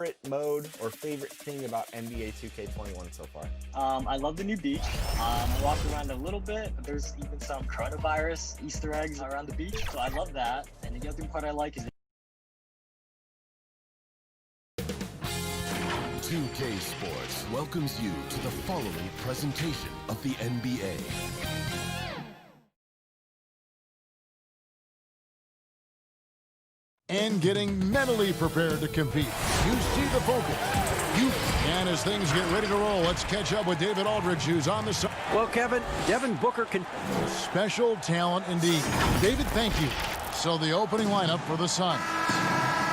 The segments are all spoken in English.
favorite mode or favorite thing about NBA 2K21 so far? I love the new beach. I walked around a little bit. There's even some coronavirus Easter eggs around the beach, so I love that. And the other part I like is 2K Sports welcomes you to the following presentation of the NBA. And getting mentally prepared to compete. You see the focus. And as things get ready to roll, let's catch up with David Aldridge, who's on the side. Well, Kevin, Devin Booker can... Special talent indeed. David, thank you. So the opening lineup for the Suns.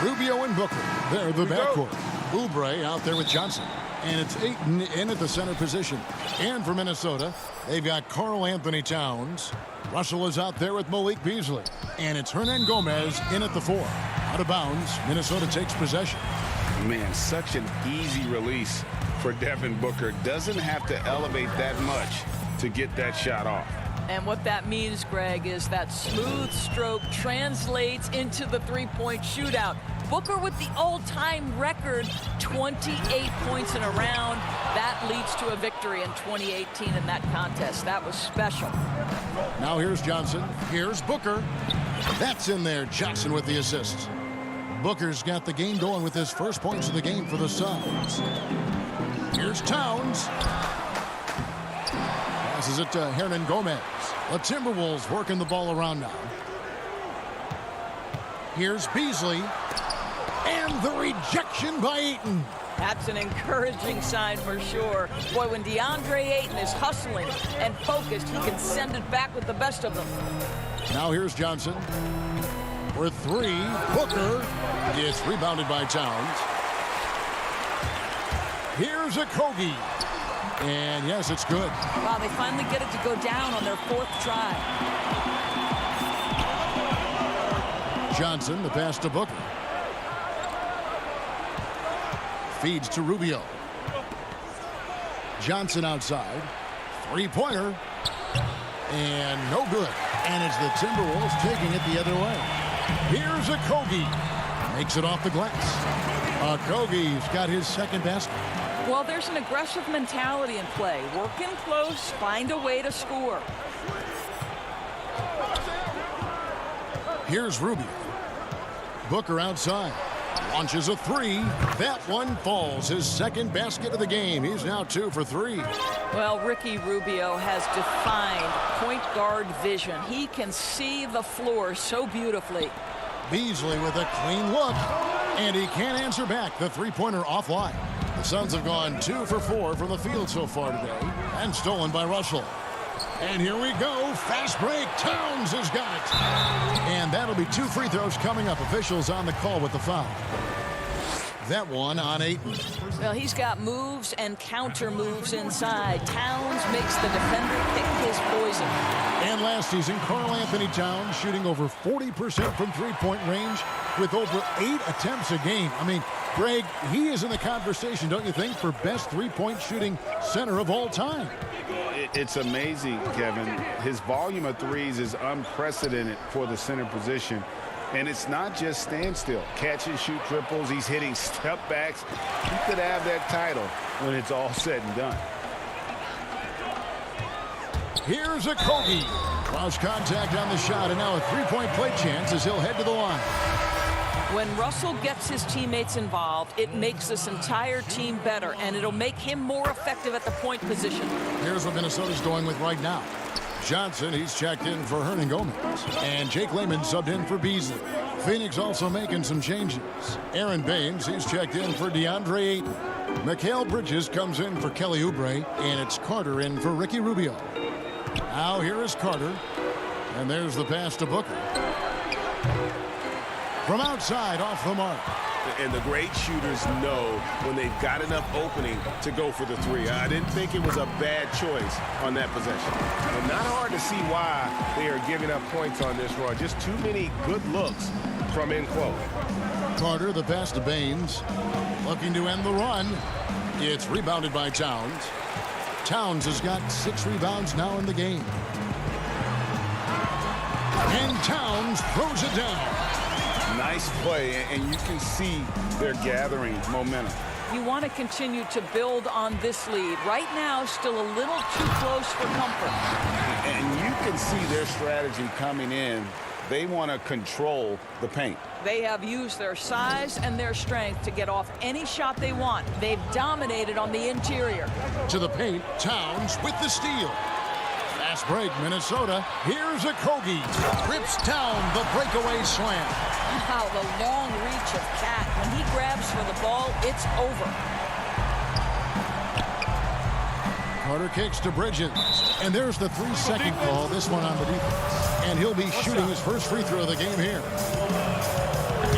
Rubio and Booker. They're the backcourt. Oubre out there with Johnson. And it's Ayton in at the center position. And for Minnesota, they've got Karl Anthony Towns. Russell is out there with Malik Beasley. And it's Hernan Gomez in at the 4. Out of bounds, Minnesota takes possession. Man, such an easy release for Devin Booker. Doesn't have to elevate that much to get that shot off. And what that means, Greg, is that smooth stroke translates into the three-point shootout. Booker with the all-time record, 28 points in a round. That leads to a victory in 2018 in that contest. That was special. Now here's Johnson. Here's Booker. That's in there. Johnson with the assist. Booker's got the game going with his first points of the game for the Suns. Here's Towns. Passes it to Hernan Gomez. The Timberwolves working the ball around now. Here's Beasley. And the rejection by Ayton. That's an encouraging sign for sure. Boy, when DeAndre Ayton is hustling and focused, he can send it back with the best of them. Now here's Johnson. For 3, Booker. It's rebounded by Towns. Here's a Kogi. And yes, it's good. Wow, they finally get it to go down on their 4th try. Johnson, the pass to Booker. Feeds to Rubio. Johnson outside. Three-pointer. And no good. And it's the Timberwolves taking it the other way. Here's a Kogi. Makes it off the glass. Kogi's got his second basket. Well, there's an aggressive mentality in play. Working close, find a way to score. Here's Rubio. Booker outside. Launches a 3. That one falls. His second basket of the game. He's now 2 for 3. Well, Ricky Rubio has defined point guard vision. He can see the floor so beautifully. Beasley with a clean look. And he can't answer back. The three-pointer offline. The Suns have gone 2 for 4 from the field so far today. And stolen by Russell. And here we go. Fast break. Towns has got it. And that'll be 2 free throws coming up. Officials on the call with the foul. That one on Ayton. Well, he's got moves and counter moves inside. Towns makes the defender pick his poison. And last season, Karl Anthony Towns shooting over 40% from three-point range with over 8 attempts a game. I mean, Greg, he is in the conversation, don't you think, for best three-point shooting center of all time? It's amazing, Kevin. His volume of threes is unprecedented for the center position. And it's not just standstill. Catch and shoot triples. He's hitting step backs. He could have that title when it's all said and done. Here's a Kogi. Cross contact on the shot, and now a three-point play chance as he'll head to the line. When Russell gets his teammates involved, it makes this entire team better, and it'll make him more effective at the point position. Here's what Minnesota's going with right now. Johnson, he's checked in for Hernan Gomez. And Jake Layman subbed in for Beasley. Phoenix also making some changes. Aaron Baines, he's checked in for DeAndre Ayton. Mikal Bridges comes in for Kelly Oubre. And it's Carter in for Ricky Rubio. Now here is Carter. And there's the pass to Booker. From outside, off the mark. And the great shooters know when they've got enough opening to go for the 3. I didn't think it was a bad choice on that possession. And not hard to see why they are giving up points on this run. Just too many good looks from in close. Carter, the pass to Baines. Looking to end the run. It's rebounded by Towns. Towns has got 6 rebounds now in the game. And Towns throws it down. Nice play, and you can see they're gathering momentum. You want to continue to build on this lead. Right now, still a little too close for comfort. And you can see their strategy coming in. They want to control the paint. They have used their size and their strength to get off any shot they want. They've dominated on the interior. To the paint, Towns with the steal. Fast break, Minnesota. Here's a Kogi. Rips down the breakaway slam. Wow, the long reach of Cat. When he grabs for the ball, it's over. Carter kicks to Bridges. And there's the 3-second call, this one on the defense. And he'll be shooting his first free throw of the game here.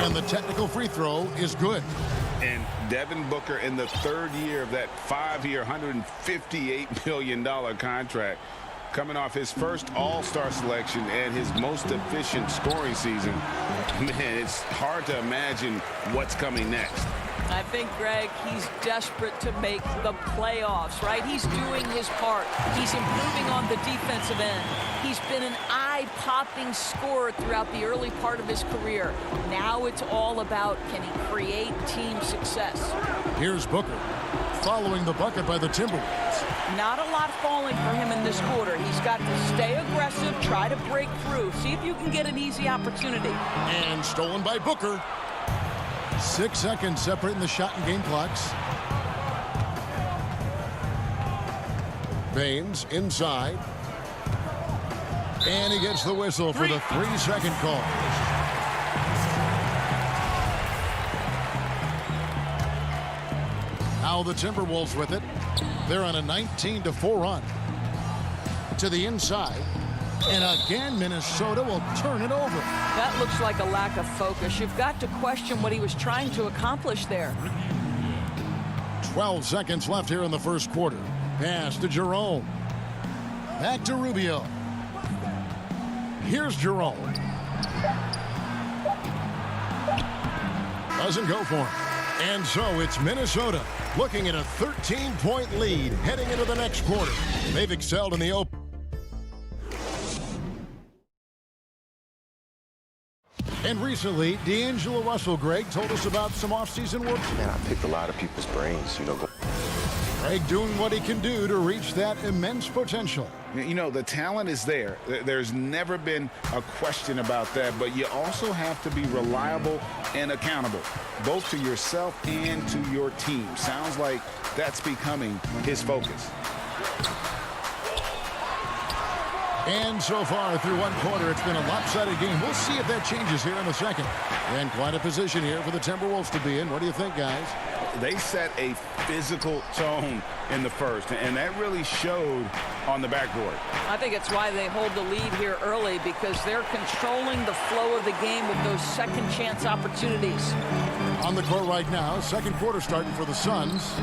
And the technical free throw is good. And Devin Booker in the third year of that 5-year, $158 million contract, coming off his first All-Star selection and his most efficient scoring season. Man, it's hard to imagine what's coming next. I think, Greg, he's desperate to make the playoffs, right? He's doing his part. He's improving on the defensive end. He's been an eye-popping scorer throughout the early part of his career. Now it's all about, can he create team success? Here's Booker following the bucket by the Timberwolves. Not a lot falling for him in this quarter. He's got to stay aggressive, try to break through, see if you can get an easy opportunity. And stolen by Booker. 6 seconds separating the shot and game clocks. Baines inside. And he gets the whistle for the 3-second call. Now the Timberwolves with it. They're on a 19-4 run. To the inside. And again, Minnesota will turn it over. That looks like a lack of focus. You've got to question what he was trying to accomplish there. 12 seconds left here in the first quarter. Pass to Jerome. Back to Rubio. Here's Jerome. Doesn't go for him. And so it's Minnesota looking at a 13-point lead heading into the next quarter. They've excelled in the open. And recently, D'Angelo Russell, Greg, told us about some offseason work. Man, I picked a lot of people's brains, you know. Greg doing what he can do to reach that immense potential. You know, the talent is there. There's never been a question about that, but you also have to be reliable and accountable, both to yourself and to your team. Sounds like that's becoming his focus. And so far through one quarter, it's been a lopsided game. We'll see if that changes here in the second. And quite a position here for the Timberwolves to be in. What do you think, guys? They set a physical tone in the first, and that really showed on the backboard. I think it's why they hold the lead here early, because they're controlling the flow of the game with those second chance opportunities. On the court right now, second quarter starting for the Suns.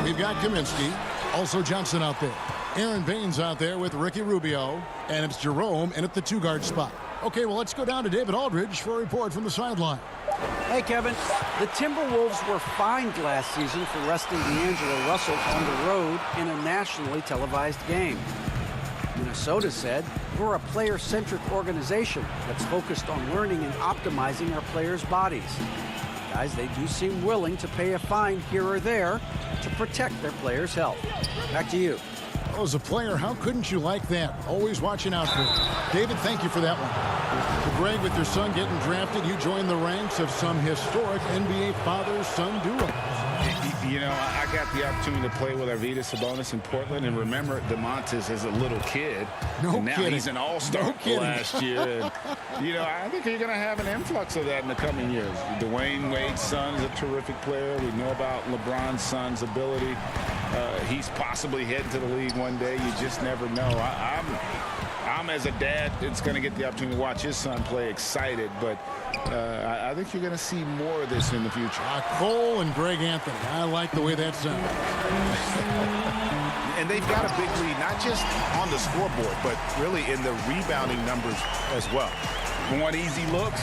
We've got Kaminsky, also Johnson out there. Aaron Baines out there with Ricky Rubio, and it's Jerome in at the two-guard spot. Okay, well, let's go down to David Aldridge for a report from the sideline. Hey, Kevin. The Timberwolves were fined last season for resting D'Angelo Russell on the road in a nationally televised game. Minnesota said, we're a player-centric organization that's focused on learning and optimizing our players' bodies. Guys, they do seem willing to pay a fine here or there to protect their players' health. Back to you. Well, as a player, how couldn't you like that? Always watching out for it. David, thank you for that one. To Greg, with your son getting drafted, you joined the ranks of some historic NBA father-son duos. You know, I got the opportunity to play with Arvydas Sabonis in Portland, and remember DeMontis as a little kid. No and now kidding. He's an all-star last year. And, you know, I think you're going to have an influx of that in the coming years. Dwayne Wade's son is a terrific player. We know about LeBron's son's ability. He's possibly heading to the league one day. You just never know. I'm as a dad that's going to get the opportunity to watch his son play excited, but I think you're going to see more of this in the future. Cole and Greg Anthony. I like the way that sounds. And they've got a big lead, not just on the scoreboard, but really in the rebounding numbers as well. Want easy looks?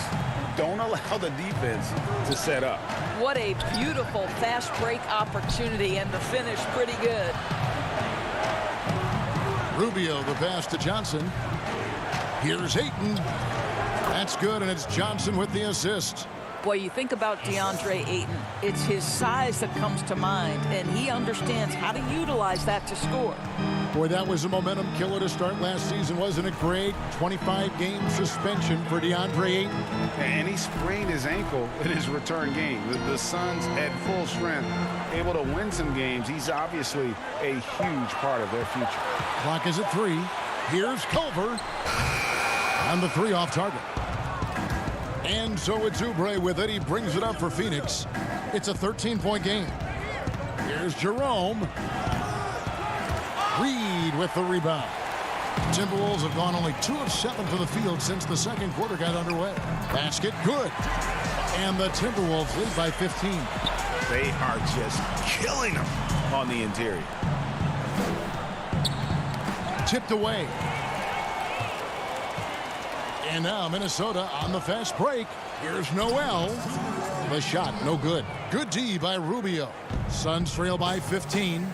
Don't allow the defense to set up. What a beautiful fast break opportunity, and the finish pretty good. Rubio, the pass to Johnson. Here's Ayton. That's good, and it's Johnson with the assist. Well, you think about DeAndre Ayton, it's his size that comes to mind, and he understands how to utilize that to score. Boy, that was a momentum killer to start last season, wasn't it, Greg? 25-game suspension for DeAndre Ayton. And he sprained his ankle in his return game. The Suns at full strength, able to win some games. He's obviously a huge part of their future. Clock is at 3. Here's Culver. And the 3 off target. And so it's Oubre with it. He brings it up for Phoenix. It's a 13-point game. Here's Jerome. Reed with the rebound. Timberwolves have gone only 2 of 7 to the field since the second quarter got underway. Basket good. And the Timberwolves lead by 15. They are just killing them on the interior. Tipped away. And now Minnesota on the fast break. Here's Noel. The shot, no good. Good D by Rubio. Suns trail by 15.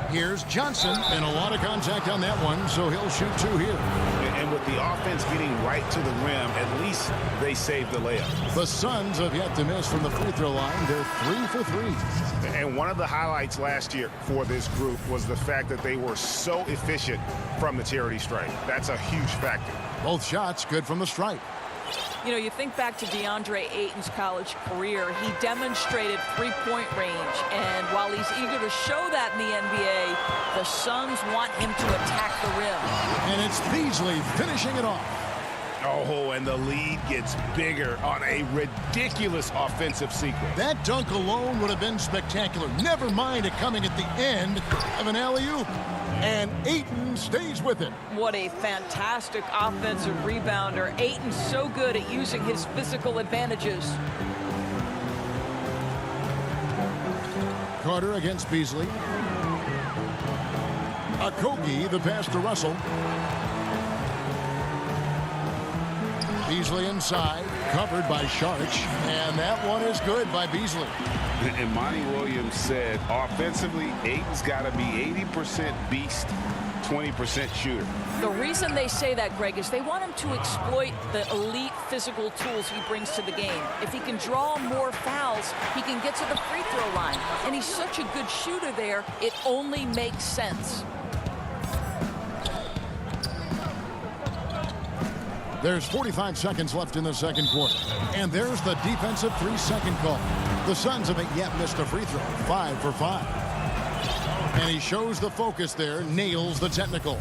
Here's Johnson, and a lot of contact on that one, so he'll shoot 2 here. And with the offense getting right to the rim, at least they saved the layup. The Suns have yet to miss from the free throw line. They're 3 for 3. And one of the highlights last year for this group was the fact that they were so efficient from the charity stripe. That's a huge factor. Both shots good from the stripe. You know, you think back to DeAndre Ayton's college career, he demonstrated three-point range, and while he's eager to show that in the NBA, the Suns want him to attack the rim. And it's Beasley finishing it off. Oh, and the lead gets bigger on a ridiculous offensive sequence. That dunk alone would have been spectacular. Never mind it coming at the end of an alley-oop. And Ayton stays with it. What a fantastic offensive rebounder. Ayton's so good at using his physical advantages. Carter against Beasley. Okogie, the pass to Russell. Beasley inside, covered by Sharch, and that one is good by Beasley. And Monty Williams said, offensively, Ayton's got to be 80% beast, 20% shooter. The reason they say that, Greg, is they want him to exploit the elite physical tools he brings to the game. If he can draw more fouls, he can get to the free throw line. And he's such a good shooter there, it only makes sense. There's 45 seconds left in the second quarter. And there's the defensive 3-second call. The Suns haven't yet missed a free throw. 5 for 5. And he shows the focus there, nails the technical.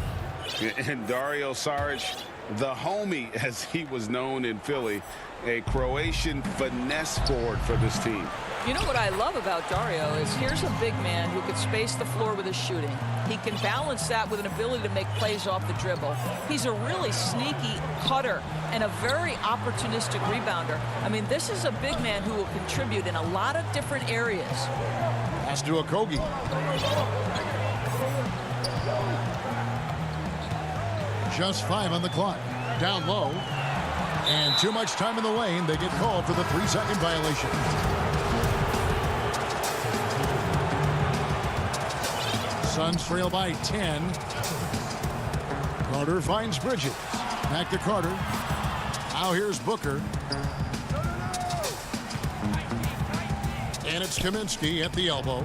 And Dario Saric, the homie, as he was known in Philly, a Croatian finesse forward for this team. You know what I love about Dario is here's a big man who can space the floor with his shooting. He can balance that with an ability to make plays off the dribble. He's a really sneaky cutter and a very opportunistic rebounder. I mean, this is a big man who will contribute in a lot of different areas. Pass to Okogie. Just 5 on the clock. Down low. And too much time in the lane. They get called for the 3-second violation. Suns trail by 10. Carter finds Bridges. Back to Carter. Now here's Booker. And it's Kaminsky at the elbow.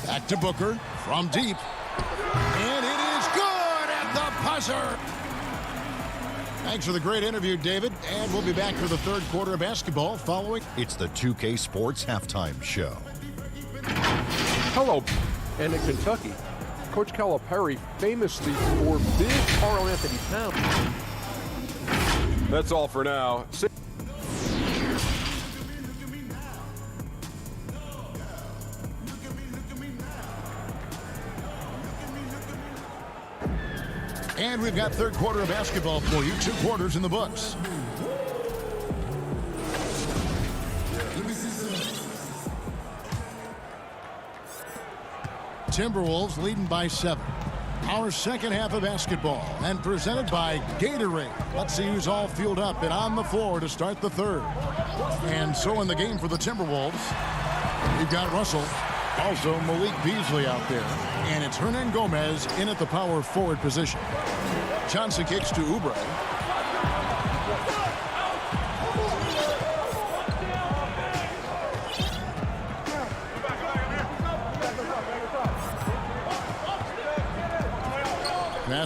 Back to Booker from deep. And it is good at the buzzer. Thanks for the great interview, David. And we'll be back for the third quarter of basketball following. It's the 2K Sports Halftime Show. Hello. And in Kentucky, Coach Calipari famously forbid Karl Anthony Towns. That's all for now. And we've got third quarter of basketball for you. 2 quarters in the books. Timberwolves leading by 7. Our second half of basketball and presented by Gatorade. Let's see who's all fueled up and on the floor to start the third. And so in the game for the Timberwolves, we've got Russell. Also Malik Beasley out there. And it's Hernan Gomez in at the power forward position. Johnson kicks to Oubre.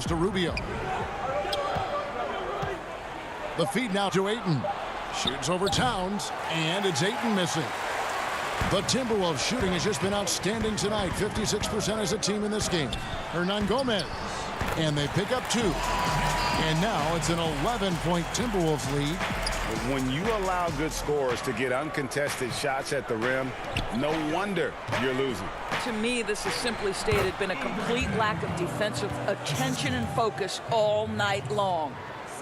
pass to Rubio. The feed now to Ayton. Shoots over Towns, and it's Ayton missing. The Timberwolves shooting has just been outstanding tonight. 56% as a team in this game. Hernan Gomez. And they pick up 2. And now it's an 11-point Timberwolves lead. When you allow good scorers to get uncontested shots at the rim, no wonder you're losing. To me, this has simply stated been a complete lack of defensive attention and focus all night long.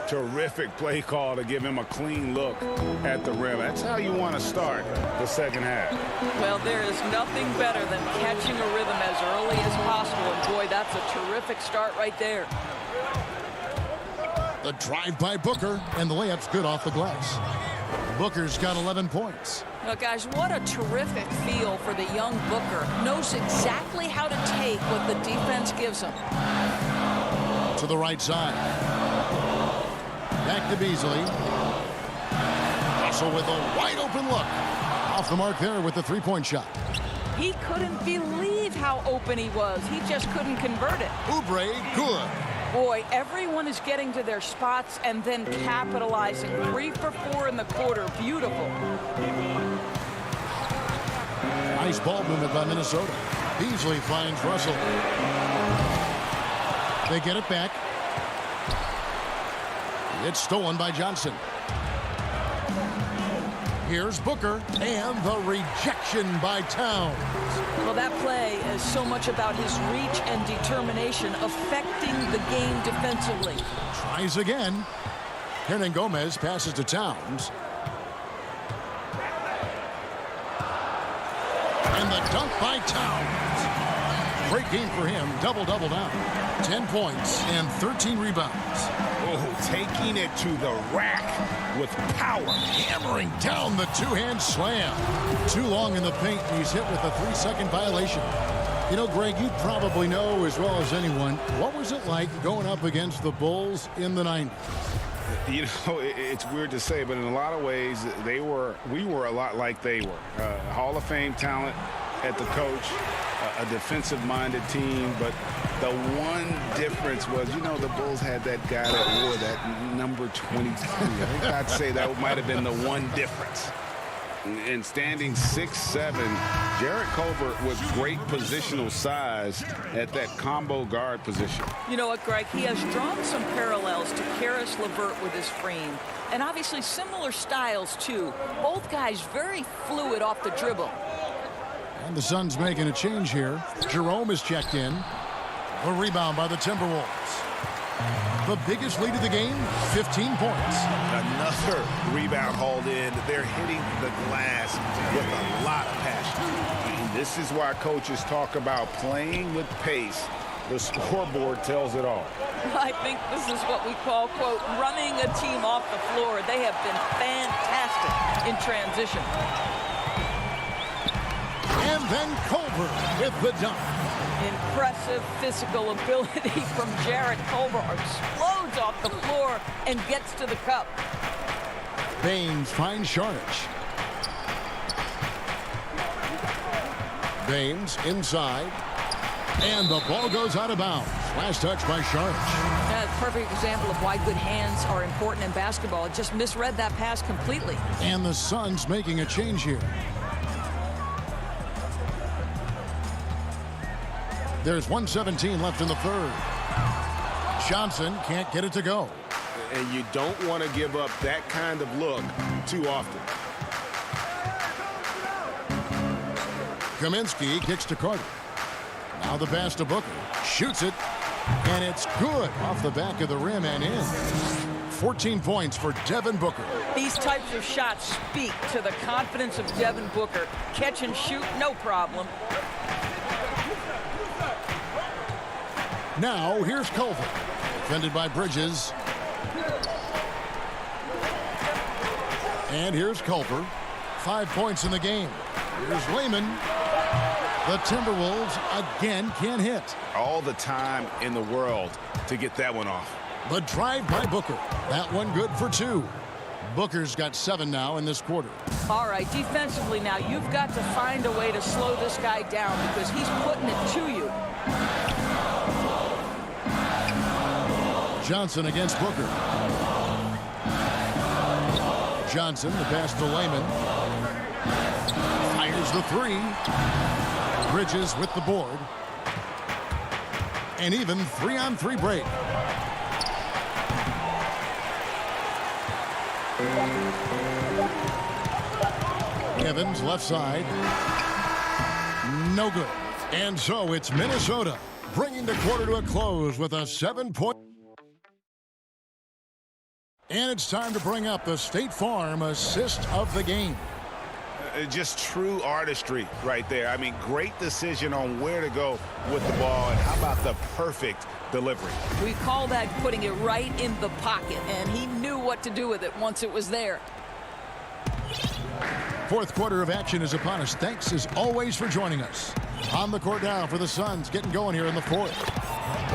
Terrific play call to give him a clean look at the rim. That's how you want to start the second half. Well, there is nothing better than catching a rhythm as early as possible. And boy, that's a terrific start right there. The drive by Booker, and the layup's good off the glass. Booker's got 11 points. Now, guys, what a terrific feel for the young Booker. Knows exactly how to take what the defense gives him. To the right side. Back to Beasley. Russell with a wide-open look. Off the mark there with the three-point shot. He couldn't believe how open he was. He just couldn't convert it. Oubre, good. Boy, everyone is getting to their spots and then capitalizing. 3 for 4 in the quarter. Beautiful. Nice ball movement by Minnesota. Beasley finds Russell. They get it back. It's stolen by Johnson. Here's Booker, and the rejection by Towns. Well, that play is so much about his reach and determination affecting the game defensively. Tries again. Hernan Gomez passes to Towns. And the dunk by Towns. Great game for him. Double-double now. 10 points and 13 rebounds. Oh, taking it to the rack with power. Hammering down the two-hand slam. Too long in the paint, and he's hit with a 3-second violation. You know, Greg, you probably know as well as anyone, what was it like going up against the Bulls in the 90s? You know, it's weird to say, but in a lot of ways, we were a lot like they were. Hall of Fame talent at the coach, a defensive-minded team, but the one difference was, you know, the Bulls had that guy that wore that number 22. I think I'd say that might have been the one difference. And standing 6'7", Jarrett Culver with great positional size at that combo guard position. You know what, Greg? He has drawn some parallels to Karis LeVert with his frame. And obviously similar styles, too. Both guys very fluid off the dribble. And the Suns making a change here. Jerome is checked in. A rebound by the Timberwolves. The biggest lead of the game, 15 points. Another rebound hauled in. They're hitting the glass with a lot of passion. And this is why coaches talk about playing with pace. The scoreboard tells it all. I think this is what we call, quote, running a team off the floor. They have been fantastic in transition. And then Culver with the dunk. Impressive physical ability from Jarrett Culver. Explodes off the floor and gets to the cup. Baines finds Sharnic. Baines inside. And the ball goes out of bounds. Last touch by Sharnic. That's a perfect example of why good hands are important in basketball. It just misread that pass completely. And the Suns making a change here. There's 1:17 left in the third. Johnson can't get it to go. And you don't want to give up that kind of look too often. Kaminsky kicks to Carter. Now the pass to Booker. Shoots it. And it's good off the back of the rim and in. 14 points for Devin Booker. These types of shots speak to the confidence of Devin Booker. Catch and shoot, no problem. Now, here's Culver. Defended by Bridges. And here's Culver. 5 points in the game. Here's Lehman. The Timberwolves again can't hit. All the time in the world to get that one off. The drive by Booker. That one good for 2. Booker's got 7 now in this quarter. All right, defensively now, you've got to find a way to slow this guy down because he's putting it to you. Johnson against Booker. Johnson, the pass to Layman. Fires the three. Bridges with the board. And even 3-on-3 break. Evans left side. No good. And so it's Minnesota bringing the quarter to a close with a 7-point. And it's time to bring up the State Farm assist of the game. Just true artistry right there. I mean, great decision on where to go with the ball, and how about the perfect delivery? We call that putting it right in the pocket, and he knew what to do with it once it was there. Fourth quarter of action is upon us. Thanks as always for joining us. On the court now for the Suns, getting going here in the fourth.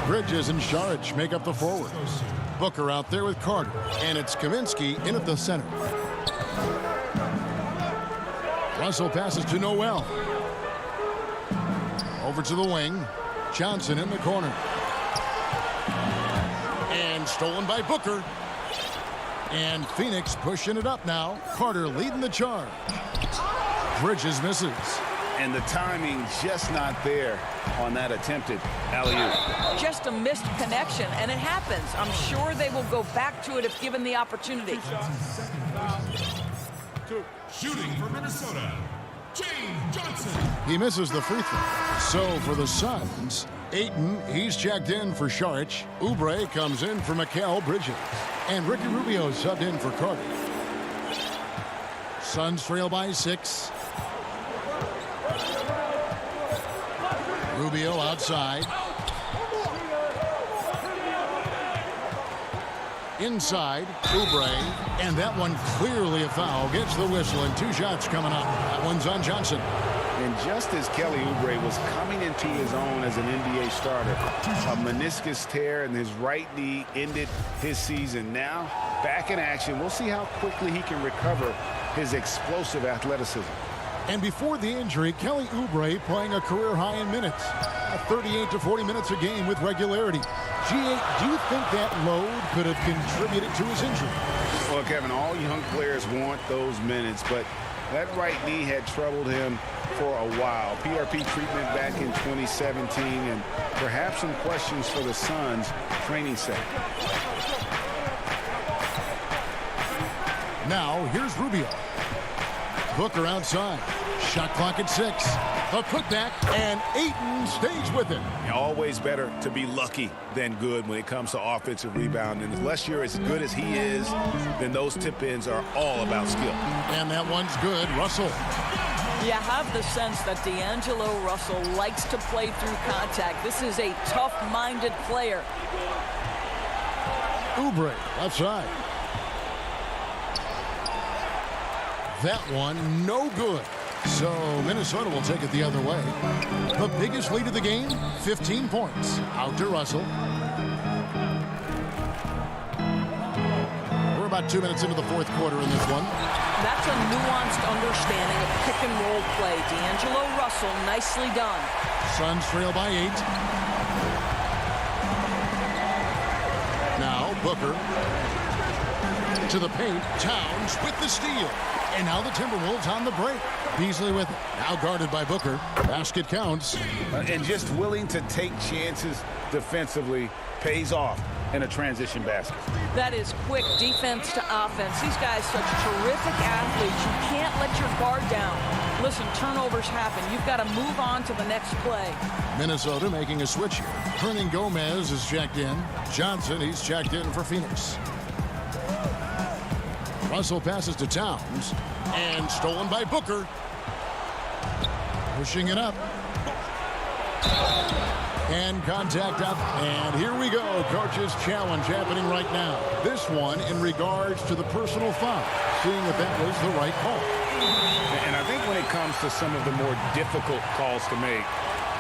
Bridges and Saric make up the forwards. Booker out there with Carter, and it's Kaminsky in at the center. Russell passes to Noel. Over to the wing. Johnson in the corner. And stolen by Booker. And Phoenix pushing it up now. Carter leading the charge. Bridges misses. And the timing just not there on that attempted alley-oop. Just a missed connection, and it happens. I'm sure they will go back to it if given the opportunity. Shooting for Minnesota, James Johnson. He misses the free throw. So for the Suns, Ayton, he's checked in for Saric. Oubre comes in for Mikal Bridges. And Ricky Rubio subbed in for Carter. Suns trail by 6. Rubio outside. Inside, Oubre, and that one clearly a foul. Gets the whistle, and 2 shots coming up. That one's on Johnson. And just as Kelly Oubre was coming into his own as an NBA starter, a meniscus tear in his right knee ended his season. Now, back in action. We'll see how quickly he can recover his explosive athleticism. And before the injury, Kelly Oubre playing a career high in minutes. 38 to 40 minutes a game with regularity. G8, do you think that load could have contributed to his injury? Well, Kevin, all young players want those minutes, but that right knee had troubled him for a while. PRP treatment back in 2017, and perhaps some questions for the Suns training set. Now, here's Rubio. Booker outside. Shot clock at 6. A putback, and Ayton stays with it. Always better to be lucky than good when it comes to offensive rebounding. Unless you're as good as he is, then those tip-ins are all about skill. And that one's good. Russell. You have the sense that D'Angelo Russell likes to play through contact. This is a tough-minded player. Oubre outside. That one no good. So Minnesota will take it the other way. The biggest lead of the game, 15 points. Out to Russell. We're about 2 minutes into the fourth quarter in this one. That's a nuanced understanding of pick-and-roll play. D'Angelo Russell, nicely done. Suns trail by 8. Now Booker to the paint. Towns with the steal. And now the Timberwolves on the break. Beasley with it. Now guarded by Booker. Basket counts. And just willing to take chances defensively pays off in a transition basket. That is quick defense to offense. These guys such terrific athletes. You can't let your guard down. Listen, turnovers happen. You've got to move on to the next play. Minnesota making a switch here. Hernan Gomez is checked in. Johnson, he's checked in for Phoenix. Russell passes to Towns. And stolen by Booker. Pushing it up. And contact up. And here we go. Coach's challenge happening right now. This one in regards to the personal foul. Seeing if that was the right call. And I think when it comes to some of the more difficult calls to make,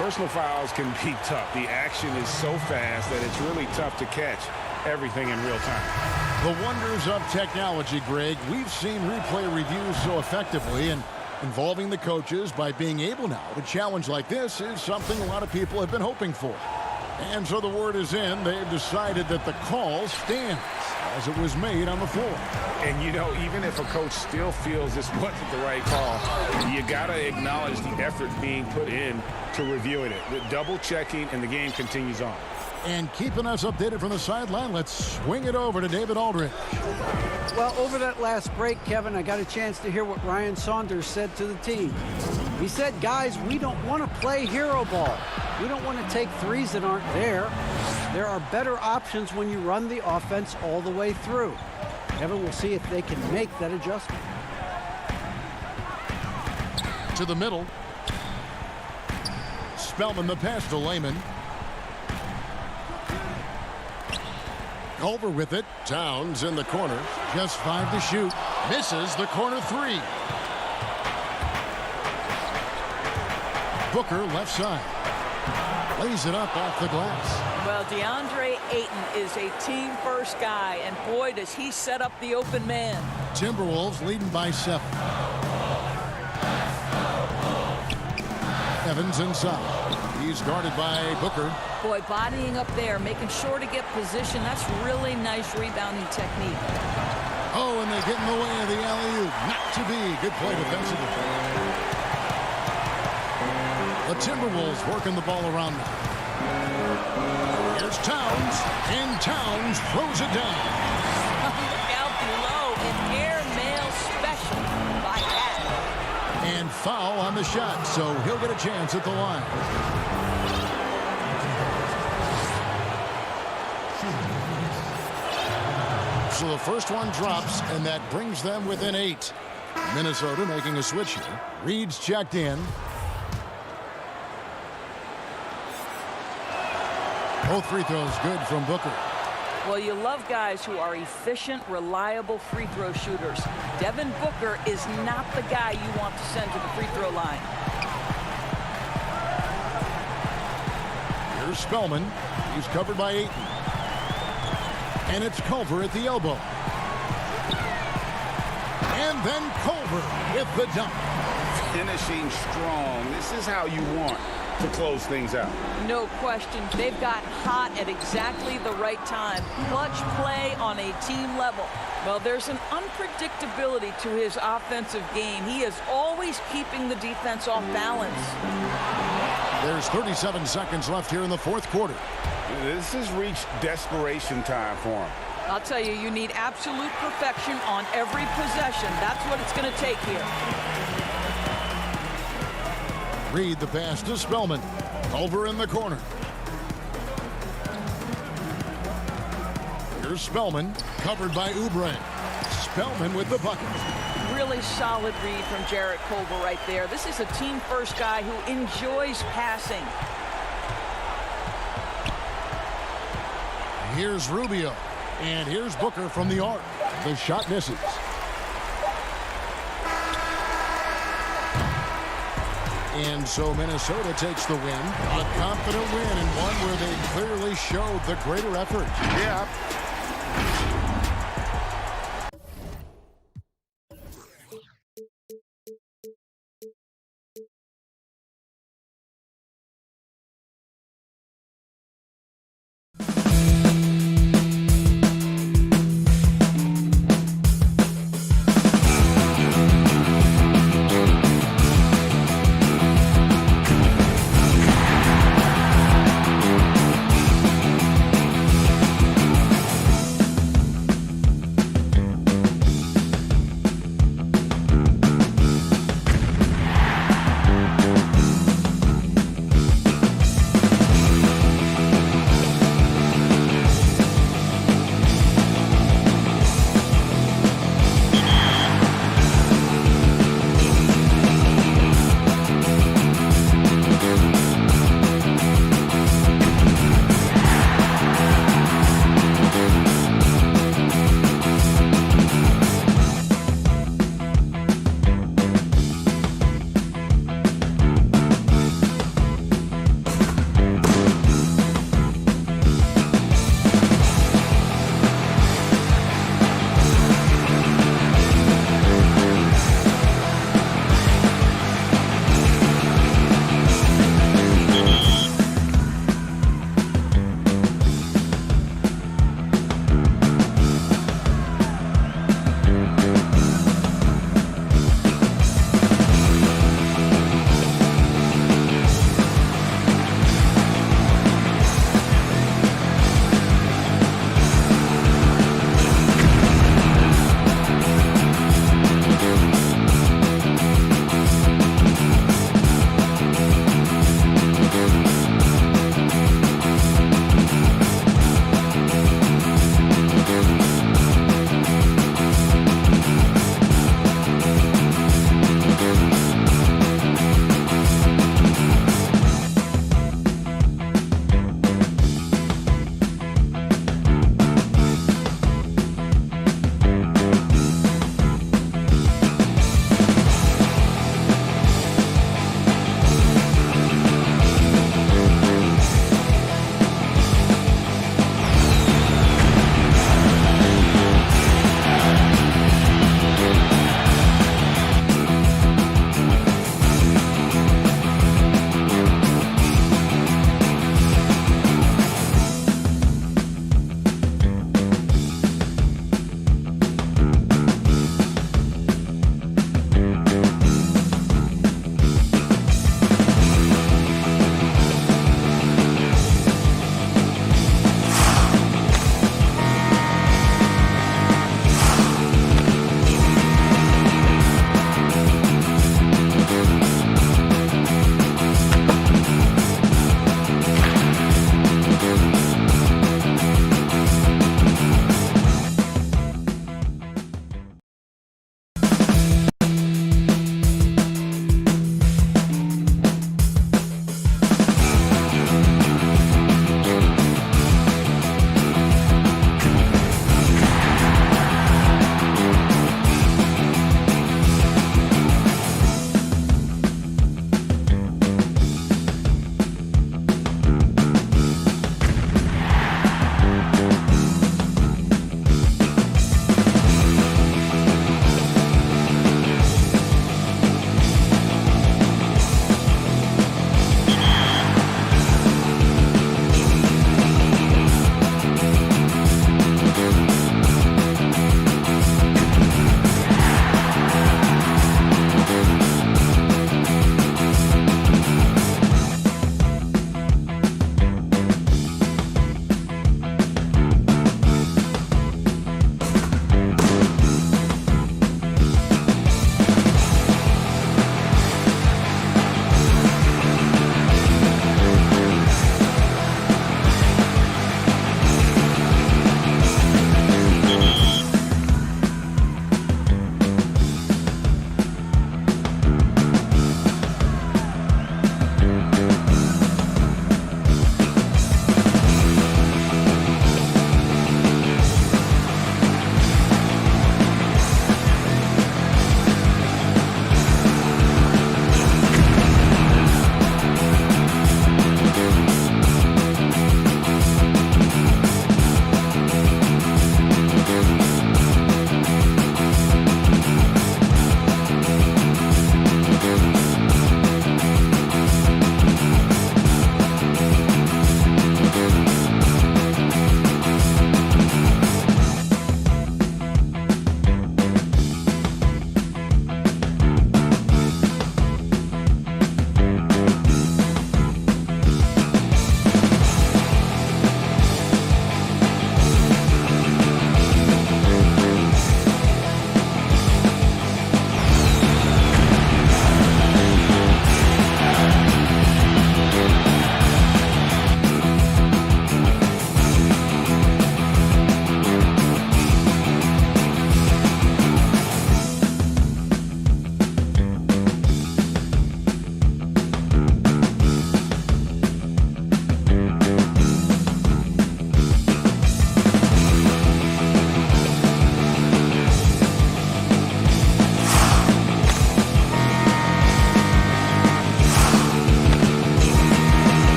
personal fouls can be tough. The action is so fast that it's really tough to catch everything in real time. The wonders of technology, Greg. We've seen replay reviews so effectively, and involving the coaches by being able now to challenge like this is something a lot of people have been hoping for. And so the word is in. They've decided that the call stands as it was made on the floor. And, you know, even if a coach still feels this wasn't the right call, you got to acknowledge the effort being put in to reviewing it. With double checking, and the game continues on. And keeping us updated from the sideline, let's swing it over to David Aldridge. Well, over that last break, Kevin, I got a chance to hear what Ryan Saunders said to the team. He said, guys, we don't want to play hero ball. We don't want to take threes that aren't there. There are better options when you run the offense all the way through. Kevin, we'll see if they can make that adjustment. To the middle. Spellman the pass to Layman. Culver with it. Towns in the corner. Just 5 to shoot. Misses the corner 3. Booker left side. Lays it up off the glass. Well, DeAndre Ayton is a team-first guy, and boy, does he set up the open man. Timberwolves leading by 7. Evans inside. He's guarded by Booker. Boy, bodying up there, making sure to get position. That's really nice rebounding technique. Oh, and they get in the way of the alley-oop. Not to be. Good play defensively. The Timberwolves working the ball around now. Here's Towns, and Towns throws it down. Look out below, an airmail special by Cat. And foul on the shot, so he'll get a chance at the line. So the first one drops, and that brings them within 8. Minnesota making a switch here. Reed's checked in. Both free throws good from Booker. Well, you love guys who are efficient, reliable free throw shooters. Devin Booker is not the guy you want to send to the free throw line. Here's Spellman. He's covered by Ayton. And it's Culver at the elbow. And then Culver with the dunk. Finishing strong. This is how you want to close things out. No question. They've got hot at exactly the right time. Clutch play on a team level. Well, there's an unpredictability to his offensive game. He is always keeping the defense off balance. There's 37 seconds left here in the fourth quarter. This has reached desperation time for him. I'll tell you, you need absolute perfection on every possession. That's what it's going to take here. Reed the pass to Spellman. Over in the corner. Here's Spellman, covered by Oubre. Spellman with the bucket. Really solid read from Jarrett Culver right there. This is a team-first guy who enjoys passing. Here's Rubio. And here's Booker from the arc. The shot misses. And so Minnesota takes the win. A confident win, and one where they clearly showed the greater effort. Yeah.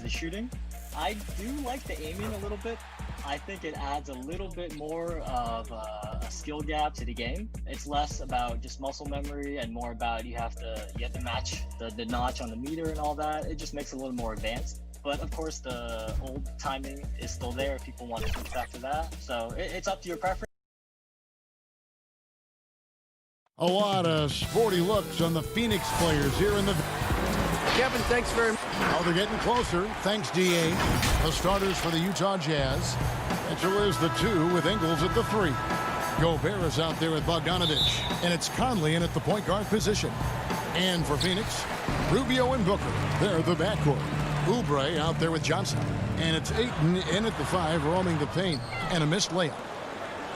the shooting. I do like the aiming a little bit. I think it adds a little bit more of a skill gap to the game. It's less about just muscle memory and more about you have to match the notch on the meter and all that. It just makes it a little more advanced. But of course, the old timing is still there if people want to switch back to that. So it's up to your preference. A lot of sporty looks on the Phoenix players here in the... Kevin, thanks very much. Oh, they're getting closer. Thanks, D.A. The starters for the Utah Jazz. Mitchell is the 2 with Ingles at the 3. Gobert is out there with Bogdanovich. And it's Conley in at the point guard position. And for Phoenix, Rubio and Booker. They're the backcourt. Oubre out there with Johnson. And it's Ayton in at the 5, roaming the paint. And a missed layup.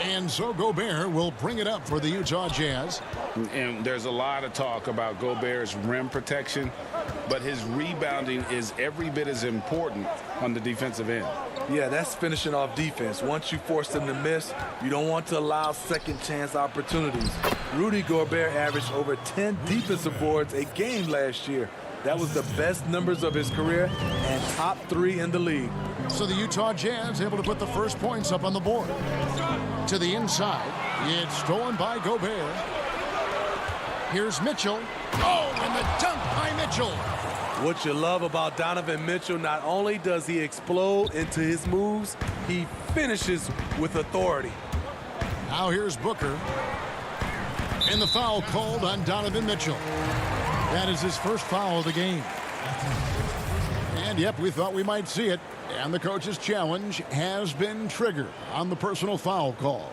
And so Gobert will bring it up for the Utah Jazz. And there's a lot of talk about Gobert's rim protection, but his rebounding is every bit as important on the defensive end. Yeah, that's finishing off defense. Once you force them to miss, you don't want to allow second chance opportunities. Rudy Gobert averaged over 10 defensive boards a game last year. That was the best numbers of his career and top 3 in the league. So the Utah Jazz able to put the first points up on the board. To the inside, it's stolen by Gobert. Here's Mitchell. Oh, and the dunk by Mitchell. What you love about Donovan Mitchell, not only does he explode into his moves, he finishes with authority. Now here's Booker. And the foul called on Donovan Mitchell. That is his first foul of the game. And yep, we thought we might see it. And the coach's challenge has been triggered on the personal foul call.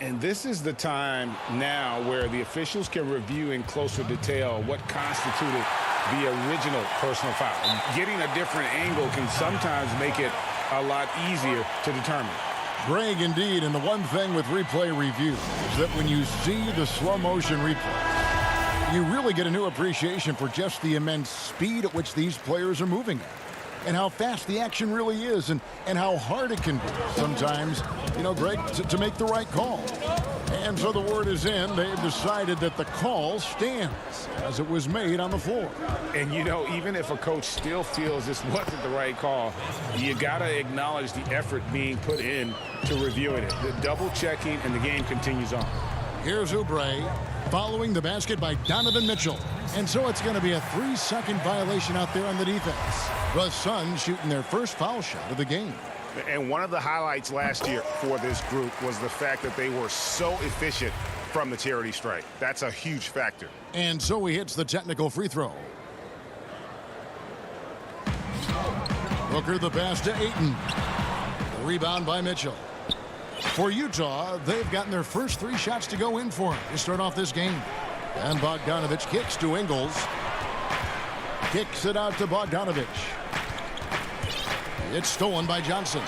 And this is the time now where the officials can review in closer detail what constituted the original personal foul. Getting a different angle can sometimes make it a lot easier to determine. Greg, indeed, and the one thing with replay review is that when you see the slow motion replay, you really get a new appreciation for just the immense speed at which these players are moving at. And how fast the action really is, and how hard it can be sometimes, you know, Greg, to make the right call. And so the word is in. They've decided that the call stands as it was made on the floor. And, you know, even if a coach still feels this wasn't the right call, you got to acknowledge the effort being put in to reviewing it. The double checking, and the game continues on. Here's Oubre following the basket by Donovan Mitchell. And so it's going to be a 3-second violation out there on the defense. The Suns shooting their first foul shot of the game. And one of the highlights last year for this group was the fact that they were so efficient from the charity stripe. That's a huge factor. And so he hits the technical free throw. Booker the pass to Ayton. The rebound by Mitchell. For Utah, they've gotten their first 3 shots to go in for him to start off this game. And Bogdanovich kicks to Ingles. Kicks it out to Bogdanovich. It's stolen by Johnson.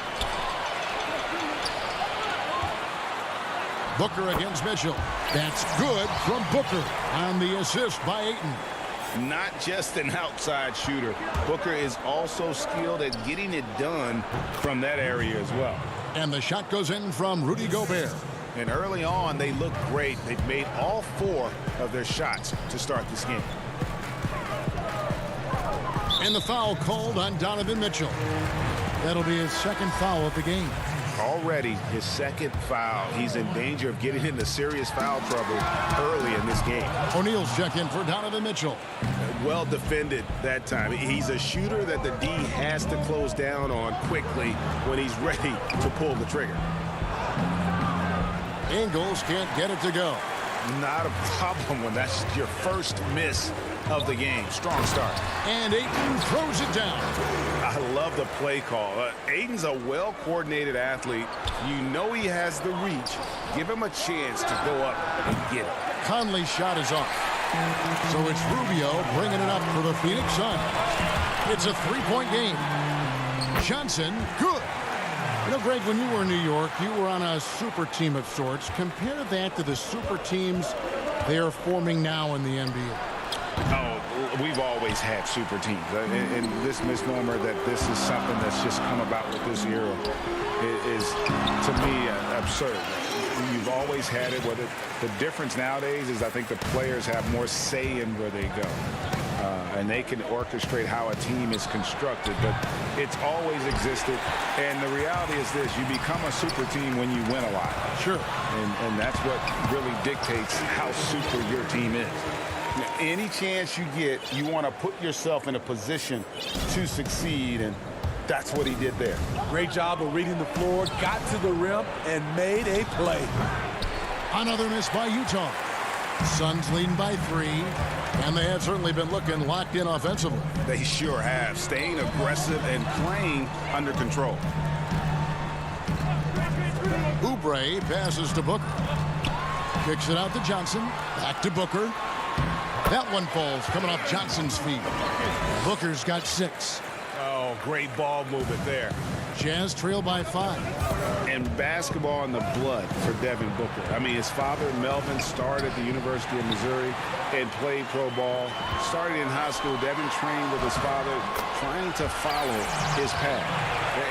Booker against Mitchell. That's good from Booker on the assist by Ayton. Not just an outside shooter. Booker is also skilled at getting it done from that area as well. And the shot goes in from Rudy Gobert. And early on, they look great. They've made all 4 of their shots to start this game. And the foul called on Donovan Mitchell. That'll be his second foul of the game. Already his second foul. He's in danger of getting into serious foul trouble early in this game. O'Neal's check in for Donovan Mitchell. Well defended that time. He's a shooter that the D has to close down on quickly when he's ready to pull the trigger. Ingles can't get it to go. Not a problem when that's your first miss of the game. Strong start. And Ayton throws it down. I love the play call. Ayton's a well-coordinated athlete. You know he has the reach. Give him a chance to go up and get it. Conley's shot is off. So it's Rubio bringing it up for the Phoenix Suns. It's a 3-point game. Johnson, good. You know, Greg, when you were in New York, you were on a super team of sorts. Compare that to the super teams they are forming now in the NBA. Oh, we've always had super teams. And this misnomer that this is something that's just come about with this era is to me, absurd. you've always had it. Whether the difference nowadays is I think the players have more say in where they go. And they can orchestrate how a team is constructed, but it's always existed. And the reality is this: you become a super team when you win a lot. Sure. And that's what really dictates how super your team is. Any chance you get, you want to put yourself in a position to succeed, and that's what he did there. Great job of reading the floor, got to the rim, and made a play. Another miss by Utah. Suns leading by 3, and they have certainly been looking locked in offensively. They sure have, staying aggressive and playing under control. Oubre passes to Booker. Kicks it out to Johnson. Back to Booker. That one falls coming off Johnson's feet. Booker's got 6. Oh, great ball movement there. Jazz trail by 5. And basketball in the blood for Devin Booker. I mean, his father, Melvin, started at the University of Missouri and played pro ball. Started in high school. Devin trained with his father, trying to follow his path.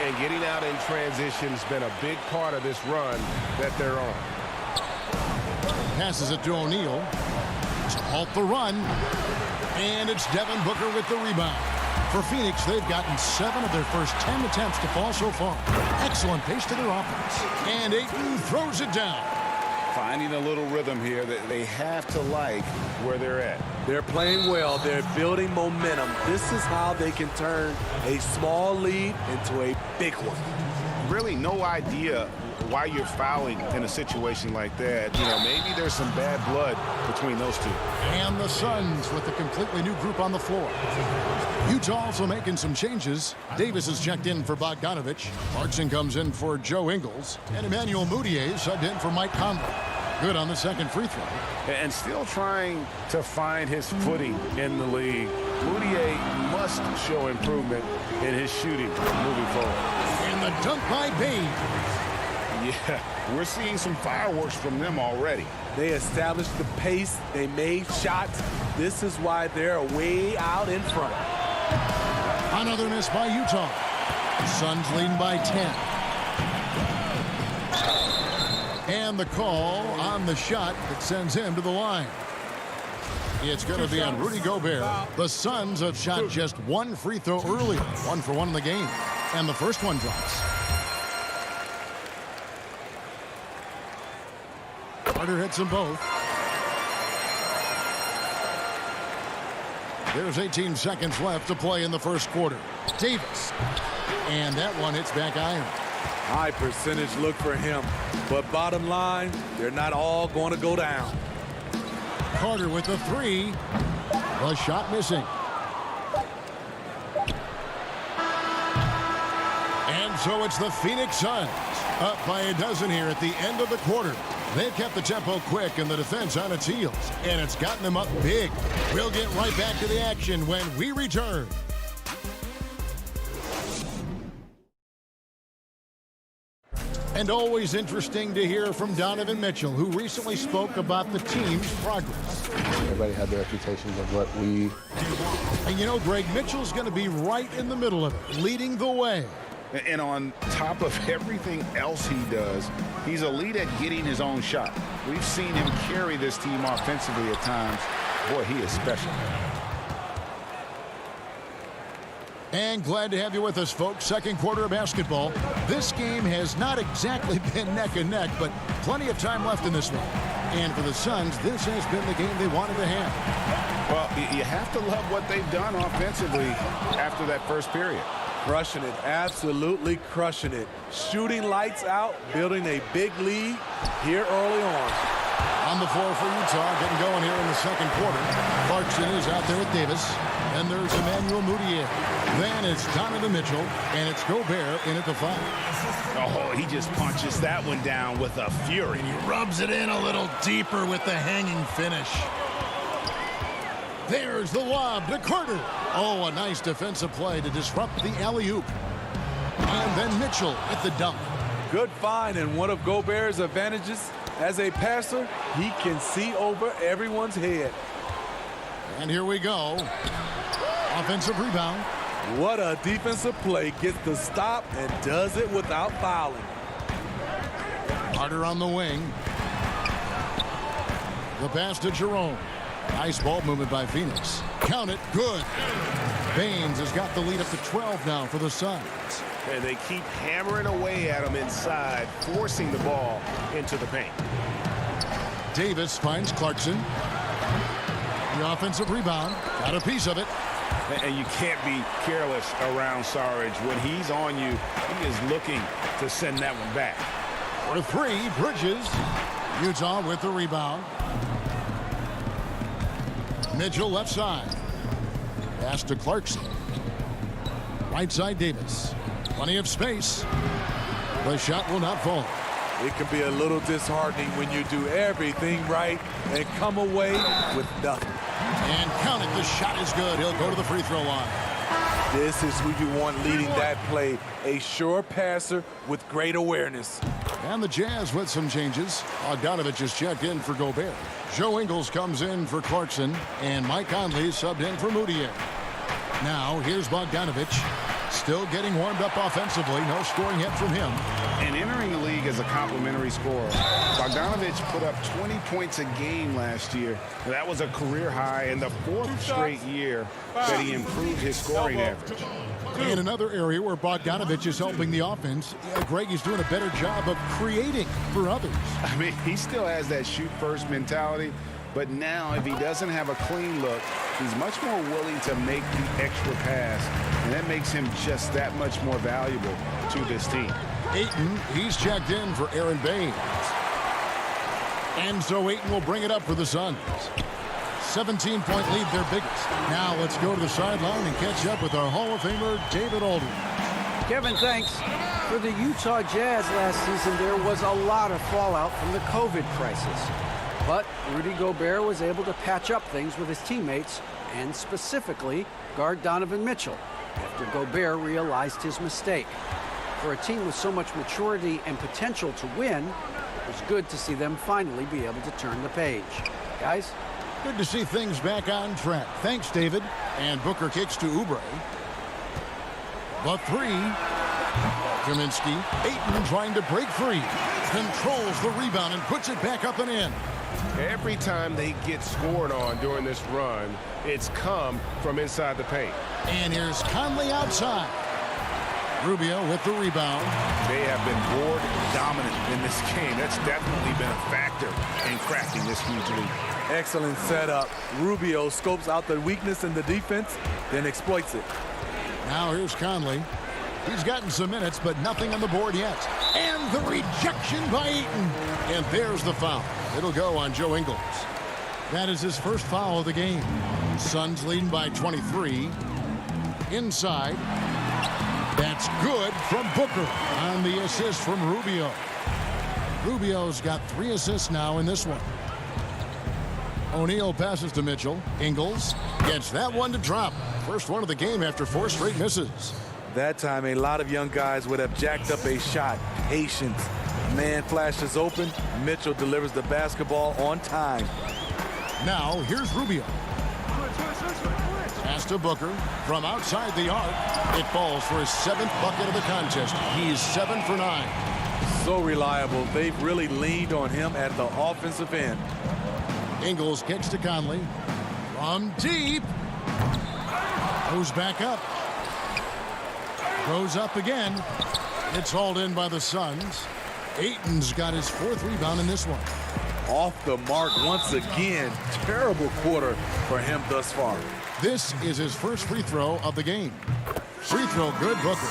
And getting out in transition has been a big part of this run that they're on. Passes it to O'Neal to halt the run. And it's Devin Booker with the rebound. For Phoenix, they've gotten 7 of their first 10 attempts to fall so far. Excellent pace to their offense. And Ayton throws it down. Finding a little rhythm here that they have to like where they're at. They're playing well. They're building momentum. This is how they can turn a small lead into a big one. Really no idea why you're fouling in a situation like that. You know, maybe there's some bad blood between those two. And the Suns with a completely new group on the floor. Utah also making some changes. Davis is checked in for Bogdanovich. Clarkson comes in for Joe Ingles. And Emmanuel Mudiay is subbed in for Mike Conley. Good on the second free throw. And still trying to find his footing in the league. Mudiay must show improvement in his shooting moving forward. And the dunk by Bain. Yeah, we're seeing some fireworks from them already. They established the pace. They made shots. This is why they're way out in front. Another miss by Utah. Suns leading by 10. And the call on the shot that sends him to the line. It's going to be on Rudy Gobert. The Suns have shot just 1 free throw earlier. 1 for 1 in the game. And the first one drops. Carter hits them both. There's 18 seconds left to play in the first quarter. Davis. And that one hits back iron. High percentage look for him. But bottom line, they're not all going to go down. Carter with the 3. The shot missing. And so it's the Phoenix Suns up by a dozen here at the end of the quarter. They've kept the tempo quick and the defense on its heels, and it's gotten them up big. We'll get right back to the action when we return. And always interesting to hear from Donovan Mitchell, who recently spoke about the team's progress. Everybody had their reputations of what we... And you know, Greg, Mitchell's going to be right in the middle of it, leading the way. And on top of everything else he does, he's elite at getting his own shot. We've seen him carry this team offensively at times. Boy, he is special. And glad to have you with us, folks. Second quarter of basketball. This game has not exactly been neck and neck, but plenty of time left in this one. And for the Suns, this has been the game they wanted to have. Well, you have to love what they've done offensively after that first period. Crushing it, absolutely crushing it. Shooting lights out, building a big lead here early on. On the floor for Utah, getting going here in the second quarter. Clarkson is out there with Davis. And there's Emmanuel Mudiay. Then it's Donovan Mitchell, and it's Gobert in at the 5. Oh, he just punches that one down with a fury. And he rubs it in a little deeper with the hanging finish. There's the lob to Carter. Oh, a nice defensive play to disrupt the alley-oop. And then Mitchell with the dunk. Good find, and one of Gobert's advantages as a passer, he can see over everyone's head. And here we go. Offensive rebound. What a defensive play. Gets the stop and does it without fouling. Carter on the wing. The pass to Jerome. Nice ball movement by Phoenix. Count it. Good. Baines has got the lead up to 12 now for the Suns. And they keep hammering away at him inside, forcing the ball into the paint. Davis finds Clarkson. The offensive rebound. Got a piece of it. And you can't be careless around Sarge. When he's on you, he is looking to send that one back. For three, Bridges. Utah with the rebound. Mitchell left side. Pass to Clarkson. Right side, Davis. Plenty of space. The shot will not fall. It can be a little disheartening when you do everything right and come away with nothing. And count it. The shot is good. He'll go to the free throw line. This is who you want leading that play. A sure passer with great awareness. And the Jazz with some changes. Bogdanovich is checked in for Gobert. Joe Ingles comes in for Clarkson. And Mike Conley subbed in for Moutier. Now here's Bogdanovich. Still getting warmed up offensively. No scoring yet from him. And entering the league as a complimentary scorer, Bogdanovich put up 20 points a game last year. That was a career high in the fourth straight year that he improved his scoring average. In another area where Bogdanovich is helping the offense, Greg is doing a better job of creating for others. I mean, he still has that shoot-first mentality, but now if he doesn't have a clean look, he's much more willing to make the extra pass, and that makes him just that much more valuable to this team. Ayton, he's checked in for Aaron Baines. And so Ayton will bring it up for the Suns. 17-point lead, their biggest. Now let's go to the sideline and catch up with our Hall of Famer, David Aldridge. Kevin, thanks. For the Utah Jazz last season, there was a lot of fallout from the COVID crisis. But Rudy Gobert was able to patch up things with his teammates, and specifically guard Donovan Mitchell, after Gobert realized his mistake. For a team with so much maturity and potential to win, it was good to see them finally be able to turn the page. Guys? Good to see things back on track. Thanks, David. And Booker kicks to Oubre. The three. Kaminsky. Ayton trying to break free. Controls the rebound and puts it back up and in. Every time they get scored on during this run, it's come from inside the paint. And here's Conley outside. Rubio with the rebound. They have been board dominant in this game. That's definitely been a factor in cracking this huge lead. Excellent setup. Rubio scopes out the weakness in the defense, then exploits it. Now here's Conley. He's gotten some minutes, but nothing on the board yet. And the rejection by Ayton. And there's the foul. It'll go on Joe Ingles. That is his first foul of the game. Suns leading by 23. Inside. That's good from Booker on the assist from Rubio. Rubio's got 3 assists now in this one. O'Neal passes to Mitchell. Ingles gets that one to drop. First one of the game after 4 straight misses. That time, a lot of young guys would have jacked up a shot. Patience. Man flashes open. Mitchell delivers the basketball on time. Now, here's Rubio. Pass to Booker from outside the arc. It falls for his 7th bucket of the contest. He's 7 for 9. So reliable. They've really leaned on him at the offensive end. Ingles kicks to Conley. From deep. Goes back up. Goes up again. It's hauled in by the Suns. Ayton's got his 4th rebound in this one. Off the mark once again. Terrible quarter for him thus far. This is his first free throw of the game. Free throw good, Booker.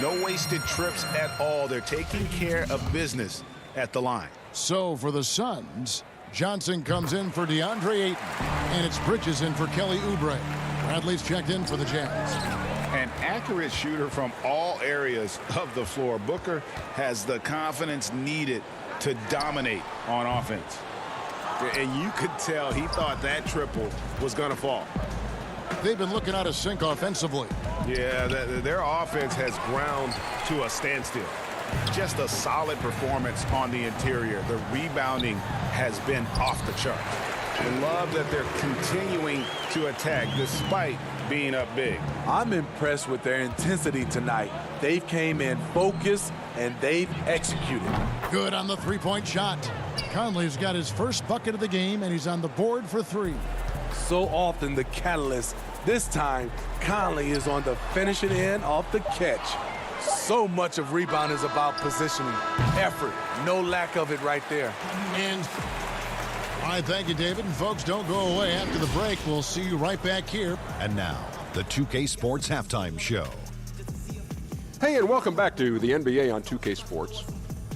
No wasted trips at all. They're taking care of business at the line. So for the Suns, Johnson comes in for DeAndre Ayton. And it's Bridges in for Kelly Oubre. Bradley's checked in for the Jazz. An accurate shooter from all areas of the floor. Booker has the confidence needed to dominate on offense. And you could tell he thought that triple was going to fall. They've been looking out of sync offensively. Yeah, their offense has ground to a standstill. Just a solid performance on the interior. The rebounding has been off the charts. I love that they're continuing to attack despite being up big. I'm impressed with their intensity tonight. They've came in focused, and they've executed. Good on the three-point shot. Conley's got his first bucket of the game, and he's on the board for 3. So often the catalyst. This time, Conley is on the finishing end off the catch. So much of rebound is about positioning, effort, no lack of it right there. And all right, thank you, David. And folks, don't go away after the break. We'll see you right back here. And now, the 2K Sports Halftime Show. Hey, and welcome back to the NBA on 2K Sports.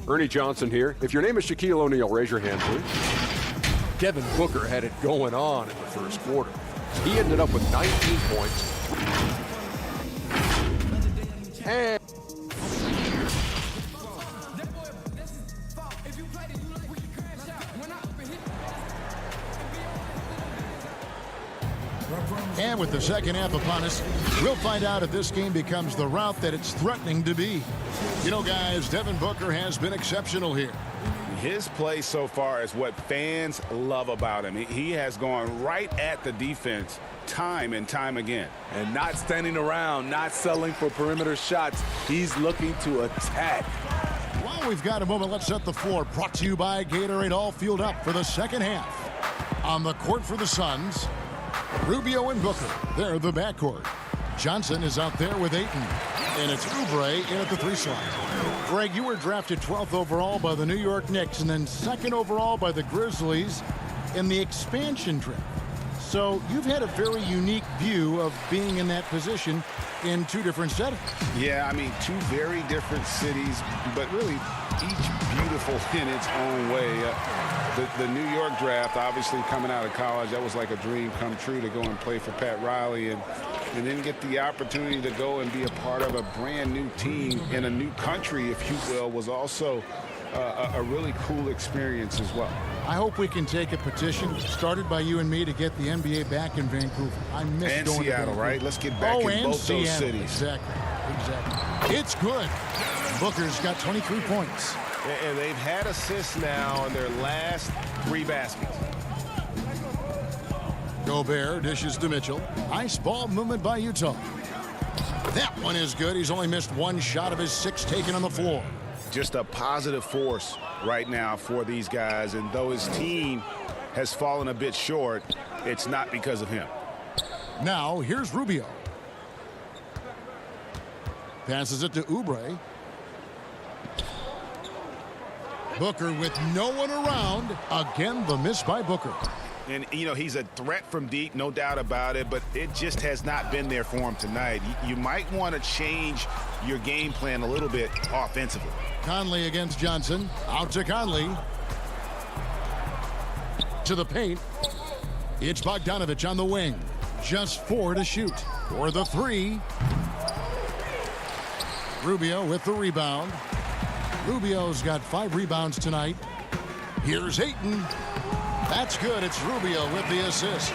Ernie Johnson here. If your name is Shaquille O'Neal, raise your hand, please. Devin Booker had it going on in the first quarter. He ended up with 19 points. And with the second half upon us, we'll find out if this game becomes the rout that it's threatening to be. You know, guys, Devin Booker has been exceptional here. His play so far is what fans love about him. He has gone right at the defense time and time again. And not standing around, not settling for perimeter shots. He's looking to attack. While we've got a moment, let's set the floor. Brought to you by Gatorade, all fueled up for the second half. On the court for the Suns, Rubio and Booker. They're the backcourt. Johnson is out there with Ayton. And it's Oubre in at the 3 slot. Greg, you were drafted 12th overall by the New York Knicks and then 2nd overall by the Grizzlies in the expansion draft. So you've had a very unique view of being in that position in 2 different settings. Yeah, I mean, 2 very different cities, but really each beautiful in its own way. The New York draft, obviously coming out of college, that was like a dream come true to go and play for Pat Riley and then get the opportunity to go and be a part of a brand new team in a new country, if you will, was also a really cool experience as well. I hope we can take a petition started by you and me to get the NBA back in Vancouver. I miss and going Seattle, to right? Let's get back in both those cities. Exactly. It's good. Booker's got 23 points. And they've had assists now in their last 3 baskets. Gobert dishes to Mitchell. Nice ball movement by Utah. That one is good. He's only missed 1 shot of his 6 taken on the floor. Just a positive force right now for these guys. And though his team has fallen a bit short, it's not because of him. Now, here's Rubio. Passes it to Oubre. Booker with no one around. Again, the miss by Booker. And, you know, he's a threat from deep, no doubt about it, but it just has not been there for him tonight. You might want to change your game plan a little bit offensively. Conley against Johnson. Out to Conley. To the paint. It's Bogdanovich on the wing. Just 4 to shoot. For the 3. Rubio with the rebound. Rubio's got 5 rebounds tonight. Here's Ayton. That's good. It's Rubio with the assist.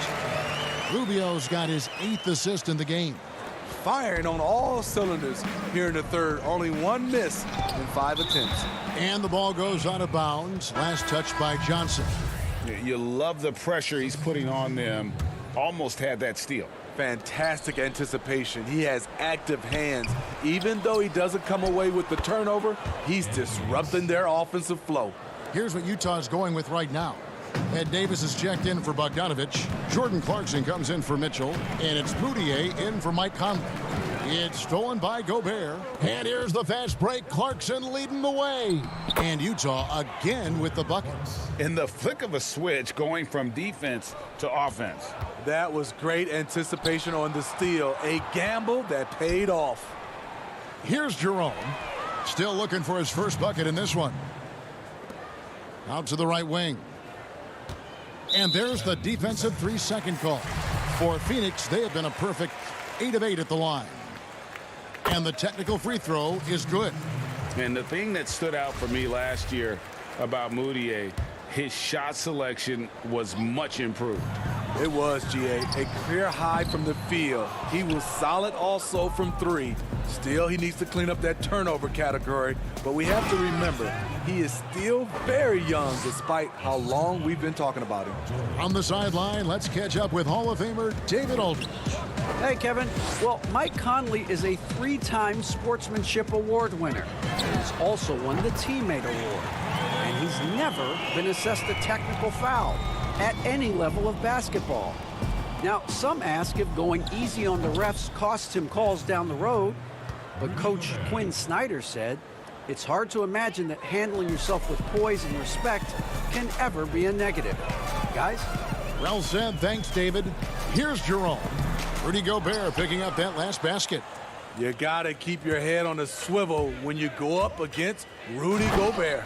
Rubio's got his 8th assist in the game. Firing on all cylinders here in the third. Only 1 miss in 5 attempts. And the ball goes out of bounds. Last touch by Johnson. You love the pressure he's putting on them. Almost had that steal. Fantastic anticipation. He has active hands. Even though he doesn't come away with the turnover, he's disrupting their offensive flow. Here's what Utah's going with right now. Ed Davis is checked in for Bogdanovich. Jordan Clarkson comes in for Mitchell. And it's Moutier in for Mike Conley. It's stolen by Gobert. And here's the fast break. Clarkson leading the way. And Utah again with the buckets. In the flick of a switch, going from defense to offense. That was great anticipation on the steal. A gamble that paid off. Here's Jerome. Still looking for his first bucket in this one. Out to the right wing. And there's the defensive 3-second call. For Phoenix, they have been a perfect 8 of 8 at the line. And the technical free throw is good. And the thing that stood out for me last year about Moutier, his shot selection was much improved. It was, GA. A career high from the field. He was solid also from 3. Still, he needs to clean up that turnover category. But we have to remember, he is still very young despite how long we've been talking about him. On the sideline, let's catch up with Hall of Famer David Aldridge. Hey, Kevin. Well, Mike Conley is a 3-time Sportsmanship Award winner. He's also won the Teammate Award. And he's never been assessed a technical foul at any level of basketball. Now, some ask if going easy on the refs costs him calls down the road, but Coach Quinn Snyder said it's hard to imagine that handling yourself with poise and respect can ever be a negative. Guys? Well said. Thanks, David. Here's Jerome. Rudy Gobert picking up that last basket. You got to keep your head on a swivel when you go up against Rudy Gobert.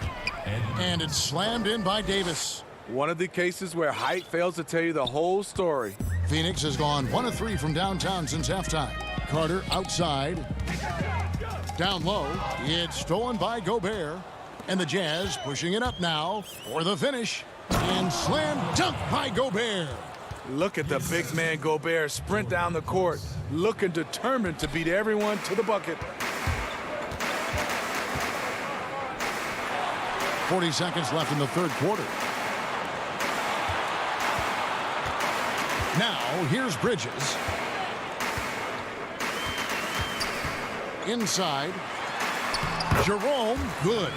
And it's slammed in by Davis. One of the cases where height fails to tell you the whole story. Phoenix has gone 1 of 3 from downtown since halftime. Carter outside. Down low. It's stolen by Gobert. And the Jazz pushing it up now for the finish. And slam dunk by Gobert. Look at the big man Gobert sprint down the court, looking determined to beat everyone to the bucket. 40 seconds left in the third quarter. Now, here's Bridges. Inside. Jerome, good.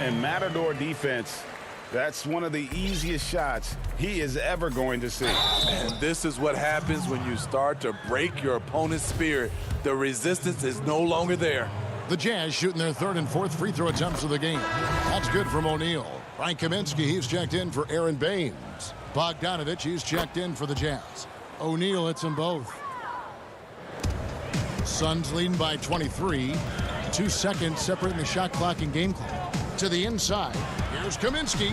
And Matador defense, that's one of the easiest shots he is ever going to see. And this is what happens when you start to break your opponent's spirit. The resistance is no longer there. The Jazz shooting their 3rd and 4th free throw attempts of the game. That's good from O'Neal. Frank Kaminsky, he's checked in for Aaron Baines. Bogdanovich, he's checked in for the Jazz. O'Neal hits them both. Suns leading by 23. 2 seconds separating the shot clock and game clock. To the inside. Here's Kaminsky.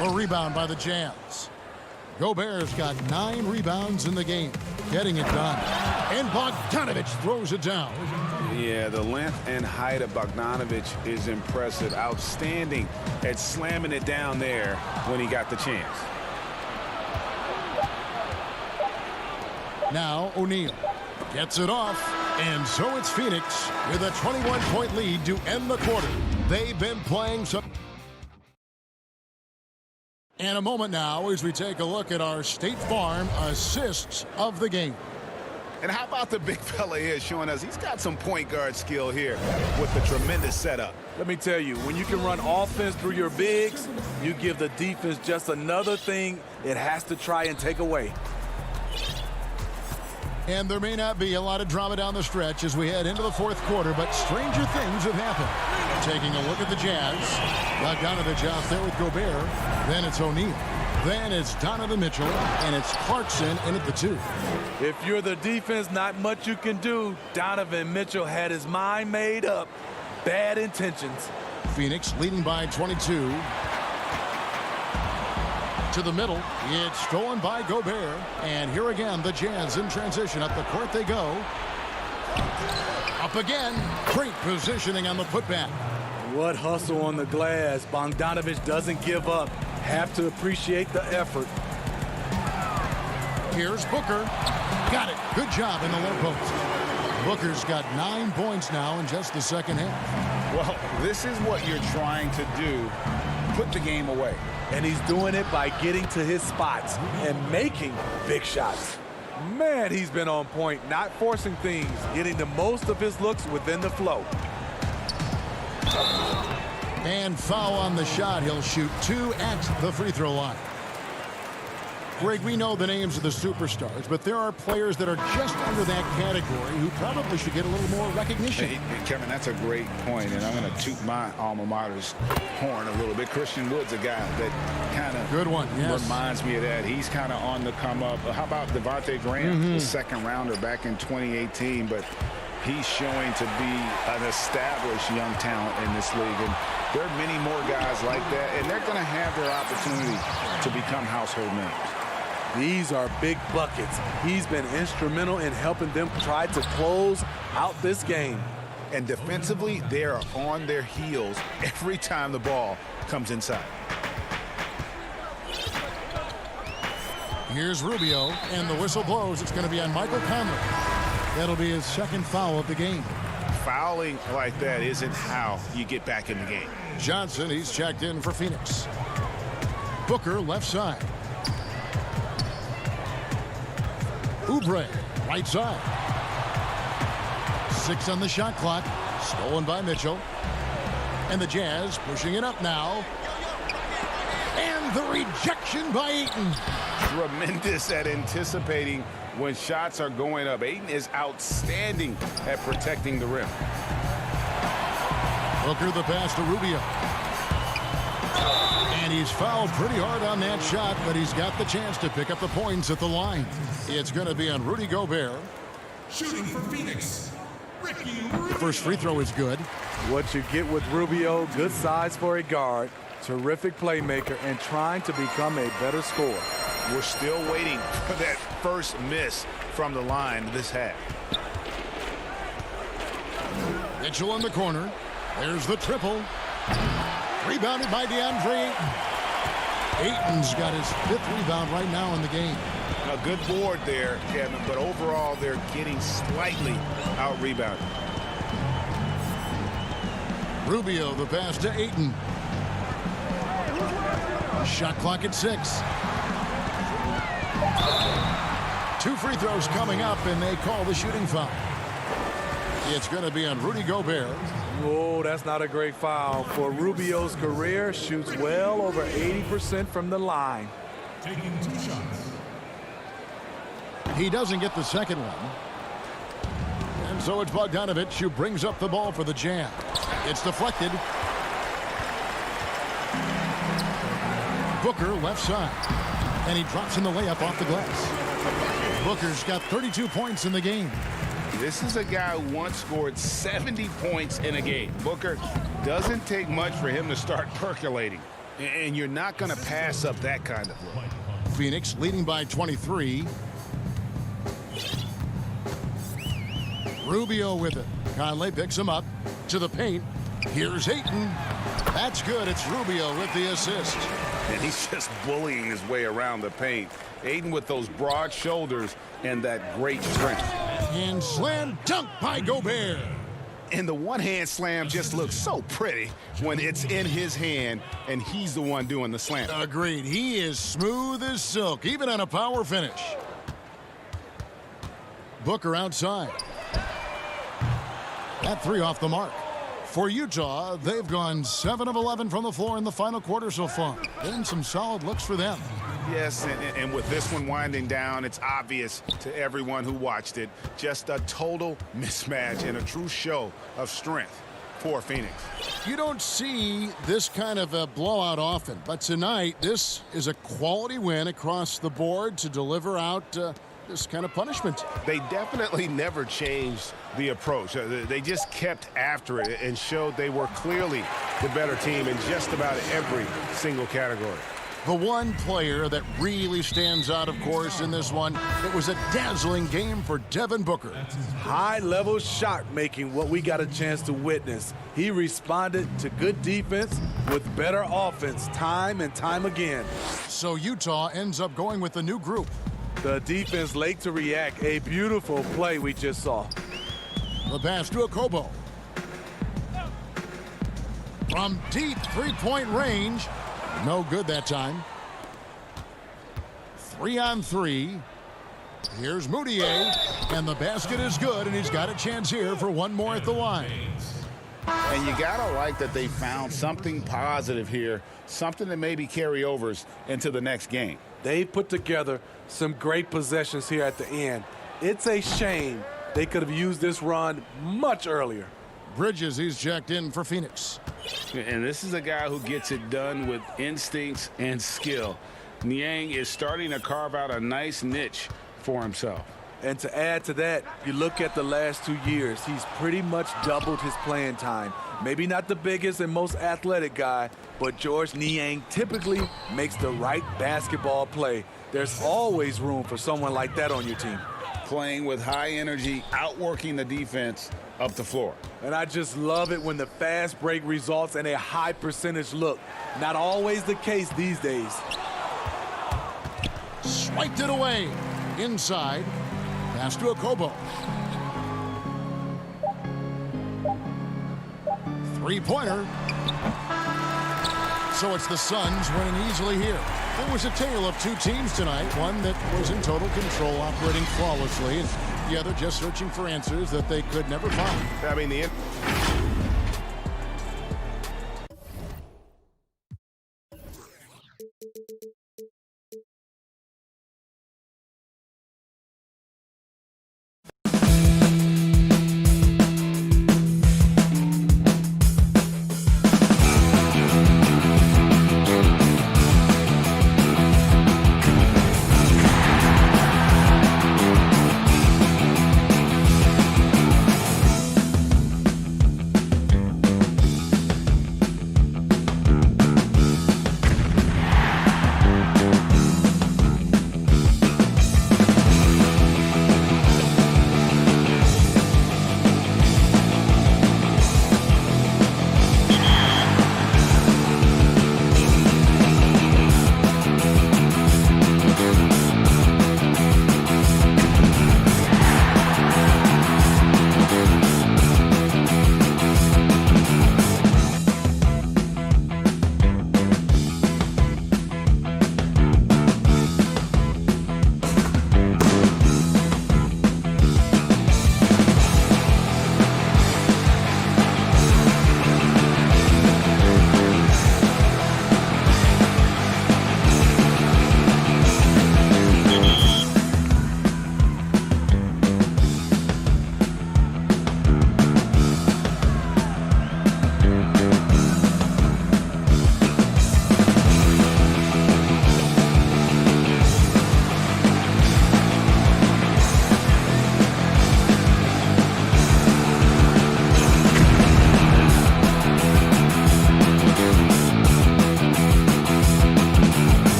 A rebound by the Jazz. Gobert's got 9 rebounds in the game. Getting it done. And Bogdanovich throws it down. Yeah, the length and height of Bogdanovich is impressive. Outstanding at slamming it down there when he got the chance. Now O'Neal gets it off. And so it's Phoenix with a 21-point lead to end the quarter. They've been playing some... And a moment now as we take a look at our State Farm assists of the game. And how about the big fella here showing us he's got some point guard skill here with the tremendous setup. Let me tell you, when you can run offense through your bigs, you give the defense just another thing it has to try and take away. And there may not be a lot of drama down the stretch as we head into the fourth quarter, but stranger things have happened. Taking a look at the Jazz. Bogdanovich out there with Gobert. Then it's O'Neal. Then it's Donovan Mitchell. And it's Clarkson in at the 2. If you're the defense, not much you can do. Donovan Mitchell had his mind made up. Bad intentions. Phoenix leading by 22. To the middle. It's stolen by Gobert. And here again, the Jazz in transition. Up the court they go. Up again. Great positioning on the putback. What hustle on the glass. Bogdanovich doesn't give up. Have to appreciate the effort. Here's Booker. Got it. Good job in the low post. Booker's got 9 points now in just the second half. Well, this is what you're trying to do. Put the game away. And he's doing it by getting to his spots and making big shots. Man, he's been on point, not forcing things, getting the most of his looks within the flow. And foul on the shot. He'll shoot 2 at the free throw line. Greg, we know the names of the superstars, but there are players that are just under that category who probably should get a little more recognition. Hey, Kevin, that's a great point, and I'm going to toot my alma mater's horn a little bit. Christian Wood's a guy that kind of good one, yes. Reminds me of that. He's kind of on the come up. How about Devontae Graham, the second rounder back in 2018, but he's showing to be an established young talent in this league, and there are many more guys like that, and they're going to have their opportunity to become household names. These are big buckets. He's been instrumental in helping them try to close out this game. And defensively, they are on their heels every time the ball comes inside. Here's Rubio, and the whistle blows. It's going to be on Michael Conley. That'll be his second foul of the game. Fouling like that isn't how you get back in the game. Johnson, he's checked in for Phoenix. Booker, left side. Oubre, right side. 6 on the shot clock. Stolen by Mitchell. And the Jazz pushing it up now. And the rejection by Ayton. Tremendous at anticipating when shots are going up. Ayton is outstanding at protecting the rim. Booker the pass to Rubio. And he's fouled pretty hard on that shot, but he's got the chance to pick up the points at the line. It's going to be on Rudy Gobert. Shooting for Phoenix, Ricky Rubio. First free throw is good. What you get with Rubio, good size for a guard, terrific playmaker, and trying to become a better scorer. We're still waiting for that first miss from the line this half. Mitchell in the corner. There's the triple. Rebounded by DeAndre Ayton. Ayton's got his 5th rebound right now in the game. A good board there, Kevin, but overall they're getting slightly out-rebounded. Rubio the pass to Ayton. Shot clock at 6. 2 free throws coming up, and they call the shooting foul. It's going to be on Rudy Gobert. Oh, that's not a great foul. For Rubio's career, shoots well over 80% from the line. Taking 2 shots. He doesn't get the second one. And so it's Bogdanovich who brings up the ball for the Jam. It's deflected. Booker left side. And he drops in the layup off the glass. Booker's got 32 points in the game. This is a guy who once scored 70 points in a game. Booker, doesn't take much for him to start percolating. And you're not going to pass up that kind of look. Phoenix leading by 23. Rubio with it. Conley picks him up to the paint. Here's Ayton. That's good. It's Rubio with the assist. And he's just bullying his way around the paint. Ayton with those broad shoulders and that great strength. And slam dunk by Gobert. And the one-hand slam just looks so pretty when it's in his hand and he's the one doing the slam. Agreed. He is smooth as silk, even on a power finish. Booker outside. That 3 off the mark. For Utah, they've gone 7 of 11 from the floor in the final quarter so far. Been some solid looks for them. Yes, and with this one winding down, it's obvious to everyone who watched it. Just a total mismatch and a true show of strength for Phoenix. You don't see this kind of a blowout often, but tonight this is a quality win across the board to deliver out this kind of punishment. They definitely never changed the approach. They just kept after it and showed they were clearly the better team in just about every single category. The one player that really stands out, of course, in this one, it was a dazzling game for Devin Booker. High-level shot making, what we got a chance to witness. He responded to good defense with better offense time and time again. So Utah ends up going with the new group. The defense late to react. A beautiful play we just saw. The pass to Okobo. From deep three-point range. No good that time. 3-on-3. Here's Moutier. And the basket is good, and he's got a chance here for one more at the line. And you gotta like that they found something positive here, something that maybe carry overs into the next game. They put together some great possessions here at the end. It's a shame they could have used this run much earlier. Bridges, he's checked in for Phoenix. And this is a guy who gets it done with instincts and skill. Niang is starting to carve out a nice niche for himself. And to add to that, you look at the last 2 years, he's pretty much doubled his playing time. Maybe not the biggest and most athletic guy, but George Niang typically makes the right basketball play. There's always room for someone like that on your team. Playing with high energy, outworking the defense up the floor. And I just love it when the fast break results in a high percentage look. Not always the case these days. swiped it away. Inside. Pass to Okobo. Three-pointer. So it's the Suns winning easily here. It was a tale of two teams tonight. One that was in total control, operating flawlessly, and the other just searching for answers that they could never find. I mean, the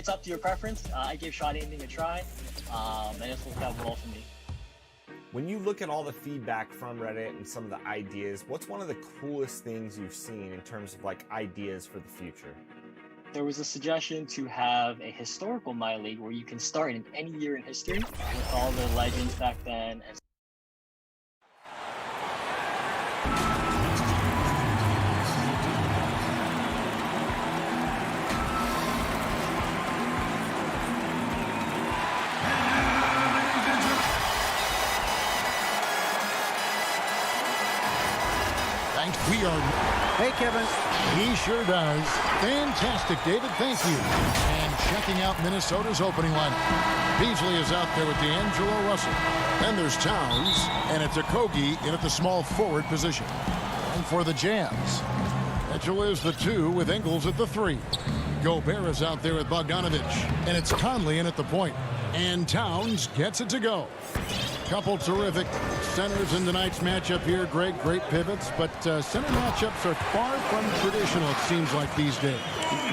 it's up to your preference. I gave shot aiming a try, and it's worked out well for me. When you look at all the feedback from Reddit and some of the ideas, what's one of the coolest things you've seen in terms of like ideas for the future? There was a suggestion to have a historical My League where you can start in any year in history with all the legends back then. We are. Hey, Kevin. He sure does. Fantastic, David. Thank you. And checking out Minnesota's opening lineup. Beasley is out there with D'Angelo Russell. Then there's Towns, and it's Okogie in at the small forward position. And for the Jazz, Mitchell is the 2 with Ingles at the 3. Gobert is out there with Bogdanovich, and it's Conley in at the point. And Towns gets it to go. Couple terrific centers in tonight's matchup here. Greg, great pivots, but center matchups are far from traditional, it seems like, these days.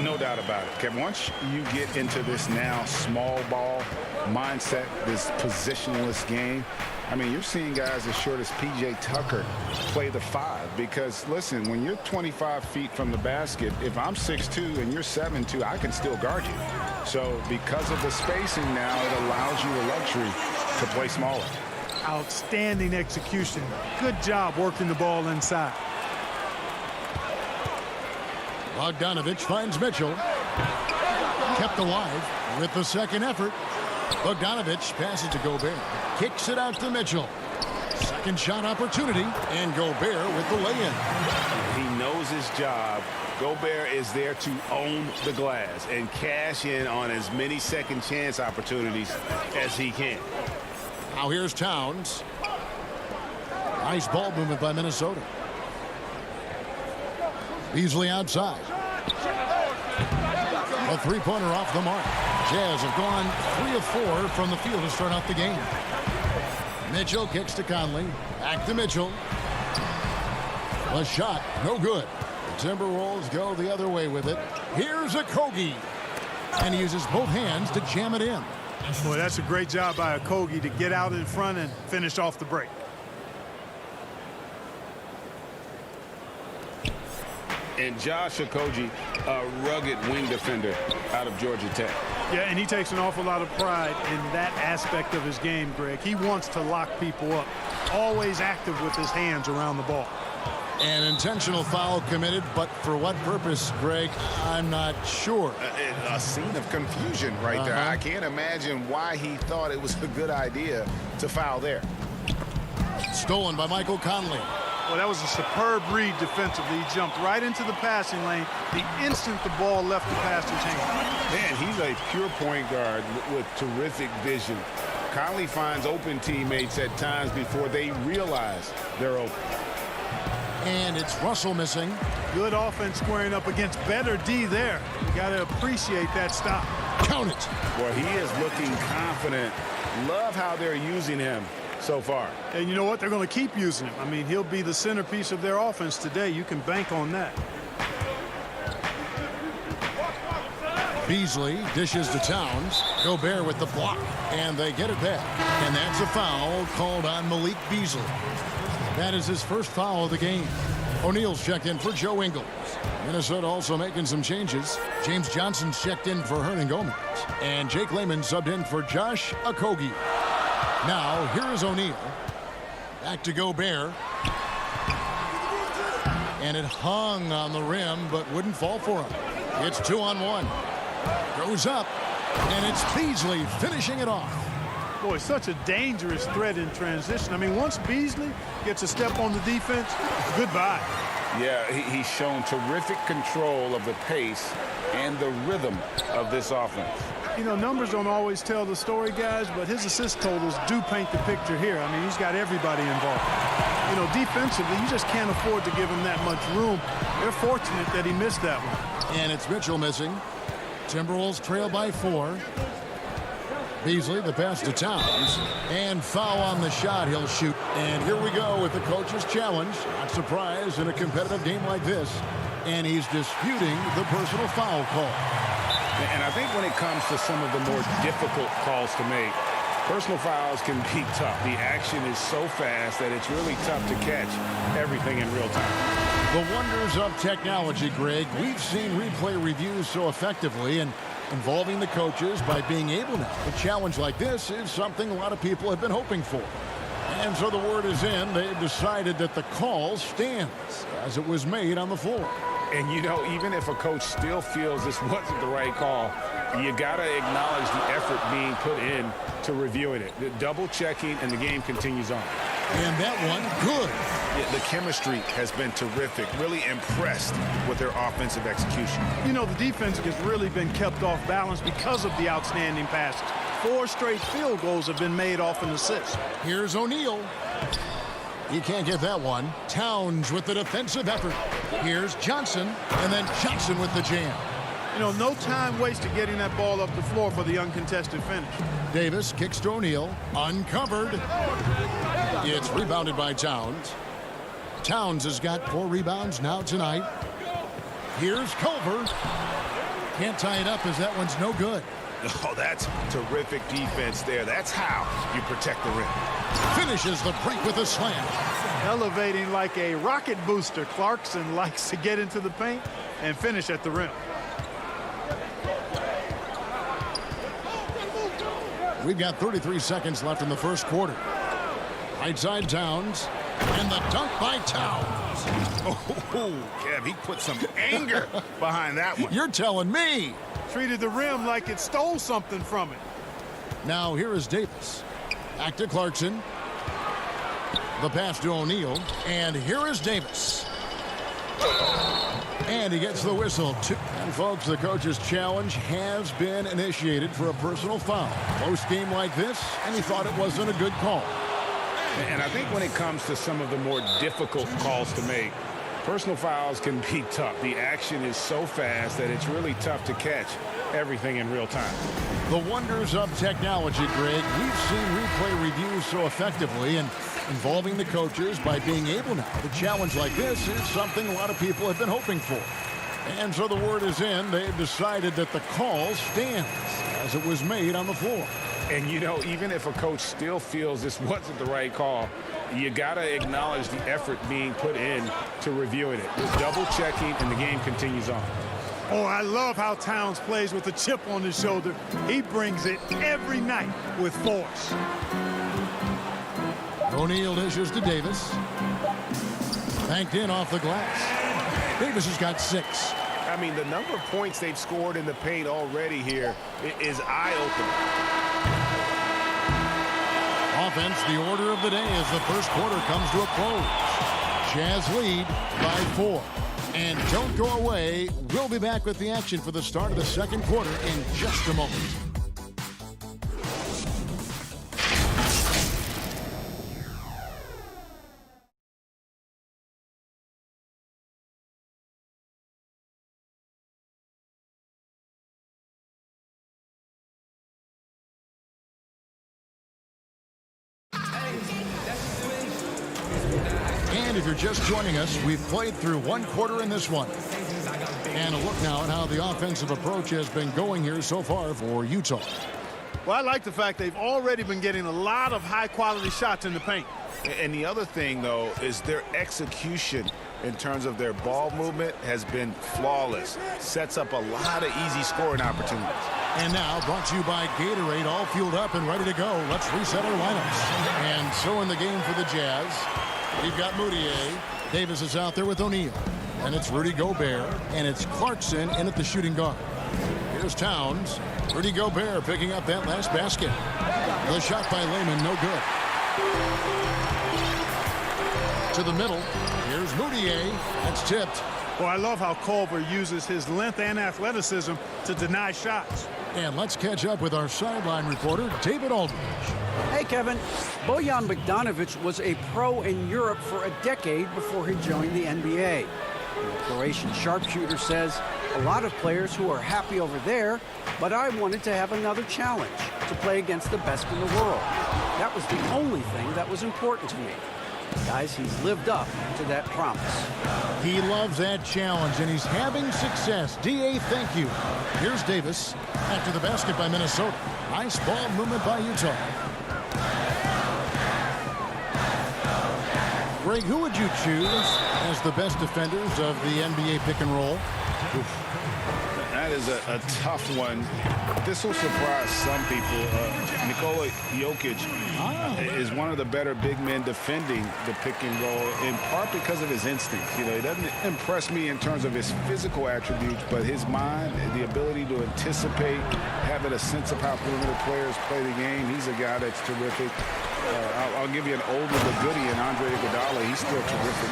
No doubt about it, Kevin. Once you get into this now small ball mindset, this positionless game, I mean, you're seeing guys as short as P.J. Tucker play the 5 because, listen, when you're 25 feet from the basket, if I'm 6'2" and you're 7'2", I can still guard you. So because of the spacing now, it allows you the luxury to play smaller. Outstanding execution. Good job working the ball inside. Bogdanovich finds Mitchell. Kept alive with the second effort. Bogdanovich passes to Gobert. Kicks it out to Mitchell. Second shot opportunity. And Gobert with the lay-in. He knows his job. Gobert is there to own the glass and cash in on as many second chance opportunities as he can. Now here's Towns. Nice ball movement by Minnesota. Beasley outside. A three-pointer off the mark. Jazz have gone 3 of 4 from the field to start out the game. Mitchell kicks to Conley. Back to Mitchell. A shot, no good. The Timberwolves go the other way with it. Here's Okogie. And he uses both hands to jam it in. Boy, that's a great job by Okogie to get out in front and finish off the break. And Josh Okogie, a rugged wing defender out of Georgia Tech. Yeah, and he takes an awful lot of pride in that aspect of his game, Greg. He wants to lock people up. Always active with his hands around the ball. An intentional foul committed, but for what purpose, Greg? I'm not sure. A scene of confusion right there. I can't imagine why he thought it was a good idea to foul there. Stolen by Michael Conley. Well, that was a superb read defensively. He jumped right into the passing lane the instant the ball left the passer's hand. Man, he's a pure point guard with terrific vision. Conley finds open teammates at times before they realize they're open. And it's Russell missing. Good offense squaring up against better D there. You got to appreciate that stop. Count it. Well, he is looking confident. Love how they're using him so far. And you know what? They're going to keep using him. I mean, he'll be the centerpiece of their offense today. You can bank on that. Beasley dishes to Towns. Gobert with the block. And they get it back. And that's a foul called on Malik Beasley. That is his first foul of the game. O'Neal's checked in for Joe Ingles. Minnesota also making some changes. James Johnson's checked in for Hernan Gomez. And Jake Layman subbed in for Josh Okogie. Now, here is O'Neal. Back to Gobert. And it hung on the rim, but wouldn't fall for him. It's 2-on-1. Goes up, and it's Beasley finishing it off. Boy, such a dangerous threat in transition. I mean, once Beasley gets a step on the defense, goodbye. Yeah, he's shown terrific control of the pace and the rhythm of this offense. You know, numbers don't always tell the story, guys, but his assist totals do paint the picture here. I mean, he's got everybody involved. You know, defensively, you just can't afford to give him that much room. They're fortunate that he missed that one. And it's Mitchell missing. Timberwolves trail by 4. Beasley, the pass to Towns, and foul on the shot. He'll shoot. And here we go with the coach's challenge. Not surprised in a competitive game like this. And he's disputing the personal foul call. And I think when it comes to some of the more difficult calls to make, personal fouls can be tough. The action is so fast that it's really tough to catch everything in real time. The wonders of technology, Greg. We've seen replay reviews so effectively and involving the coaches by being able now. A challenge like this is something a lot of people have been hoping for. And so the word is in. They've decided that the call stands as it was made on the floor. And, you know, even if a coach still feels this wasn't the right call, you got to acknowledge the effort being put in to reviewing it. The double checking, and the game continues on. And that one, good. Yeah, the chemistry has been terrific. Really impressed with their offensive execution. You know, the defense has really been kept off balance because of the outstanding passes. 4 straight field goals have been made off an assist. Here's O'Neal. He can't get that one. Towns with the defensive effort. Here's Johnson, and then Johnson with the jam. You know, no time wasted getting that ball up the floor for the uncontested finish. Davis kicks to O'Neal. Uncovered. It's rebounded by Towns. Towns has got 4 rebounds now tonight. Here's Culver. Can't tie it up as that one's no good. Oh, that's terrific defense there. That's how you protect the rim. Finishes the break with a slam. Elevating like a rocket booster, Clarkson likes to get into the paint and finish at the rim. We've got 33 seconds left in the first quarter. Right side Towns, and the dunk by Towns. Oh, Kev, he put some anger behind that one. You're telling me. Treated the rim like it stole something from it. Now here is Davis. Back to Clarkson. The pass to O'Neal, and here is Davis. And he gets the whistle. And folks, the coach's challenge has been initiated for a personal foul. Close game like this, and he thought it wasn't a good call. And I think when it comes to some of the more difficult calls to make, personal fouls can be tough. The action is so fast that it's really tough to catch everything in real time. The wonders of technology, Greg. We've seen replay reviews so effectively and involving the coaches by being able now. The challenge like this is something a lot of people have been hoping for. And so the word is in. They've decided that the call stands as it was made on the floor. And, you know, even if a coach still feels this wasn't the right call, you got to acknowledge the effort being put in to reviewing it. The double checking, and the game continues on. Oh, I love how Towns plays with a chip on his shoulder. He brings it every night with force. O'Neal dishes to Davis. Banked in off the glass. Davis has got 6. I mean, the number of points they've scored in the paint already here is eye-opening. Offense, the order of the day as the first quarter comes to a close. Jazz lead by 4. And don't go away. We'll be back with the action for the start of the second quarter in just a moment. And if you're just joining us, we've played through one quarter in this one. And a look now at how the offensive approach has been going here so far for Utah. Well, I like the fact they've already been getting a lot of high-quality shots in the paint. And the other thing, though, is their execution in terms of their ball movement has been flawless. Sets up a lot of easy scoring opportunities. And now, brought to you by Gatorade, all fueled up and ready to go. Let's reset our lineups. And so in the game for the Jazz, we've got Moutier. Davis is out there with O'Neal. And it's Rudy Gobert. And it's Clarkson in at the shooting guard. Here's Towns. Rudy Gobert picking up that last basket. The shot by Layman, no good. To the middle. Here's Moutier. That's tipped. Well, I love how Culver uses his length and athleticism to deny shots. And let's catch up with our sideline reporter, David Aldridge. Hey, Kevin. Bojan Bogdanovic was a pro in Europe for a decade before he joined the NBA. The Croatian sharpshooter says, a lot of players who are happy over there, but I wanted to have another challenge, to play against the best in the world. That was the only thing that was important to me. Guys, he's lived up to that promise. He loves that challenge, and he's having success. D.A., thank you. Here's Davis after the basket by Minnesota. Nice ball movement by Utah. Greg, who would you choose as the best defenders of the NBA pick and roll? That is a tough one. This will surprise some people. Nikola Jokic is one of the better big men defending the pick and roll, in part because of his instincts. You know, he doesn't impress me in terms of his physical attributes, but his mind, the ability to anticipate, having a sense of how perimeter players play the game. He's a guy that's terrific. I'll give you an older but goodie in Andre Iguodala. He's still terrific.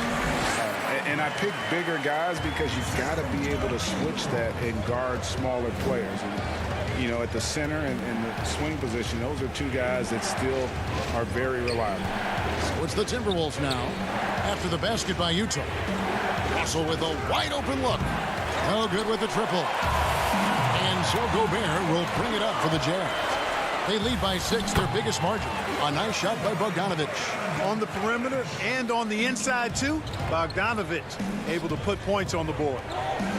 And I pick bigger guys because you've got to be able to switch that and guard smaller players. And, you know, at the center and the swing position, those are two guys that still are very reliable. So it's the Timberwolves now after the basket by Utah. Russell with a wide open look. No good with the triple. And so Gobert will bring it up for the Jazz. They lead by 6, their biggest margin. A nice shot by Bogdanovic. On the perimeter and on the inside, too, Bogdanovic able to put points on the board.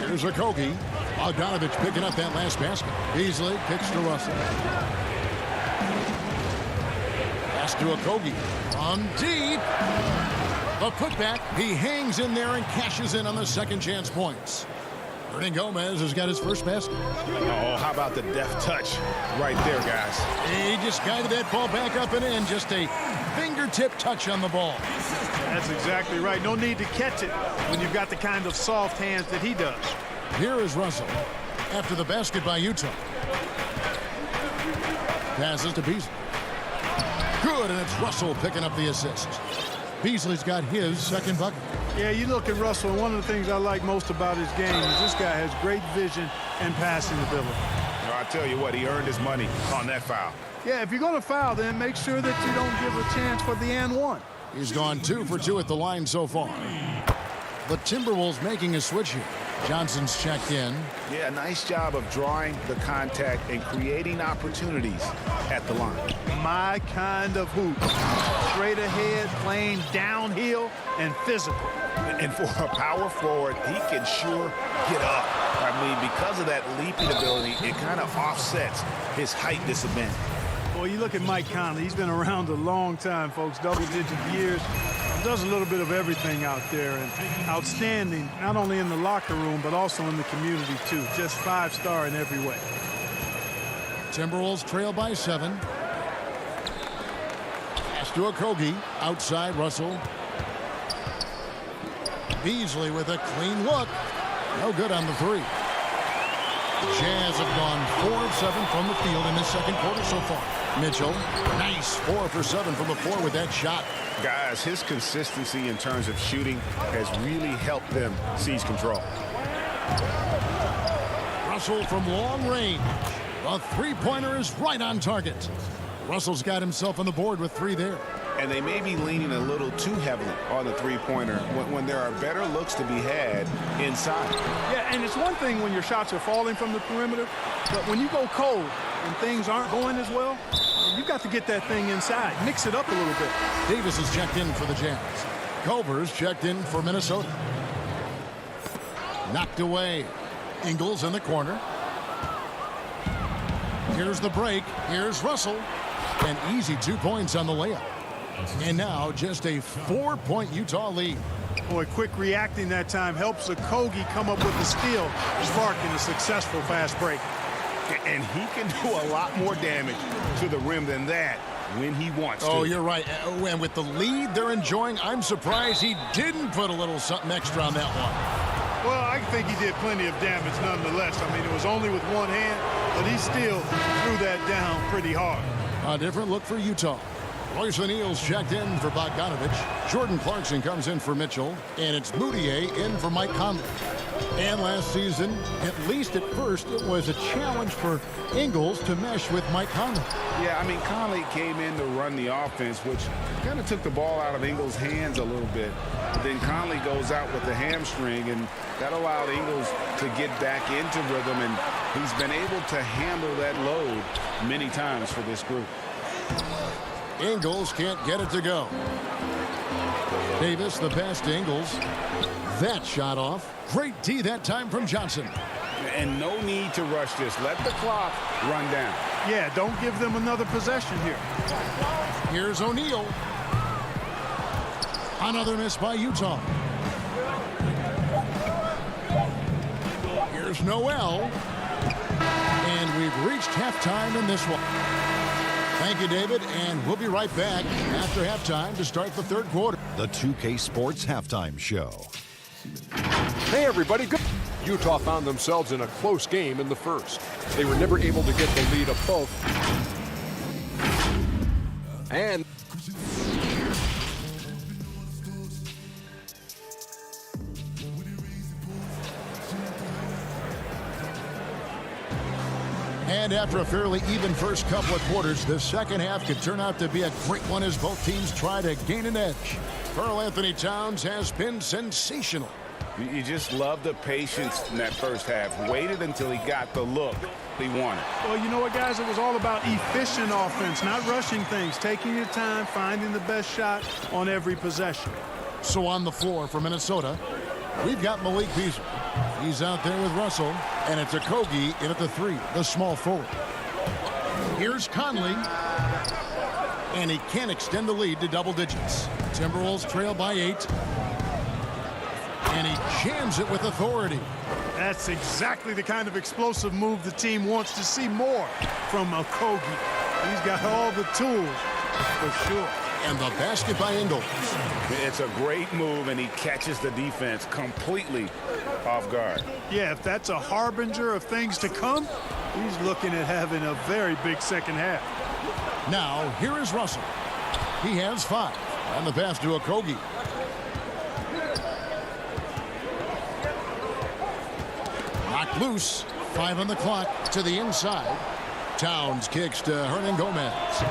Here's Okogie. Bogdanovic picking up that last basket. Beasley kicks to Russell. Pass to Okogie. From deep. The putback. He hangs in there and cashes in on the second chance points. Hernan Gomez has got his first basket. Oh, how about the deft touch right there, guys? He just guided that ball back up and in. Just a fingertip touch on the ball. That's exactly right. No need to catch it when you've got the kind of soft hands that he does. Here is Russell after the basket by Utah. Passes to Beasley. Good, and it's Russell picking up the assist. Beasley's got his second bucket. Yeah, you look at Russell, and one of the things I like most about his game is this guy has great vision and passing ability. You know, I tell you what, he earned his money on that foul. Yeah, if you're going to foul, then make sure that you don't give a chance for the and one. He's gone 2 for 2 at the line so far. The Timberwolves making a switch here. Johnson's checked in. Yeah, nice job of drawing the contact and creating opportunities at the line. My kind of hoop. Straight ahead, playing downhill, and physical. And for a power forward, he can sure get up. I mean, because of that leaping ability, it kind of offsets his height disadvantage. Well, you look at Mike Conley. He's been around a long time, folks, double-digit years. Does a little bit of everything out there, and outstanding, not only in the locker room, but also in the community, too. Just 5-star in every way. Timberwolves trail by 7. Pass to Okogie. Outside, Russell. Beasley with a clean look. No good on the 3. Jazz have gone 4 of 7 from the field in this second quarter so far. Mitchell, nice 4 for 7 from the floor with that shot. Guys, his consistency in terms of shooting has really helped them seize control. Russell from long range. The three-pointer is right on target. Russell's got himself on the board with 3 there. And they may be leaning a little too heavily on the three-pointer when there are better looks to be had inside. Yeah, and it's one thing when your shots are falling from the perimeter, but when you go cold and things aren't going as well, you've got to get that thing inside. Mix it up a little bit. Davis is checked in for the Jazz. Culver's checked in for Minnesota. Knocked away. Ingles in the corner. Here's the break. Here's Russell. An easy 2 points on the layup. And now just a 4-point Utah lead. Boy, quick reacting that time helps Okogie come up with the steal, sparking a successful fast break. And he can do a lot more damage to the rim than that when he wants to. Oh, you're right. And with the lead they're enjoying, I'm surprised he didn't put a little something extra on that one. Well, I think he did plenty of damage nonetheless. I mean, it was only with one hand, but he still threw that down pretty hard. A different look for Utah. Royce O'Neal's checked in for Bogdanovic. Jordan Clarkson comes in for Mitchell. And it's Moutier in for Mike Conley. And last season, at least at first, it was a challenge for Ingles to mesh with Mike Conley. Yeah, I mean, Conley came in to run the offense, which kind of took the ball out of Ingles' hands a little bit. But then Conley goes out with the hamstring, and that allowed Ingles to get back into rhythm, and he's been able to handle that load many times for this group. Ingles can't get it to go. Davis, the pass to Ingles. That shot off. Great D that time from Johnson. And no need to rush this. Let the clock run down. Yeah, don't give them another possession here. Here's O'Neal. Another miss by Utah. Here's Noel. And we've reached halftime in this one. Thank you, David, and we'll be right back after halftime to start the third quarter. The 2K Sports Halftime Show. Hey, everybody. Good. Utah found themselves in a close game in the first. They were never able to get the lead above. And after a fairly even first couple of quarters, the second half could turn out to be a great one as both teams try to gain an edge. Karl Anthony Towns has been sensational. You just love the patience in that first half. Waited until he got the look he wanted. Well, you know what, guys? It was all about efficient offense, not rushing things, taking your time, finding the best shot on every possession. So on the floor for Minnesota, we've got Malik Beasley. He's out there with Russell, and it's Okogie in at the 3, the small forward. Here's Conley, and he can't extend the lead to double digits. Timberwolves trail by 8. And he jams it with authority. That's exactly the kind of explosive move the team wants to see more from Okogie. He's got all the tools, for sure. And the basket by Ingles. It's a great move, and he catches the defense completely off guard. Yeah, if that's a harbinger of things to come, he's looking at having a very big second half. Now, here is Russell. He has 5 on the pass to Okogie. Knocked loose. 5 on the clock to the inside. Towns kicks to Hernan Gomez.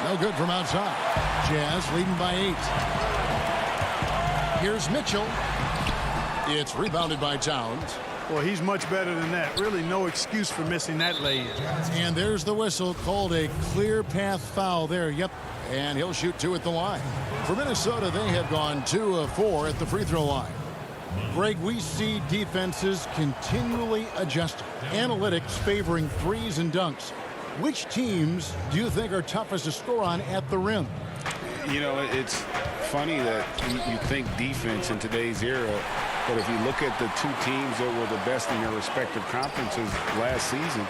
No good from outside. Jazz leading by 8. Here's Mitchell. It's rebounded by Towns. Well, he's much better than that. Really no excuse for missing that lay-in. And there's the whistle, called a clear path foul there. Yep. And he'll shoot 2 at the line. For Minnesota, they have gone 2 of 4 at the free throw line. Greg, we see defenses continually adjusting. Analytics favoring threes and dunks. Which teams do you think are toughest to score on at the rim? You know, it's funny that you think defense in today's era, but if you look at the 2 teams that were the best in their respective conferences last season,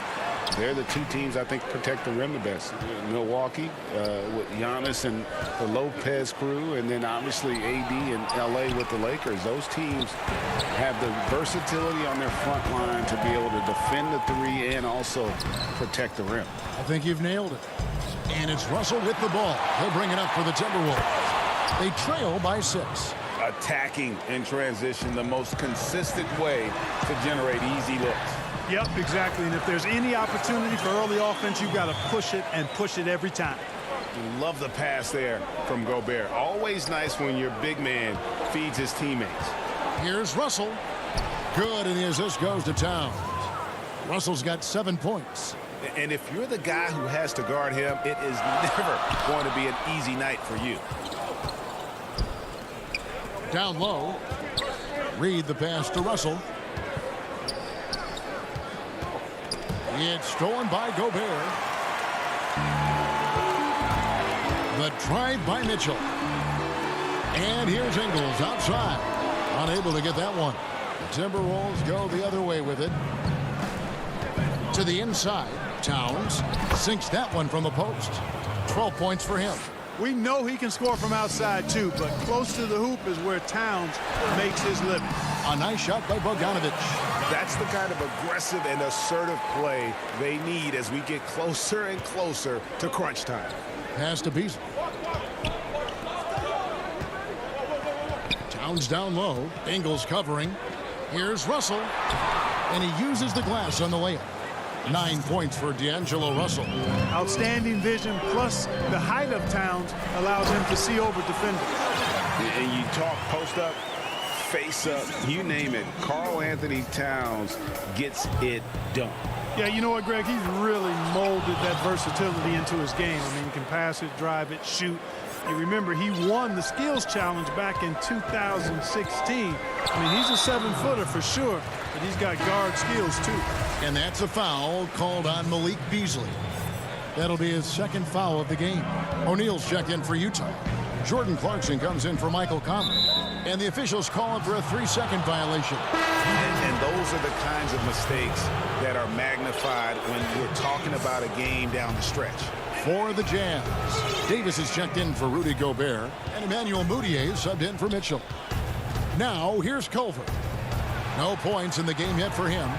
they're the 2 teams I think protect the rim the best. Milwaukee with Giannis and the Lopez crew, and then obviously AD and LA with the Lakers. Those teams have the versatility on their front line to be able to defend the 3 and also protect the rim. I think you've nailed it. And it's Russell with the ball. He'll bring it up for the Timberwolves. They trail by 6. Attacking in transition, the most consistent way to generate easy looks. Yep, exactly. And if there's any opportunity for early offense, you've got to push it and push it every time. Love the pass there from Gobert. Always nice when your big man feeds his teammates. Here's Russell. Good, and the assist goes to Towns. Russell's got 7 points. And if you're the guy who has to guard him, it is never going to be an easy night for you. Down low. Reed the pass to Russell. It's stolen by Gobert. The drive by Mitchell. And here's Ingles outside. Unable to get that one. The Timberwolves go the other way with it. To the inside. Towns sinks that one from the post. 12 points for him. We know he can score from outside too, but close to the hoop is where Towns makes his living. A nice shot by Bogdanovic. That's the kind of aggressive and assertive play they need as we get closer and closer to crunch time. Pass to Beasley. Towns down low. Ingles covering. Here's Russell. And he uses the glass on the layup. 9 points for D'Angelo Russell. Outstanding vision, plus the height of Towns allows him to see over defenders. And you talk post up, face up, you name it. Karl Anthony Towns gets it done. Yeah, you know what, Greg? He's really molded that versatility into his game. I mean, he can pass it, drive it, shoot. You remember, he won the skills challenge back in 2016. I mean, he's a 7-footer for sure, but he's got guard skills, too. And that's a foul called on Malik Beasley. That'll be his second foul of the game. O'Neal's checked in for Utah. Jordan Clarkson comes in for Michael Conley. And the officials call him for a 3-second violation. And those are the kinds of mistakes that are magnified when we're talking about a game down the stretch. For the Jazz, Davis is checked in for Rudy Gobert, and Emmanuel Mudiay is subbed in for Mitchell. Now, here's Culver. No points in the game yet for him.